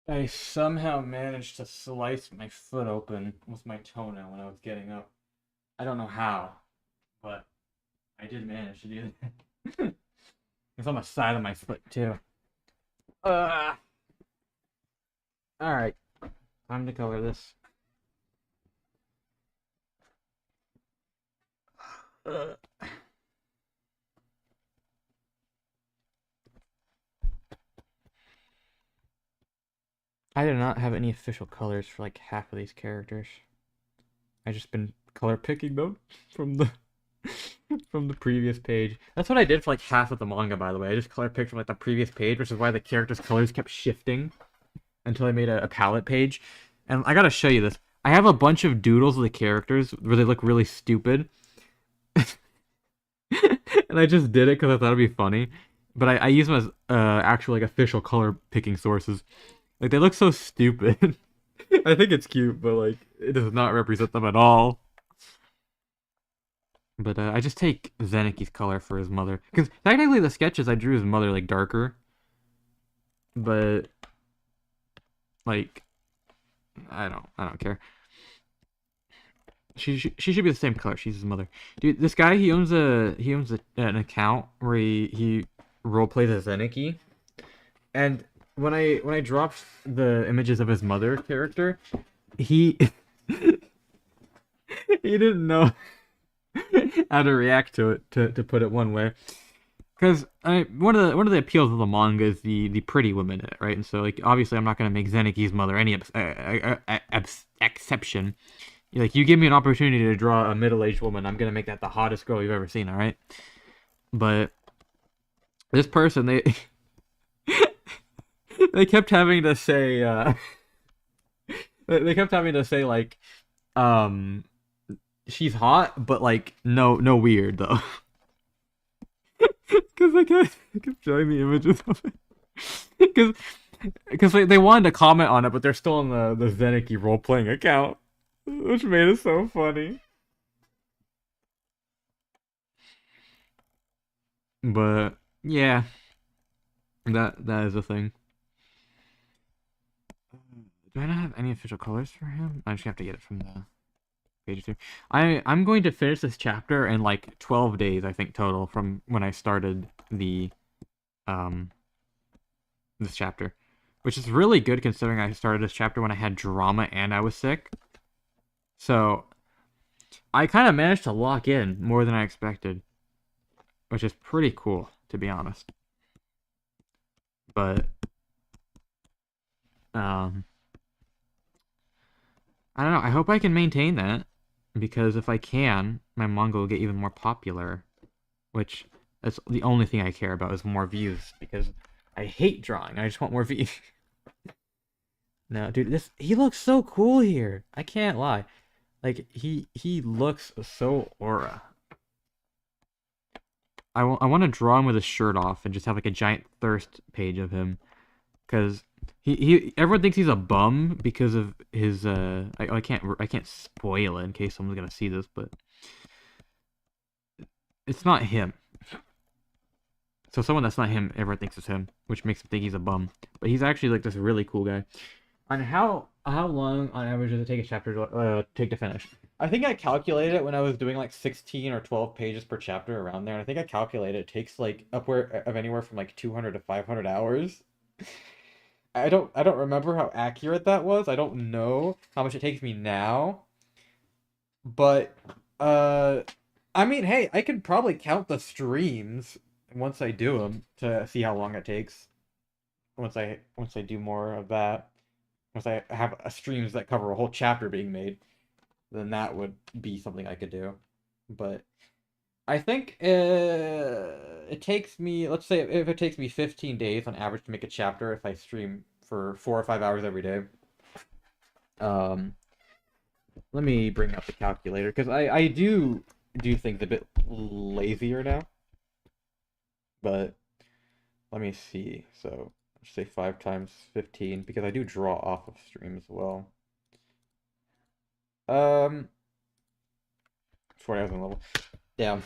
I somehow managed to slice my foot open with my toenail when I was getting up. I don't know how, but I did manage to do that. It's on the side of my foot too. Uh, all right, time to color this. Uh, I did not have any official colors for like half of these characters. I just been color picking them from the from the previous page. That's what I did for like half of the manga, by the way. I just color picked from like the previous page, which is why the characters' colors kept shifting until I made a palette page. And I gotta show you this. I have a bunch of doodles of the characters where they look really stupid. And I just did it because I thought it'd be funny. But I use them as actual like official color picking sources. Like they look so stupid. I think it's cute, but like it does not represent them at all. But I just take Zeneki's color for his mother, because technically the sketches I drew his mother like darker, but like I don't care. She should be the same color. She's his mother. Dude, this guy he owns an account where he role plays as Zeneki, and when I dropped the images of his mother character, he he didn't know how to react to it, to put it one way. Because one of the appeals of the manga is the pretty women in it, right? And so like obviously I'm not gonna make Zeneki's mother any exception. Like you give me an opportunity to draw a middle-aged woman, I'm gonna make that the hottest girl you've ever seen, all right? But this person they kept having to say they kept having to say like um she's hot, but like no weird though. Because I kept showing the images of it. Because they wanted to comment on it, but they're still on the Zeneki role playing account, which made it so funny. But yeah, that is a thing. Do I not have any official colors for him? I just have to get it from the page two. I'm going to finish this chapter in like 12 days, I think, total from when I started the this chapter, which is really good considering I started this chapter when I had drama and I was sick. So I kind of managed to lock in more than I expected, which is pretty cool, to be honest. But I don't know. I hope I can maintain that, because if I can, my manga will get even more popular, which that's the only thing I care about is more views, because I hate drawing. I just want more views. No, dude, he looks so cool here. I can't lie. Like he looks so aura. I want to draw him with his shirt off and just have like a giant thirst page of him, because he everyone thinks he's a bum because of his I can't spoil it in case someone's gonna see this, but it's not him. So someone that's not him, everyone thinks it's him, which makes them think he's a bum. But he's actually like this really cool guy. On how long on average does it take a chapter to take to finish? I think I calculated it when I was doing like 16 or 12 pages per chapter around there, and I think I calculated it takes like upward of anywhere from like 200 to 500 hours. I don't remember how accurate that was. I don't know how much it takes me now. But I mean, hey, I can probably count the streams once I do them to see how long it takes. Once I do more of that, once I have streams that cover a whole chapter being made, then that would be something I could do. But I think it takes me, let's say if it takes me 15 days on average to make a chapter if I stream for 4 or 5 hours every day. Let me bring up the calculator, because I do things a bit lazier now. But let me see. So let's say 5 times 15, because I do draw off of stream as well. 40,000 level. Damn.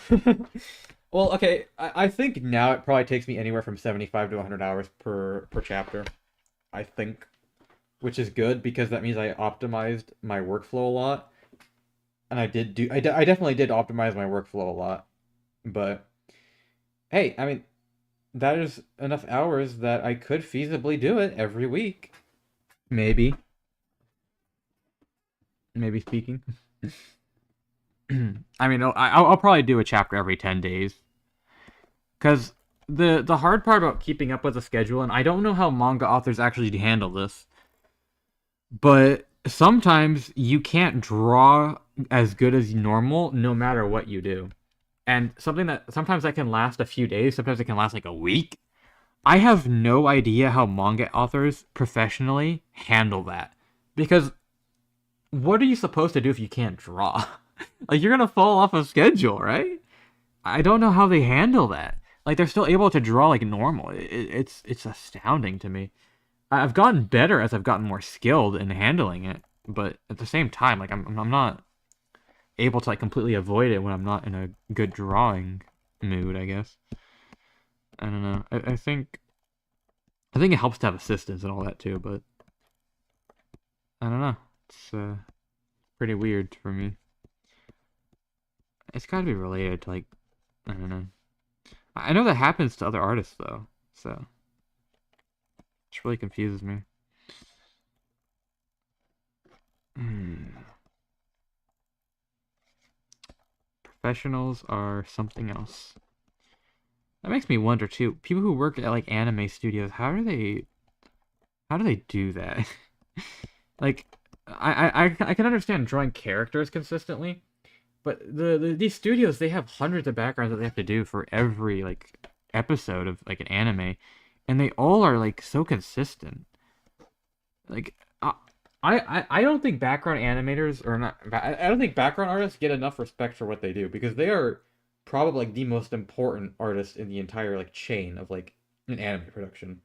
Well, okay. I think now it probably takes me anywhere from 75 to 100 hours per chapter. I think. which is good because that means I optimized my workflow a lot. And I definitely did optimize my workflow a lot. But hey, I mean, that is enough hours that I could feasibly do it every week. Maybe. Maybe speaking. I mean, I'll probably do a chapter every 10 days. Because the hard part about keeping up with the schedule, and I don't know how manga authors actually handle this, but sometimes you can't draw as good as normal no matter what you do. And something that sometimes that can last a few days, sometimes it can last like a week. I have no idea how manga authors professionally handle that. Because what are you supposed to do if you can't draw? Like, you're gonna fall off a schedule, right? I don't know how they handle that. Like, they're still able to draw like normal. It's astounding to me. I've gotten better as I've gotten more skilled in handling it, but at the same time, like I'm not able to like completely avoid it when I'm not in a good drawing mood, I guess. I don't know. I think it helps to have assistance and all that too, but I don't know. It's pretty weird for me. It's got to be related to like I don't know. I know that happens to other artists though, so it really confuses me. Professionals are something else. That makes me wonder too. People who work at like anime studios, how do they do that? Like, I can understand drawing characters consistently, but these studios, they have hundreds of backgrounds that they have to do for every like episode of like an anime, and they all are like so consistent. Like, I don't think background animators or not. I don't think background artists get enough respect for what they do because they are probably like the most important artists in the entire like chain of like an anime production.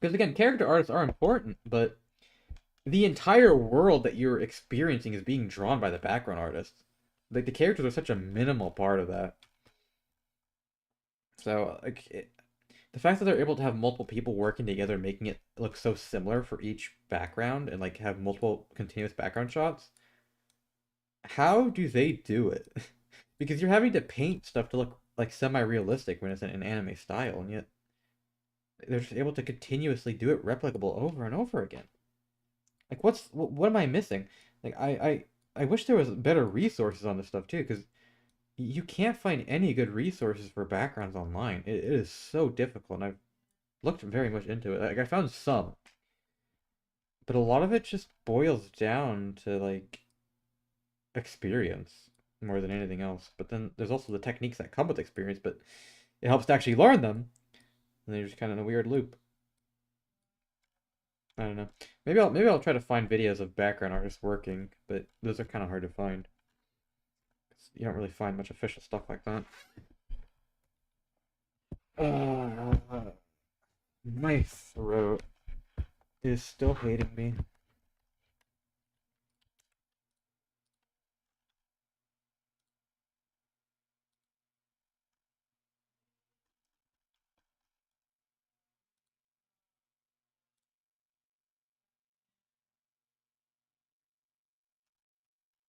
Because again, character artists are important, but the entire world that you're experiencing is being drawn by the background artists. Like the characters are such a minimal part of that. So the fact that they're able to have multiple people working together, making it look so similar for each background, and like have multiple continuous background shots, how do they do it? Because you're having to paint stuff to look like semi-realistic when it's in an anime style, and yet they're just able to continuously do it replicable over and over again. Like, what am I missing? Like, I wish there was better resources on this stuff too, because you can't find any good resources for backgrounds online. It is so difficult, and I've looked very much into it. Like, I found some, but a lot of it just boils down to like experience more than anything else. But then there's also the techniques that come with experience, but it helps to actually learn them, and they're just kind of in a weird loop. I don't know. Maybe I'll try to find videos of background artists working, but those are kind of hard to find. You don't really find much official stuff like that. My throat is still hating me.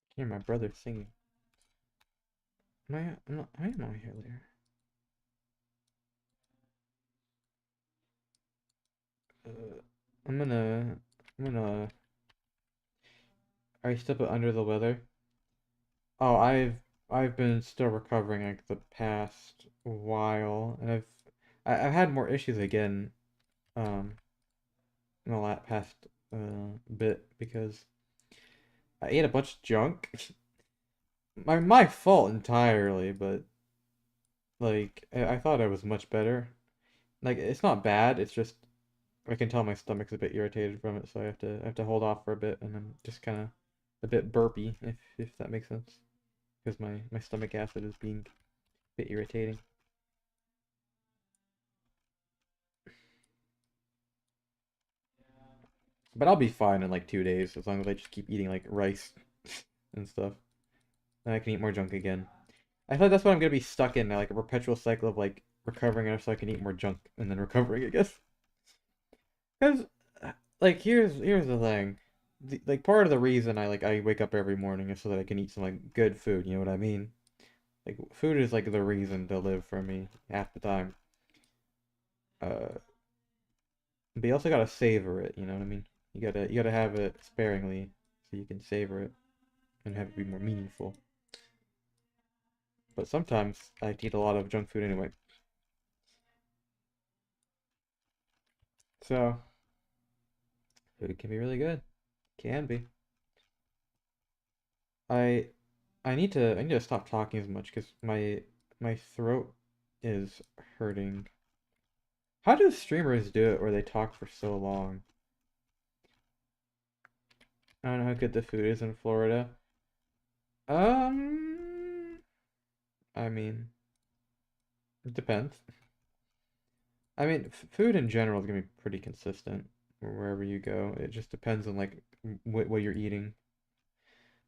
I hear my brother singing. I am on here later. Uh, I'm gonna, I'm gonna. Are you still under the weather? Oh, I've been still recovering like the past while, and I've had more issues again, in the past bit because I ate a bunch of junk. My fault entirely, but like I thought I was much better. Like it's not bad. It's just I can tell my stomach's a bit irritated from it, so I have to hold off for a bit, and I'm just kind of a bit burpy, if that makes sense, because my stomach acid is being a bit irritating. But I'll be fine in like 2 days as long as I just keep eating like rice and stuff. Then I can eat more junk again. I feel like that's what I'm gonna be stuck in now, like a perpetual cycle of like recovering enough so I can eat more junk and then recovering, I guess. Because like here's the thing. Like part of the reason I wake up every morning is so that I can eat some like good food, you know what I mean? Like food is like the reason to live for me half the time. Uh, but you also gotta savor it, you know what I mean? You gotta have it sparingly so you can savor it and have it be more meaningful. But sometimes I eat a lot of junk food anyway. So food can be really good. Can be. I I need to stop talking as much because my throat is hurting. How do streamers do it where they talk for so long? I don't know how good the food is in Florida. Um, I mean, it depends. I mean, food in general is gonna be pretty consistent wherever you go. It just depends on like what you're eating.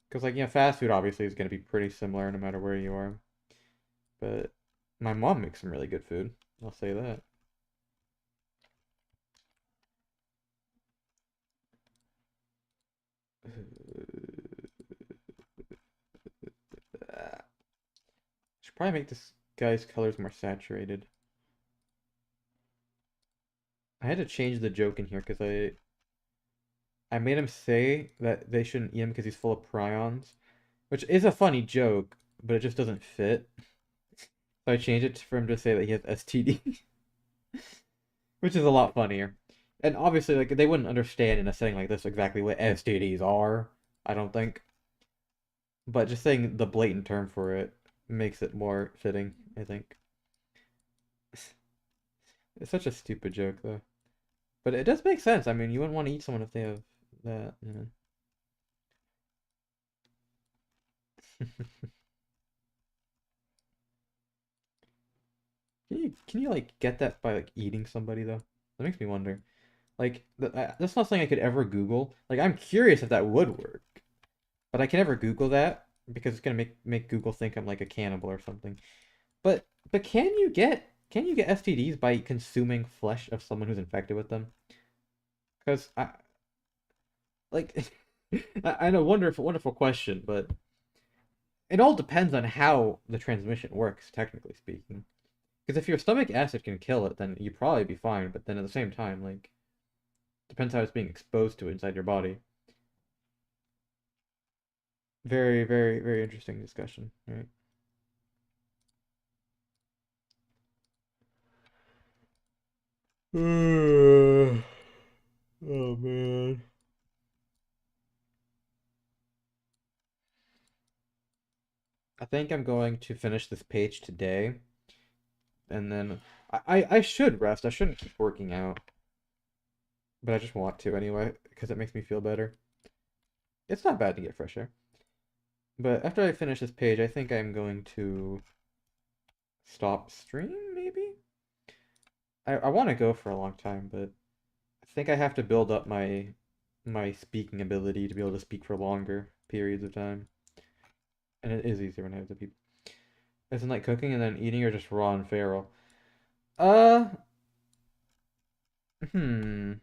Because like, fast food obviously is gonna be pretty similar no matter where you are. But my mom makes some really good food. I'll say that. Should probably make this guy's colors more saturated. I had to change the joke in here because I made him say that they shouldn't eat him because he's full of prions, which is a funny joke, but it just doesn't fit. So I changed it for him to say that he has STD, which is a lot funnier. And obviously, like they wouldn't understand in a setting like this exactly what STDs are. I don't think, but just saying the blatant term for it makes it more fitting. I think it's such a stupid joke though, but it does make sense. I mean, you wouldn't want to eat someone if they have that, you know. Can you like get that by like eating somebody though? That makes me wonder. Like that's not something I could ever Google. Like I'm curious if that would work, but I can never Google that because it's gonna make Google think I'm like a cannibal or something. But can you get STDs by consuming flesh of someone who's infected with them? Because I like I know wonderful question, but it all depends on how the transmission works, technically speaking. Because if your stomach acid can kill it, then you'd probably be fine. But then at the same time, like depends how it's being exposed to inside your body. Very, very, very interesting discussion, right? Oh man. I think I'm going to finish this page today, and then I should rest. I shouldn't keep working out, but I just want to anyway because it makes me feel better. It's not bad to get fresh air. But after I finish this page, I think I'm going to stop stream, maybe? I want to go for a long time, but I think I have to build up my speaking ability to be able to speak for longer periods of time. And it is easier when I have the people. Isn't like cooking and then eating or just raw and feral? Uh, hmm.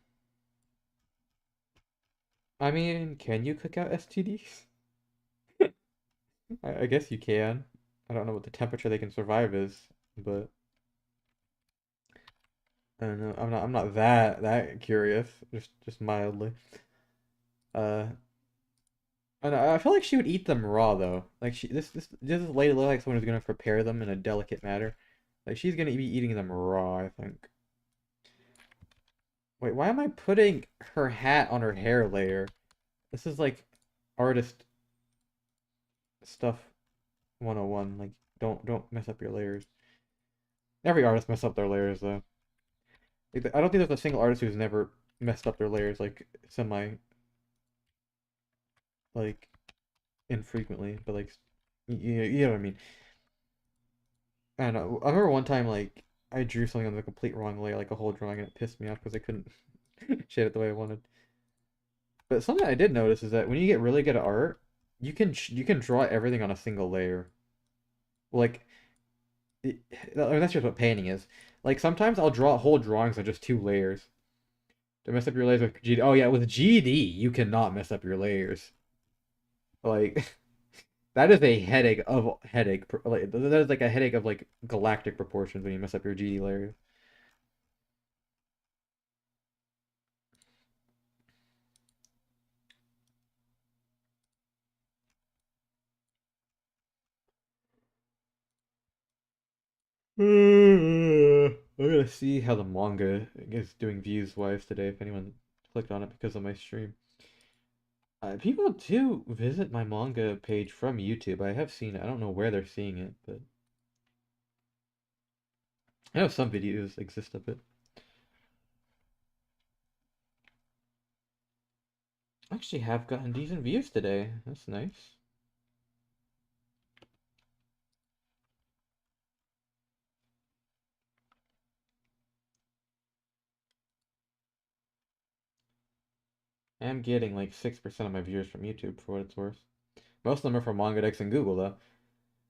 I mean, can you cook out STDs? I guess you can. I don't know what the temperature they can survive is, but I don't know. I'm not that curious. Just mildly. Uh, and I feel like she would eat them raw though. Like this lady look like someone who's gonna prepare them in a delicate manner. Like she's gonna be eating them raw, I think. Wait, why am I putting her hat on her hair layer? This is like artist stuff 101. Like don't mess up your layers. Every artist mess up their layers though. Like, I don't think there's a single artist who's never messed up their layers like semi like infrequently, but like you know what I mean. I don't know. I remember one time like I drew something on the complete wrong layer, like a whole drawing, and it pissed me off because I couldn't shade it the way I wanted. But something I did notice is that when you get really good at art, you can draw everything on a single layer. Like I mean, that's just what painting is. Like sometimes I'll draw whole drawings on just two layers, To mess up your layers with GD. Oh yeah, with GD you cannot mess up your layers. Like that is a headache of headache. Like that is like a headache of like galactic proportions when you mess up your GD layers. I'm gonna see how the manga is doing views wise today. If anyone clicked on it because of my stream, people do visit my manga page from YouTube. I have seen it. I don't know where they're seeing it, but I know some videos exist of it. I actually have gotten decent views today. That's nice. I am getting like 6% of my viewers from YouTube for what it's worth. Most of them are from Mangadex and Google though.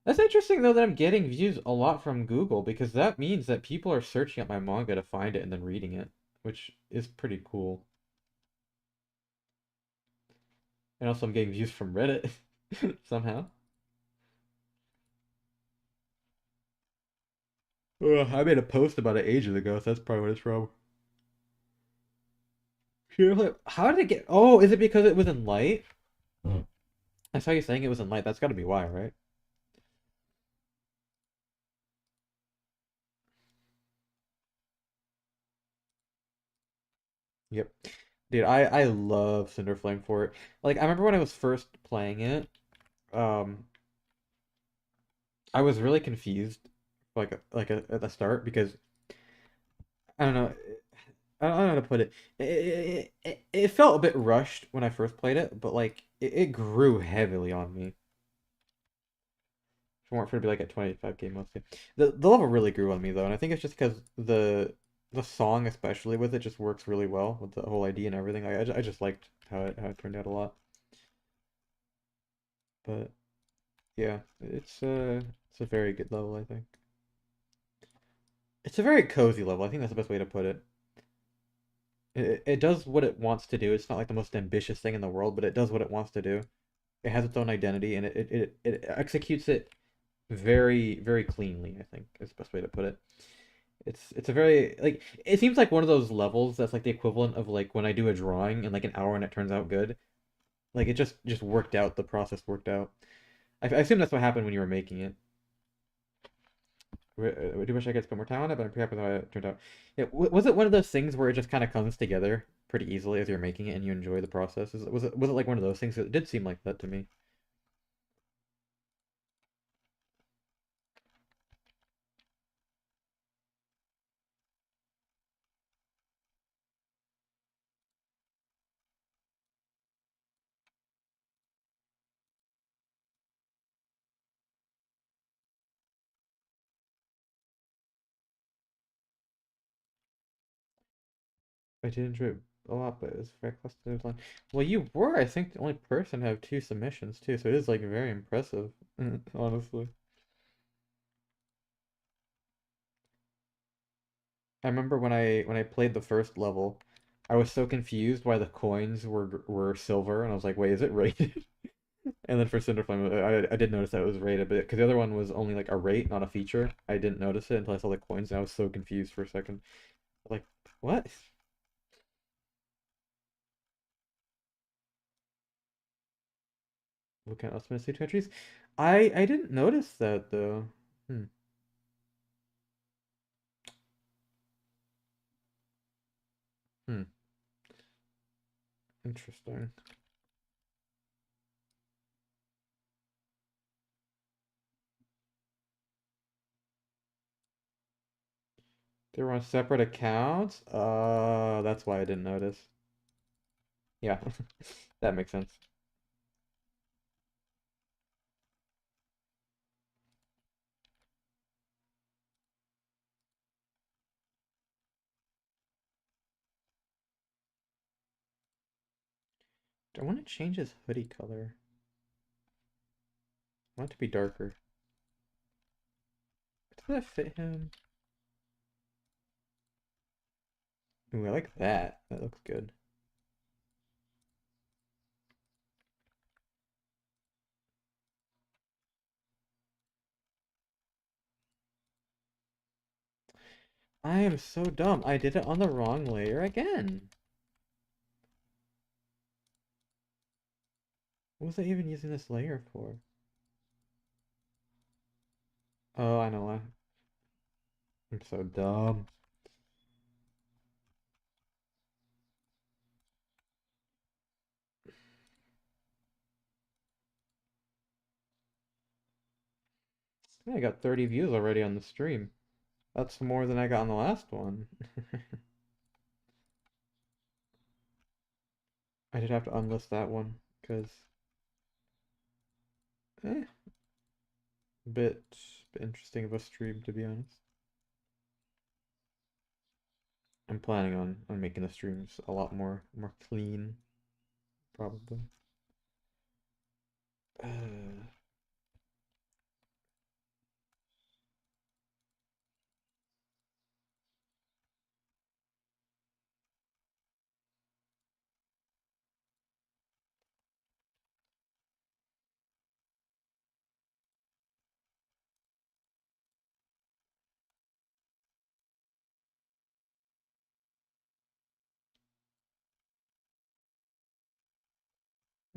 That's interesting though that I'm getting views a lot from Google because that means that people are searching up my manga to find it and then reading it, which is pretty cool. And also I'm getting views from Reddit somehow. Ugh, I made a post about it ages ago, so that's probably what it's from. How did it get? Oh, is it because it was in light? I saw you saying it was in light. That's got to be why, right? Yep. Dude, I love Cinder Flame for it. Like I remember when I was first playing it, um, I was really confused, at the start because I don't know, I don't know how to put it. It felt a bit rushed when I first played it, but like it grew heavily on me. If it weren't for it to be like at 25k mostly, the level really grew on me though, and I think it's just because the song especially with it just works really well with the whole idea and everything. I just liked how it turned out a lot, but. Yeah, it's a very good level, I think. It's a very cozy level. I think that's the best way to put it. It does what it wants to do. It's not like the most ambitious thing in the world, but it does what it wants to do. It has its own identity and it executes it very, very cleanly, I think is the best way to put it. It's a very like it seems like one of those levels that's like the equivalent of like when I do a drawing in like an hour and it turns out good. Like it just worked out, the process worked out. I assume that's what happened when you were making it. I do wish I could spend more time on it, but I'm pretty happy with how it turned out. Yeah, was it one of those things where it just kind of comes together pretty easily as you're making it and you enjoy the process? Was it like one of those things? It did seem like that to me. I did enjoy it a lot, but it was very close to the deadline. Well, you were, I think, the only person to have two submissions too, so it is like very impressive, honestly. I remember when I played the first level, I was so confused why the coins were silver, and I was like, wait, is it rated? And then for Cinderflame, I did notice that it was rated, but because the other one was only like a rate, not a feature, I didn't notice it until I saw the coins, and I was so confused for a second. Like, what? What kind of estimated countries? I didn't notice that though. Hmm. Hmm. Interesting. They were on separate accounts. That's why I didn't notice. Yeah, that makes sense. Do I want to change his hoodie color? I want it to be darker. Does that fit him? Ooh, I like that. That looks good. I am so dumb. I did it on the wrong layer again. What was I even using this layer for? Oh, I know why. I'm so dumb. I got 30 views already on the stream. That's more than I got on the last one. I did have to unlist that one because eh, bit interesting of a stream to be honest. I'm planning on making the streams a lot more clean, probably.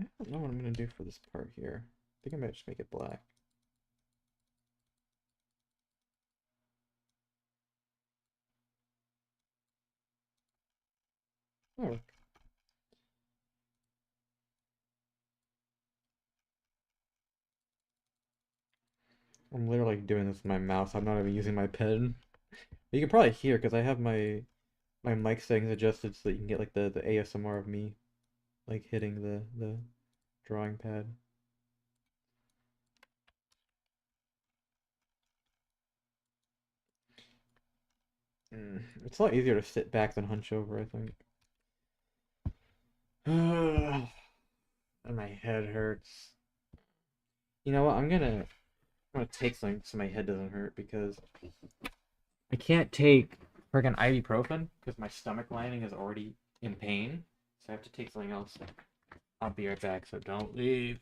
I don't know what I'm gonna do for this part here. I think I might just make it black. Oh, I'm literally doing this with my mouse. I'm not even using my pen. You can probably hear because I have my mic settings adjusted so that you can get like the ASMR of me like hitting the drawing pad. It's a lot easier to sit back than hunch over, I think. And my head hurts. You know what? I'm gonna take something so my head doesn't hurt because I can't take friggin' ibuprofen because my stomach lining is already in pain. So I have to take something else. I'll be right back, so don't leave.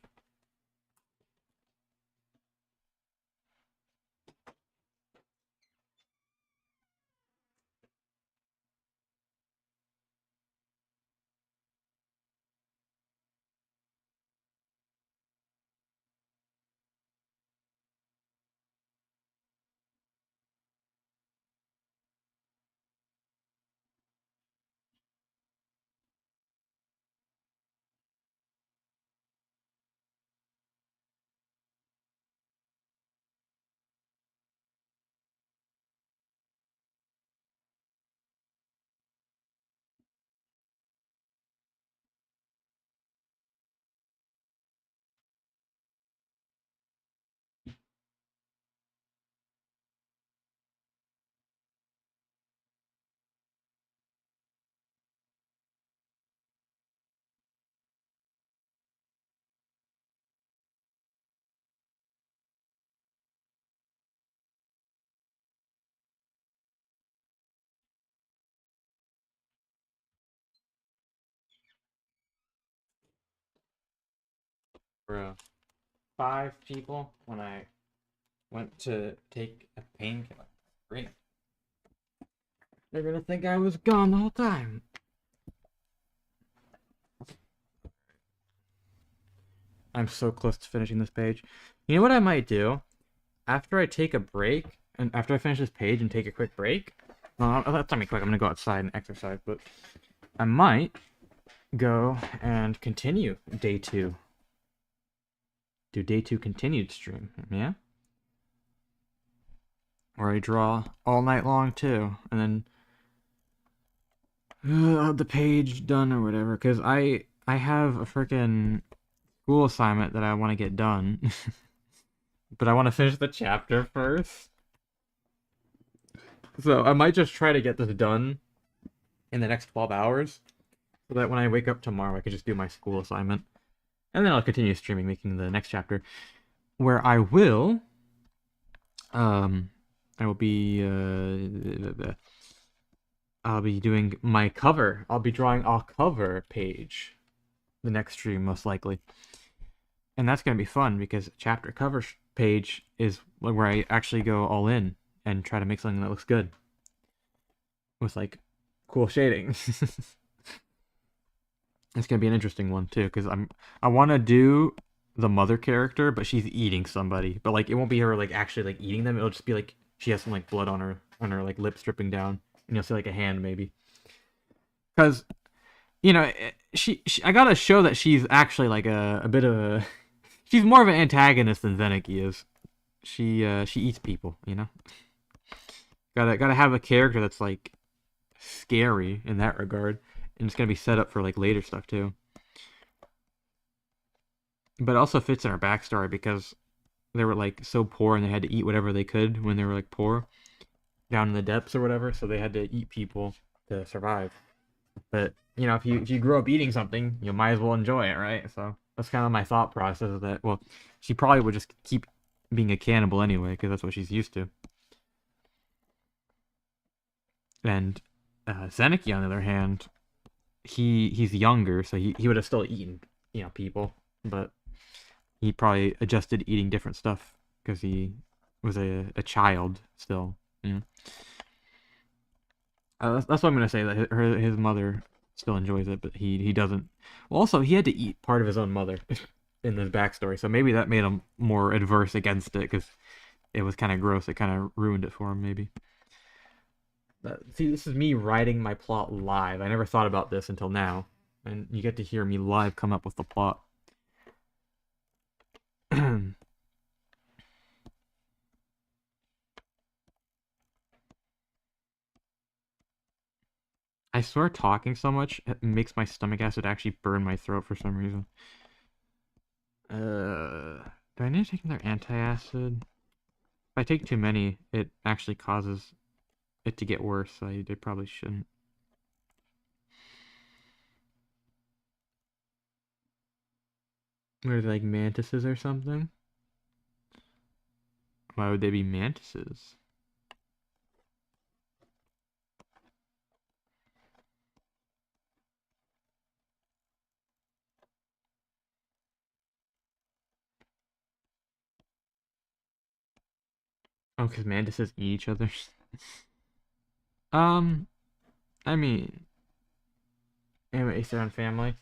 Bro, 5 people when I went to take a painkiller. Great. They're gonna think I was gone the whole time. I'm so close to finishing this page. You know what I might do? After I take a break, and after I finish this page and take a quick break, well, that's not me quick, I'm gonna go outside and exercise, but I might go and continue day 2. Do day 2 continued stream, yeah? Where I draw all night long too, and then the page done or whatever, because I have a freaking school assignment that I want to get done. But I want to finish the chapter first. So I might just try to get this done in the next 12 hours. So that when I wake up tomorrow, I can just do my school assignment. And then I'll continue streaming, making the next chapter. Where I will... I will be... I'll be doing my cover. I'll be drawing a cover page the next stream, most likely. And that's going to be fun because chapter cover page is where I actually go all in and try to make something that looks good with like cool shading. It's gonna be an interesting one too, because I want to do the mother character, but she's eating somebody. But like, it won't be her like actually like eating them. It'll just be like she has some like blood on her like lips dripping down, and you'll see like a hand maybe. Because she I gotta show that she's actually like a bit of a she's more of an antagonist than Zeniki is. She eats people, you know. Gotta have a character that's like scary in that regard, and it's gonna be set up for like later stuff too. But it also fits in our backstory because they were like so poor and they had to eat whatever they could when they were like poor down in the depths or whatever, so they had to eat people to survive. But if you grow up eating something, you might as well enjoy it, right? So that's kind of my thought process of that. Well, she probably would just keep being a cannibal anyway because that's what she's used to. And Zeniki, on the other hand, he's younger, so he would have still eaten people, but he probably adjusted eating different stuff because he was a child still. That's what I'm gonna say. That his mother still enjoys it, but he doesn't. Well, also he had to eat part of his own mother in this backstory, so maybe that made him more adverse against it because it was kind of gross. It kind of ruined it for him, maybe. See, this is me writing my plot live. I never thought about this until now, and you get to hear me live come up with the plot. I swear talking so much makes my stomach acid actually burn my throat for some reason. Do I need to take another antacid? If I take too many, it actually causes it to get worse, so I probably shouldn't. Are they like mantises or something? Why would they be mantises? Oh, because mantises eat each other? um, I mean, based on family.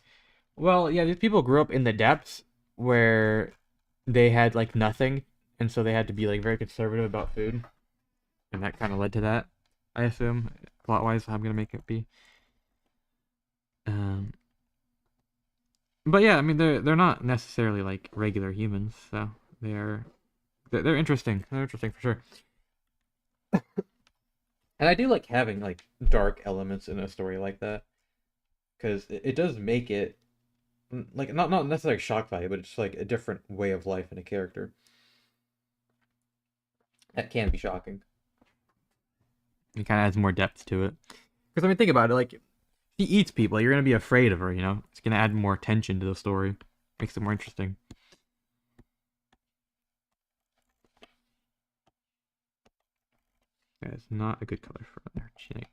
Well, yeah, these people grew up in the depths where they had like nothing, and so they had to be like very conservative about food, and that kind of led to that. I assume plot wise, how I'm gonna make it be. Um, but yeah, I mean they're not necessarily like regular humans, so they're interesting. They're interesting for sure. And I do like having like dark elements in a story like that because it does make it like not necessarily shock value, but it's just like a different way of life in a character that can be shocking. It kind of adds more depth to it. Because I mean, think about it. Like, if she eats people, you're gonna be afraid of her. It's gonna add more tension to the story, makes it more interesting. That is not a good color for her cheek.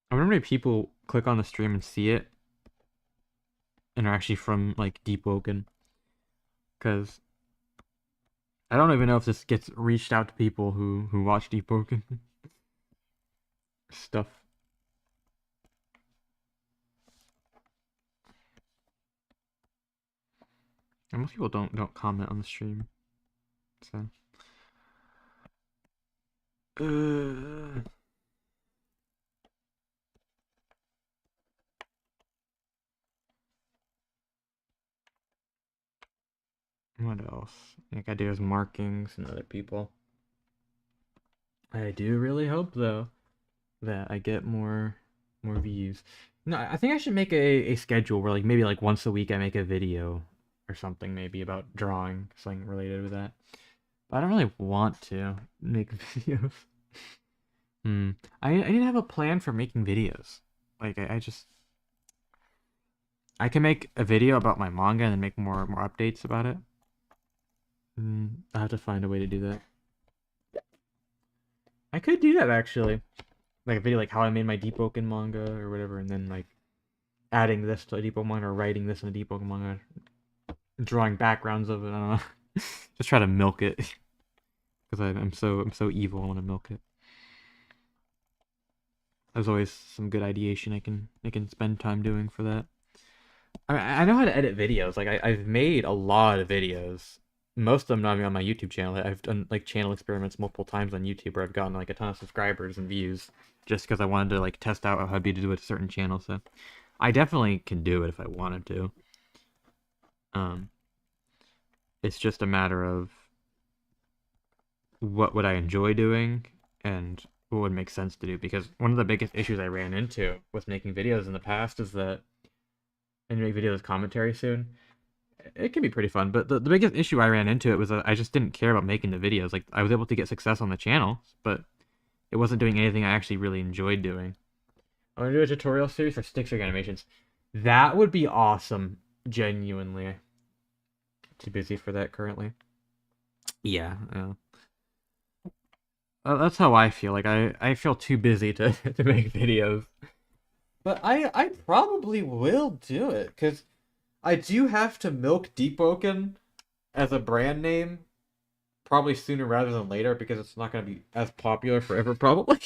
I wonder how many people click on the stream and see it, and are actually from like DEEPWOKEN. Because I don't even know if this gets reached out to people who watch DEEPWOKEN stuff. And most people don't comment on the stream, so. What else? Like I do as markings and other people. I do really hope though that I get more views. No, I think I should make a schedule where like maybe like once a week I make a video or something maybe about drawing, something related with that. But I don't really want to make videos. I need to have a plan for making videos. Like I just I can make a video about my manga and then make more updates about it. I have to find a way to do that. I could do that actually. Like a video like how I made my DEEPWOKEN manga or whatever, and then like adding this to a DEEPWOKEN manga or writing this in a DEEPWOKEN manga, drawing backgrounds of it. I don't know. Just try to milk it because I'm so evil. I want to milk it. There's always some good ideation I can spend time doing for that. I know how to edit videos. Like I've made a lot of videos. Most of them not even on my YouTube channel. I've done like channel experiments multiple times on YouTube where I've gotten like a ton of subscribers and views just because I wanted to like test out how it'd be to do it a certain channel. So I definitely can do it if I wanted to. Um, it's just a matter of what would I enjoy doing and what would make sense to do. Because one of the biggest issues I ran into with making videos in the past is that, and make videos commentary soon, it can be pretty fun, but the biggest issue I ran into it was that I just didn't care about making the videos. Like, I was able to get success on the channel, but it wasn't doing anything I actually really enjoyed doing. I want to do a tutorial series for stick figure animations. That would be awesome, genuinely. Too busy for that currently. Yeah, that's how I feel. Like, I feel too busy to, to make videos. But I probably will do it, because I do have to milk DEEPWOKEN as a brand name probably sooner rather than later because it's not going to be as popular forever, probably.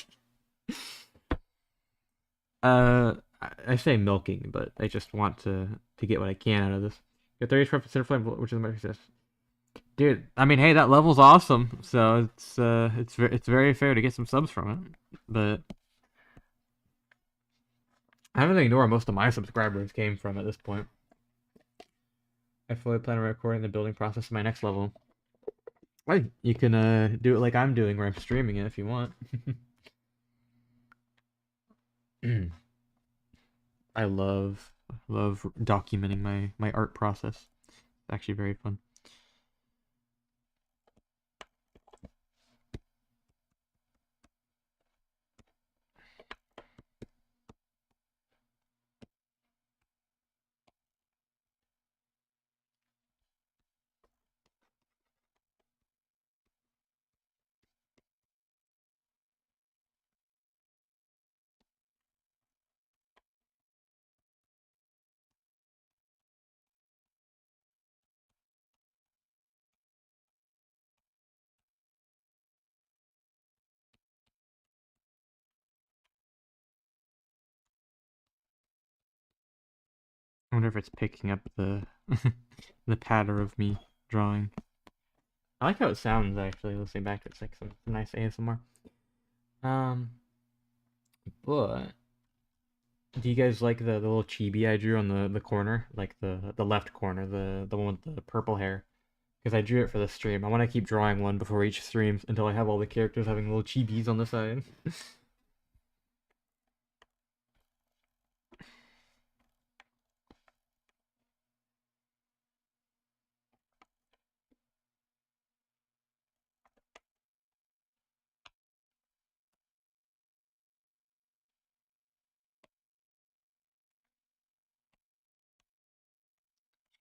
I say milking, but I just want to get what I can out of this. Get 35% flame, which is my success. Dude, I mean, hey, that level's awesome, so it's very fair to get some subs from it. But I have to ignore where most of my subscribers came from at this point. I fully plan on recording the building process of my next level. Hey, you can do it like I'm doing, where I'm streaming it if you want. I love documenting my art process. It's actually very fun. I wonder if it's picking up the the patter of me drawing. I like how it sounds actually listening back to it. It's like some nice ASMR. Um, but do you guys like the little chibi I drew on the corner, like the left corner, the one with the purple hair? Because I drew it for the stream. I want to keep drawing one before each stream until I have all the characters having little chibis on the side.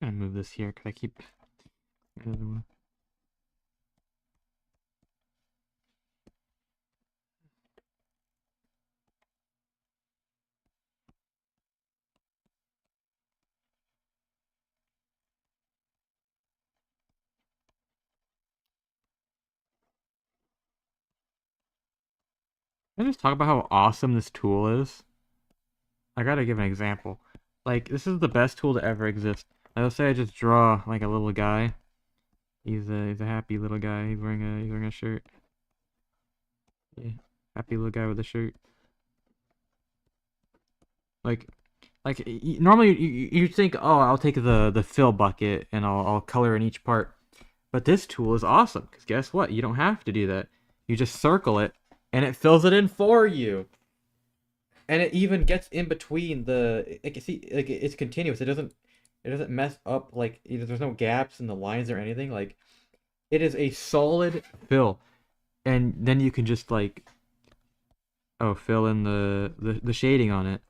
I'm gonna move this here because I keep. Can I just talk about how awesome this tool is? I gotta give an example. Like, this is the best tool to ever exist. Like, let's say I just draw like a little guy. He's a happy little guy. He's wearing a shirt. Yeah, happy little guy with a shirt. Like, normally you think, oh, I'll take the fill bucket and I'll color in each part. But this tool is awesome because guess what? You don't have to do that. You just circle it and it fills it in for you. And it even gets in between the, like, you see, like, it's continuous. It doesn't mess up, like, either there's no gaps in the lines or anything. Like, it is a solid fill. And then you can just like, oh, fill in the shading on it.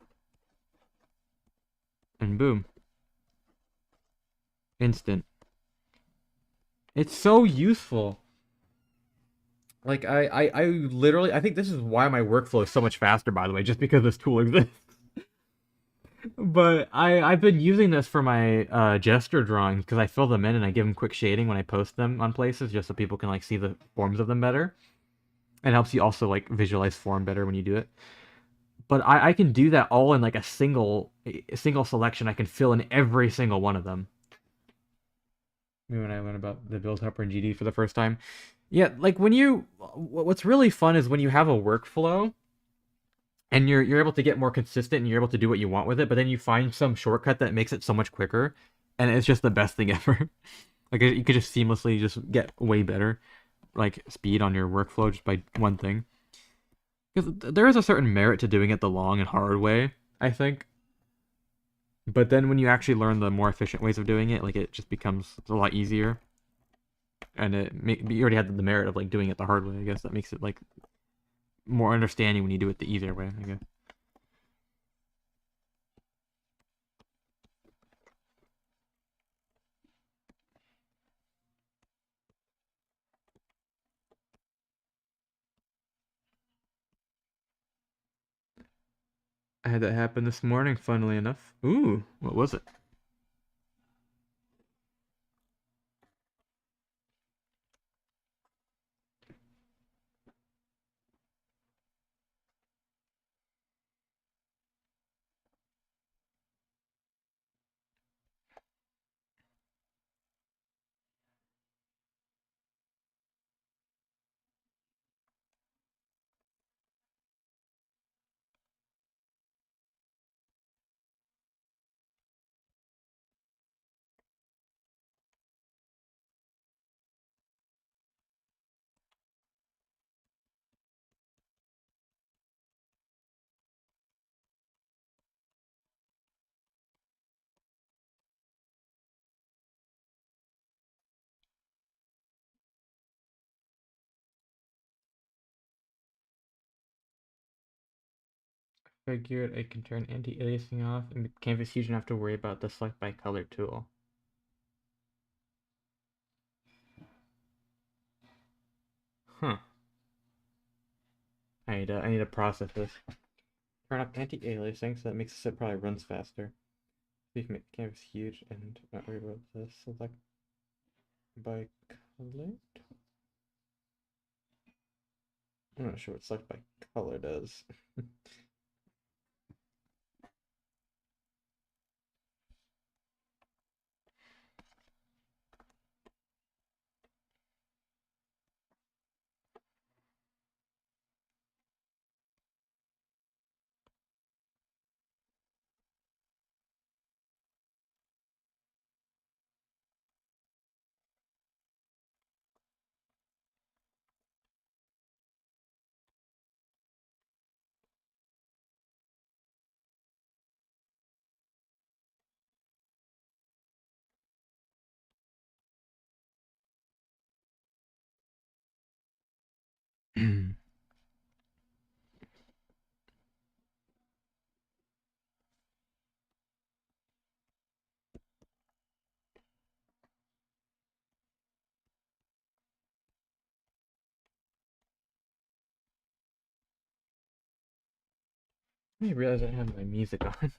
And boom. Instant. It's so useful. Like I literally I think this is why my workflow is so much faster, by the way, just because this tool exists. But I've been using this for my gesture drawings because I fill them in and I give them quick shading when I post them on places just so people can like see the forms of them better. It helps you also like visualize form better when you do it. But I can do that all in like a single selection. I can fill in every single one of them. Maybe when I learned about the build helper in GD for the first time. Yeah, like what's really fun is when you have a workflow and you're able to get more consistent and you're able to do what you want with it, but then you find some shortcut that makes it so much quicker, and it's just the best thing ever. Like you could just seamlessly just get way better, like speed on your workflow just by one thing. Because there is a certain merit to doing it the long and hard way, I think. But then when you actually learn the more efficient ways of doing it, like it just becomes a lot easier. And you already had the merit of like doing it the hard way. I guess that makes it like more understanding when you do it the easier way, I guess. I had that happen this morning, funnily enough. Ooh, what was it? Figured I can turn anti-aliasing off and the canvas huge enough to worry about the select by color tool. Huh. I need to process this. Turn up anti-aliasing so that makes it probably runs faster. So you can make the canvas huge and not worry about the select by color. I'm not sure what select by color does. I realize I have my music on.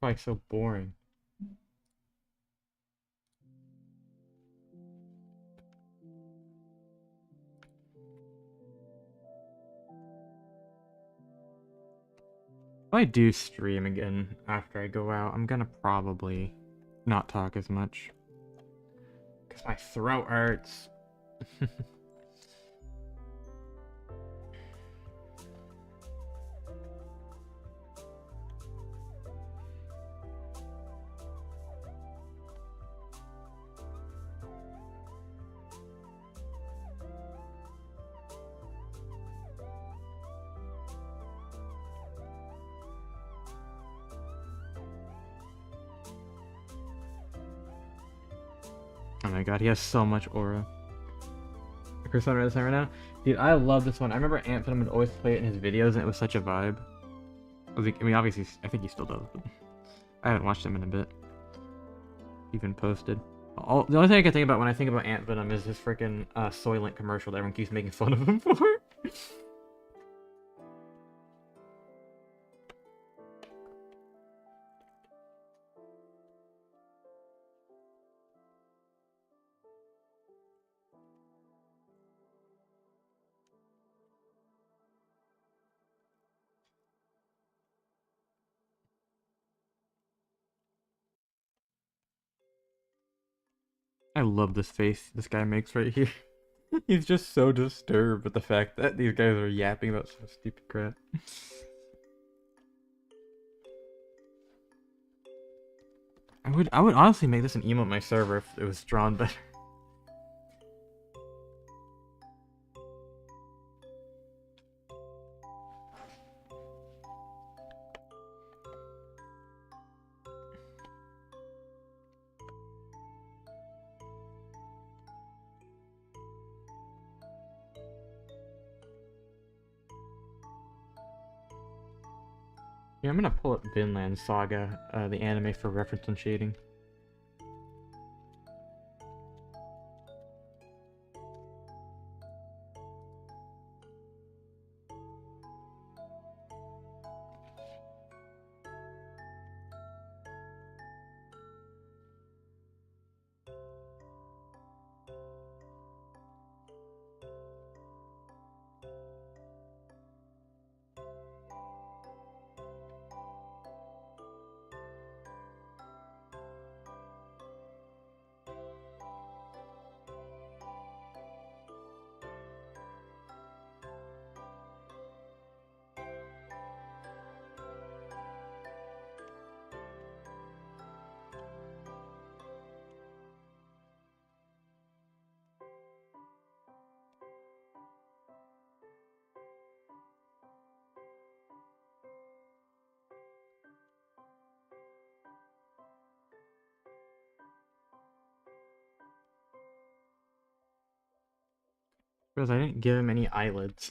Probably so boring. If I do stream again after I go out, I'm gonna probably not talk as much. Because my throat hurts. Oh my god, he has so much aura. Persona this time right now? Dude, I love this one. I remember Anthem would always play it in his videos and it was such a vibe. I mean, obviously, I think he still does, but I haven't watched him in a bit. Even posted. The only thing I can think about when I think about Ant Venom is his freaking Soylent commercial that everyone keeps making fun of him for. I love this face this guy makes right here. He's just so disturbed with the fact that these guys are yapping about some stupid crap. I would honestly make this an emo on my server if it was drawn better. Yeah, I'm gonna pull up Vinland Saga, the anime for reference and shading. Because I didn't give him any eyelids.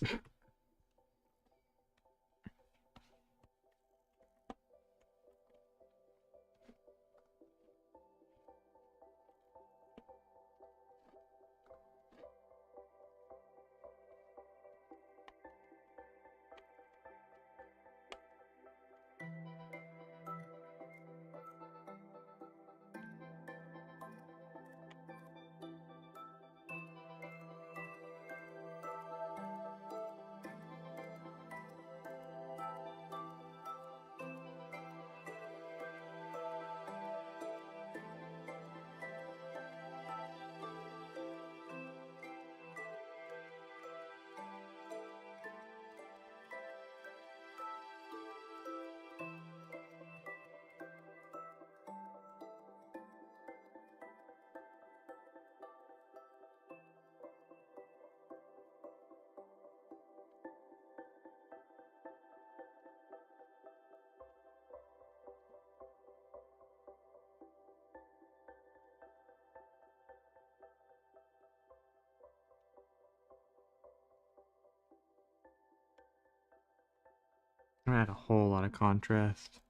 I'm gonna add a whole lot of contrast,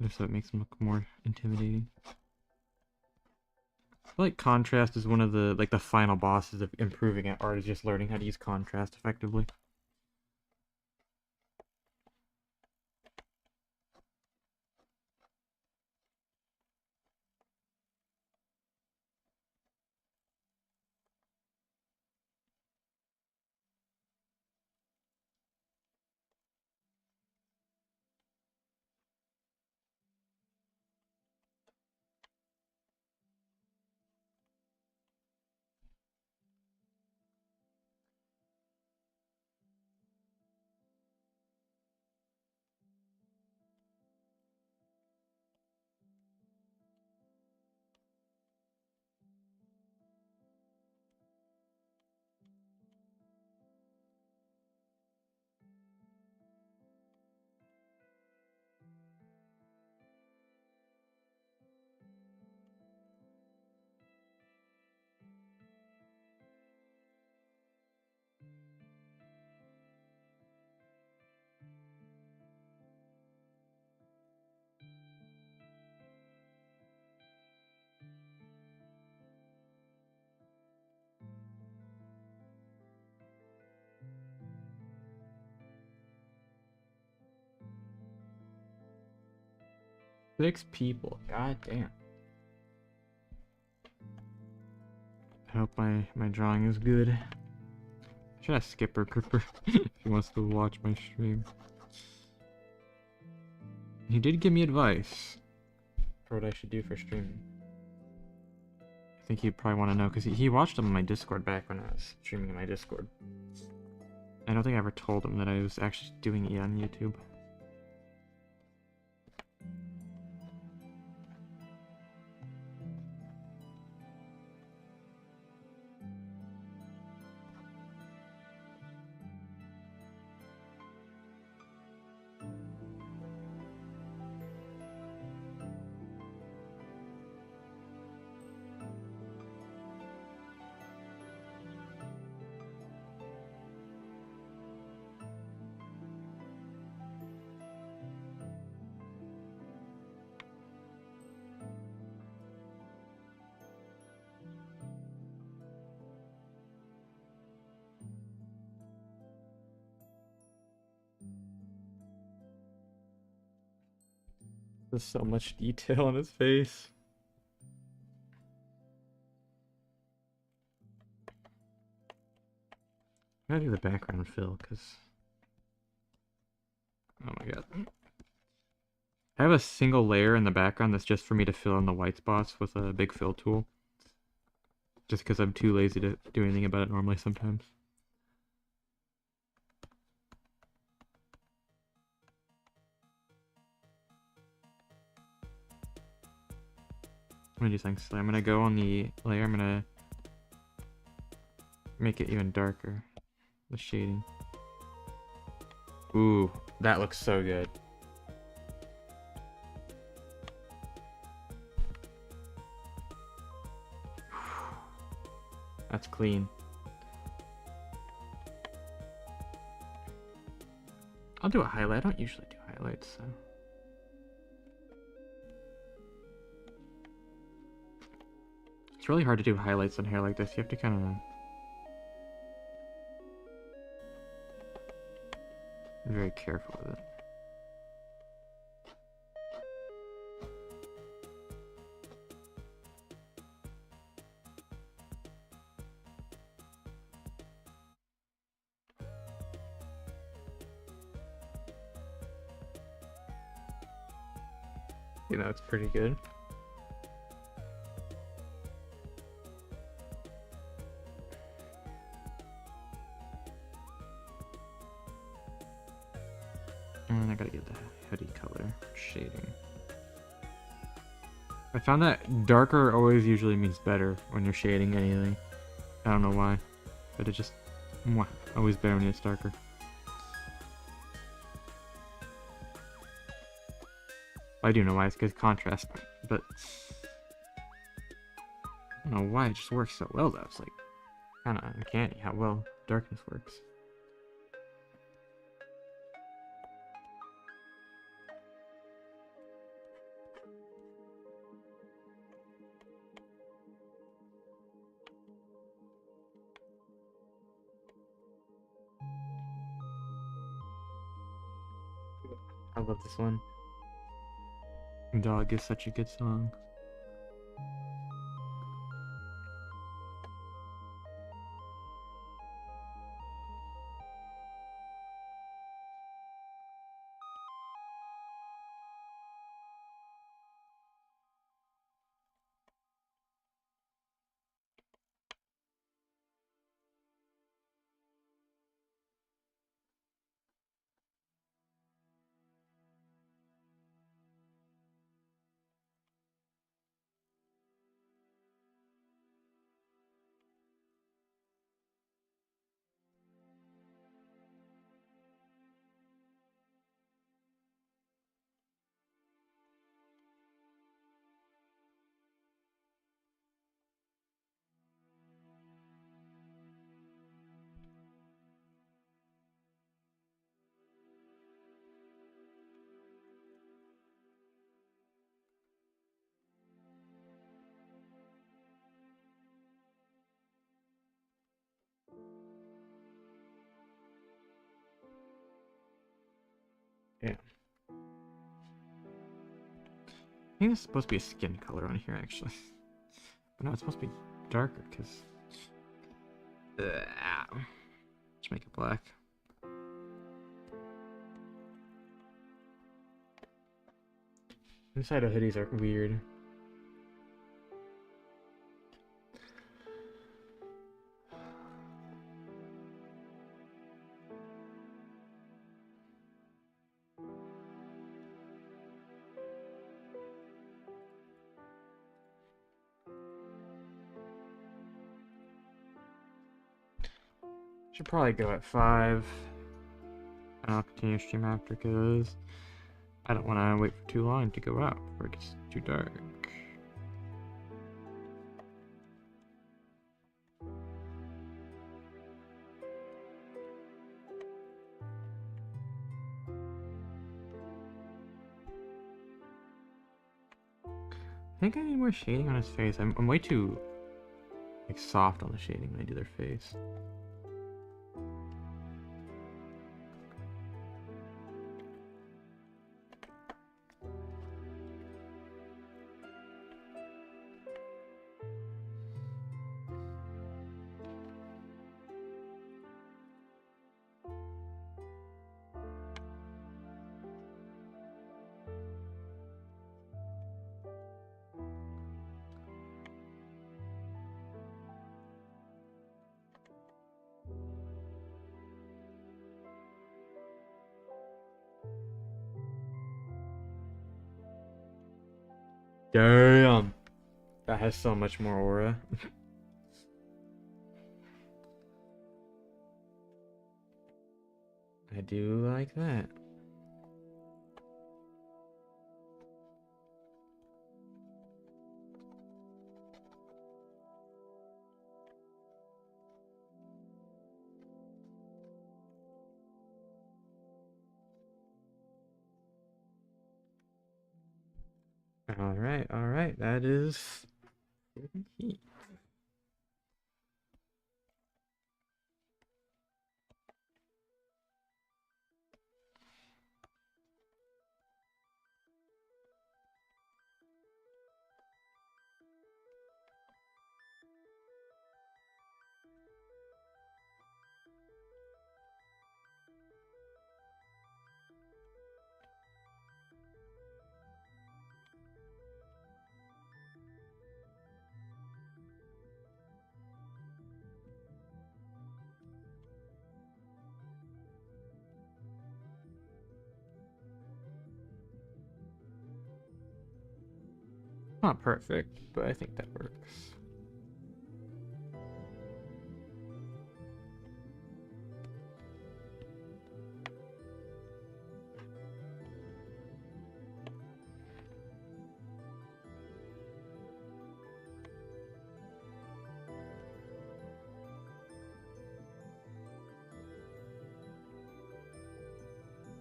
just so it makes him look more intimidating. I feel like contrast is one of the final bosses of improving at art, is just learning how to use contrast effectively. 6 people. God damn. I hope my drawing is good. Should I skip her Cooper if he wants to watch my stream? He did give me advice for what I should do for streaming. I think he'd probably want to know because he watched them on my Discord back when I was streaming in my Discord. I don't think I ever told him that I was actually doing it on YouTube. There's so much detail on his face. I gotta do the background fill, because... Oh my god. I have a single layer in the background that's just for me to fill in the white spots with a big fill tool. Just because I'm too lazy to do anything about it normally sometimes. I'm gonna do something silly. I'm gonna go on the layer, I'm gonna make it even darker. The shading. Ooh, that looks so good. That's clean. I'll do a highlight. I don't usually do highlights, so. It's really hard to do highlights on hair like this. You have to kind of be very careful with it. You know, it's pretty good. And then I gotta get the hoodie color shading. I found that darker always usually means better when you're shading anything. I don't know why, but it just always better when it's darker. I do know why, it's because contrast, but I don't know why it just works so well though. It's like kind of uncanny how well darkness works. I love this one. Dog is such a good song. I think it's supposed to be a skin color on here, actually. But no, it's supposed to be darker, because... Let's make it black. Inside of hoodies are weird. Should probably go at 5. And I'll continue to stream after because I don't want to wait for too long to go out before it gets too dark. I think I need more shading on his face. I'm way too like soft on the shading when I do their face. Damn! That has so much more aura. I do like that. Alright, that is heat. Not perfect, but I think that works.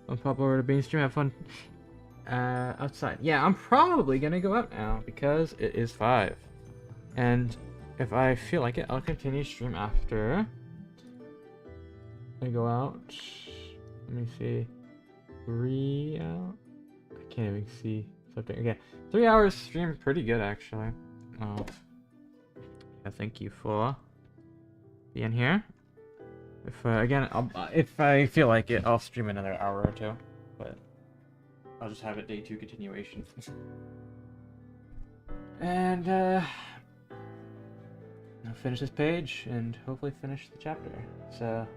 I'll pop over to Bean Stream, have fun outside. Yeah, I'm probably gonna go out now because it is 5. And if I feel like it, I'll continue stream after I go out. Let me see. 3 out? I can't even see something. Okay, 3 hours stream, pretty good actually. Oh, yeah, thank you for being here. If again, if I feel like it, I'll stream another hour or 2, but I'll just have it day 2 continuation. And I'll finish this page and hopefully finish the chapter. So.